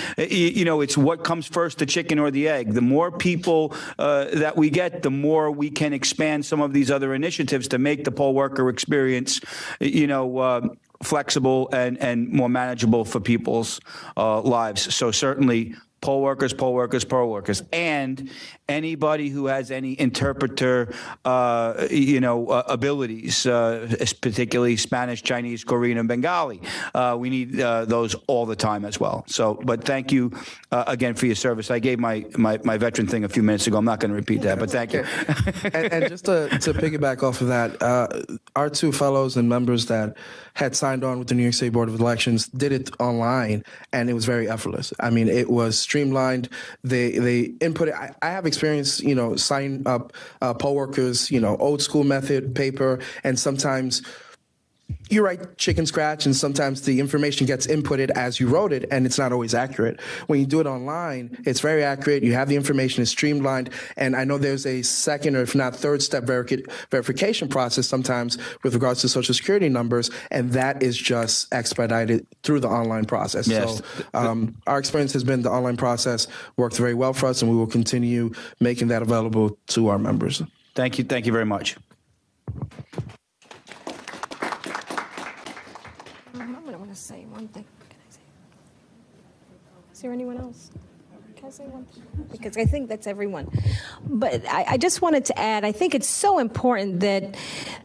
what comes first, the chicken or the egg. The more people that we get, the more we can expand some of these other initiatives to make the poll worker experience, flexible and more manageable for people's lives. So certainly poll workers, and anybody who has any interpreter, abilities, particularly Spanish, Chinese, Korean, and Bengali. We need those all the time as well. So, but thank you again for your service. I gave my veteran thing a few minutes ago. I'm not going to repeat that, but thank you. and just to piggyback off of that, our 2 fellows and members that had signed on with the New York State Board of Elections did it online, and it was very effortless. I mean, it was streamlined. They input it. I have experience, signing up poll workers, old school method, paper, and sometimes you write chicken scratch, and sometimes the information gets inputted as you wrote it, and it's not always accurate. When you do it online, it's very accurate. You have the information, it's streamlined, and I know there's a second or if not third step verification process sometimes with regards to Social Security numbers, and that is just expedited through the online process. Yes. So our experience has been the online process worked very well for us, and we will continue making that available to our members. Thank you very much. I want to say one thing. Can I say? Is there anyone else? Can I say one thing? Because I think that's everyone. But I just wanted to add, I think it's so important that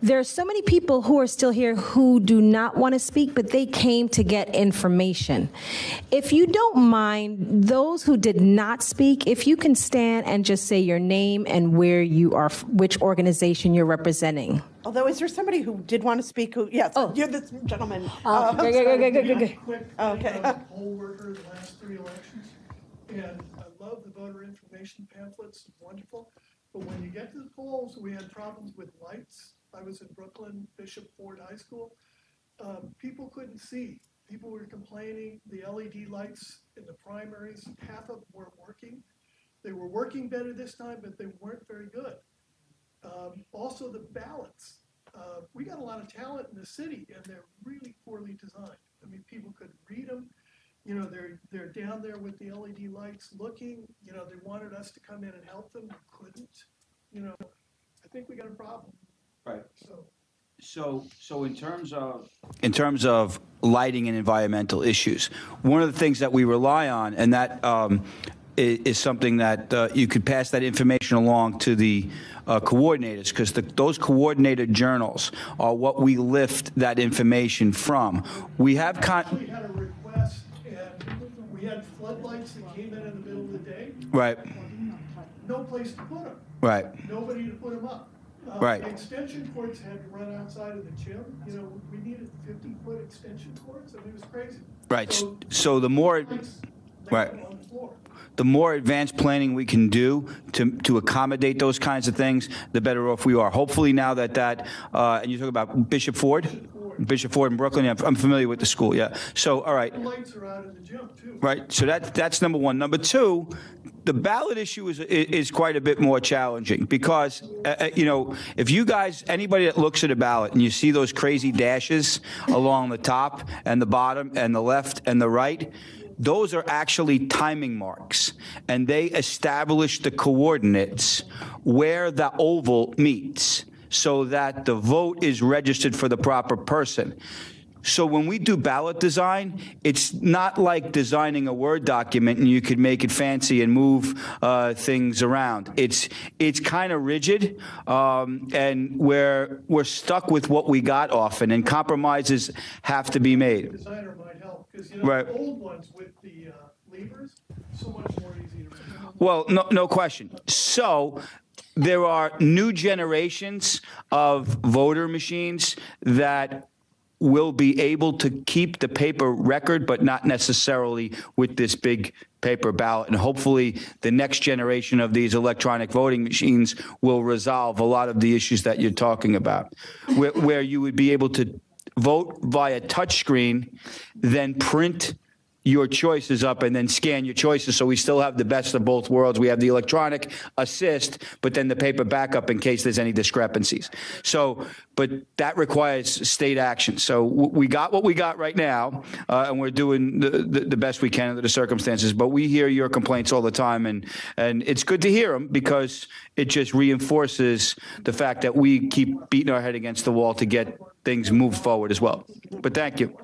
there are so many people who are still here who do not want to speak, but they came to get information. If you don't mind, those who did not speak, if you can stand and just say your name and where you are, which organization you're representing. Although, is there somebody who did want to speak? Who? Yes, you're this gentleman. Good. Okay. Poll worker the last 3 elections, and I love the voter information pamphlets. Wonderful. But when you get to the polls, we had problems with lights. I was in Brooklyn, Bishop Ford High School. People couldn't see. People were complaining. The LED lights in the primaries, half of them weren't working. They were working better this time, but they weren't very good. Also, the ballots. We got a lot of talent in the city, and they're really poorly designed. I mean, people couldn't read them. You know, they're down there with the LED lights looking. You know, they wanted us to come in and help them. We couldn't. You know, I think we got a problem. Right. So in terms of lighting and environmental issues, one of the things that we rely on, and that is something that you could pass that information along to the coordinators, because those coordinated journals are what we lift that information from. We have We had a request, and we had floodlights that came in the middle of the day. Right. No place to put them. Right. Nobody to put them up. Right. The extension cords had to run outside of the gym. You know, we needed 50-foot extension cords. I mean, it was crazy. Right. So the more, right. The more advanced planning we can do to accommodate those kinds of things, the better off we are. Hopefully now that and you talk about Bishop Ford in Brooklyn. Yeah, I'm familiar with the school. Yeah. So all right. The lights are out in the gym too. Right. So that's number one. Number two, the ballot issue is quite a bit more challenging because you know, if you guys, anybody that looks at a ballot and you see those crazy dashes along the top and the bottom and the left and the right, those are actually timing marks, and they establish the coordinates where the oval meets so that the vote is registered for the proper person. So when we do ballot design, it's not like designing a Word document and you could make it fancy and move things around. It's kind of rigid, and we're stuck with what we got often, and compromises have to be made. Designer might help because you know Right. the old ones with the levers, so much more easy to remove. Well, no question. So there are new generations of voter machines that will be able to keep the paper record, but not necessarily with this big paper ballot. And hopefully the next generation of these electronic voting machines will resolve a lot of the issues that you're talking about, where you would be able to vote via touchscreen, then print your choices up and then scan your choices. So we still have the best of both worlds. We have the electronic assist, but then the paper backup in case there's any discrepancies. So, but that requires state action. So we got what we got right now, and we're doing the best we can under the circumstances. But we hear your complaints all the time, and it's good to hear them because it just reinforces the fact that we keep beating our head against the wall to get things moved forward as well. But thank you.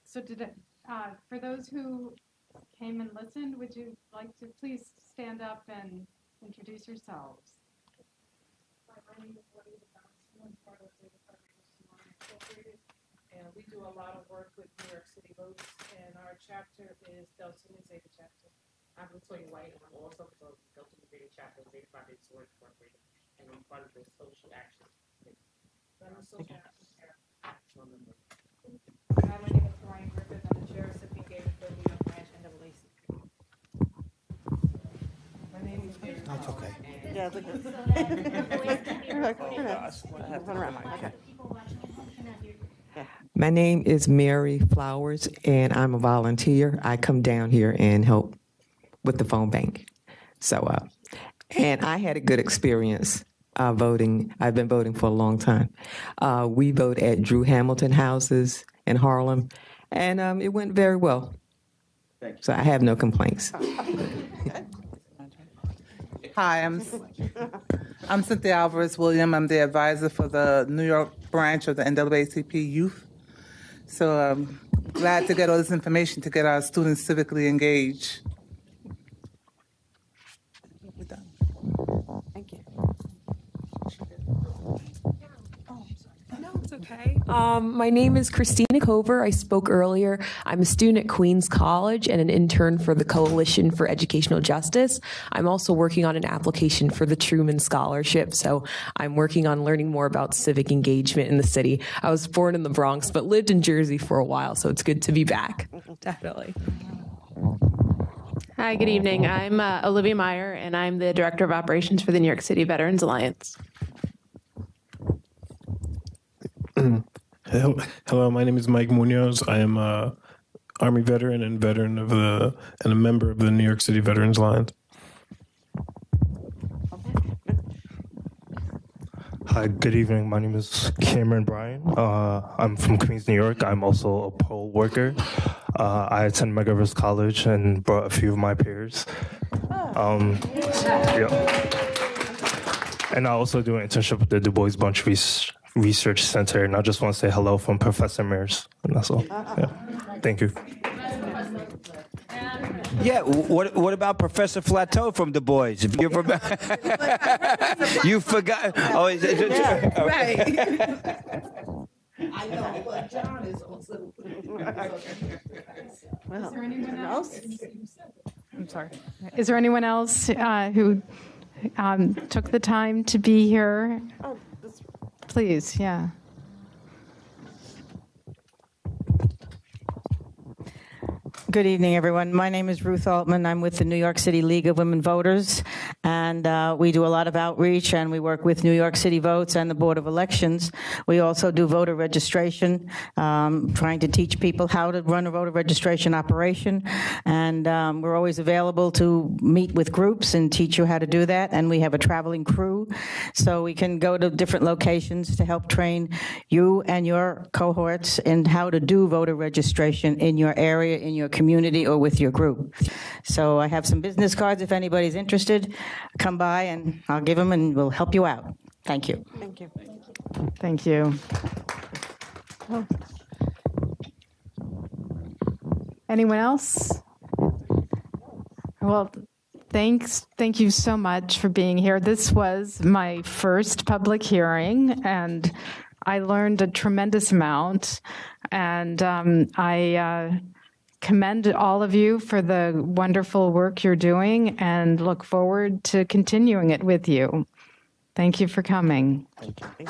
So for those who came and listened, would you like to please stand up and introduce yourselves? And we do a lot of work with New York City Votes, and our chapter is Delta Nu Zeta chapter. I'm Latoya White, and I'm also from Delta Nu Zeta chapter, Zeta Project Sword Incorporated, and I'm part of the social action. I'm a social action member. Hi, my name is Brian Griffith. I'm the chair of Sipping Gate for the New York branch NAACP. My name is Mary. That's okay. Yeah, look My name is Mary Flowers, and I'm a volunteer. I come down here and help with the phone bank. So, and I had a good experience voting. I've been voting for a long time. We vote at Drew Hamilton houses in Harlem, and it went very well. So I have no complaints. Hi, I'm Cynthia Alvarez-William. I'm the advisor for the New York branch of the NAACP Youth. So I'm glad to get all this information to get our students civically engaged. Thank you. No, it's okay. Okay. My name is Christina Cover. I spoke earlier. I'm a student at Queens College and an intern for the Coalition for Educational Justice. I'm also working on an application for the Truman Scholarship, so I'm working on learning more about civic engagement in the city. I was born in the Bronx, but lived in Jersey for a while, so it's good to be back. Definitely. Hi, good evening. I'm Olivia Meyer, and I'm the Director of Operations for the New York City Veterans Alliance. Hello, my name is Mike Munoz. I am a Army veteran and a member of the New York City Veterans Alliance. Hi, good evening. My name is Cameron Bryan. I'm from Queens, New York. I'm also a poll worker. I attend Medgar College and brought a few of my peers. And I also do an internship with the Du Bois Bunch Research Center, and I just want to say hello from Professor Mears, and that's all. Yeah. Thank you. Yeah, what about Professor Flateau from Du Bois? You're from, you forgot. Oh, Right. I know, but John is also. Well, is there anyone else? I'm sorry. Is there anyone else who took the time to be here? Please, yeah. Good evening, everyone. My name is Ruth Altman. I'm with the New York City League of Women Voters, and we do a lot of outreach, and we work with New York City Votes and the Board of Elections. We also do voter registration, trying to teach people how to run a voter registration operation, and we're always available to meet with groups and teach you how to do that, and we have a traveling crew, so we can go to different locations to help train you and your cohorts in how to do voter registration in your area, in your community, or with your group. So I have some business cards. If anybody's interested, come by and I'll give them and we'll help you out. Thank you. Thank you. Thank you. Oh. Anyone else? Well, thank you so much for being here. This was my first public hearing, and I learned a tremendous amount, and I commend all of you for the wonderful work you're doing and look forward to continuing it with you. Thank you for coming. Thank you.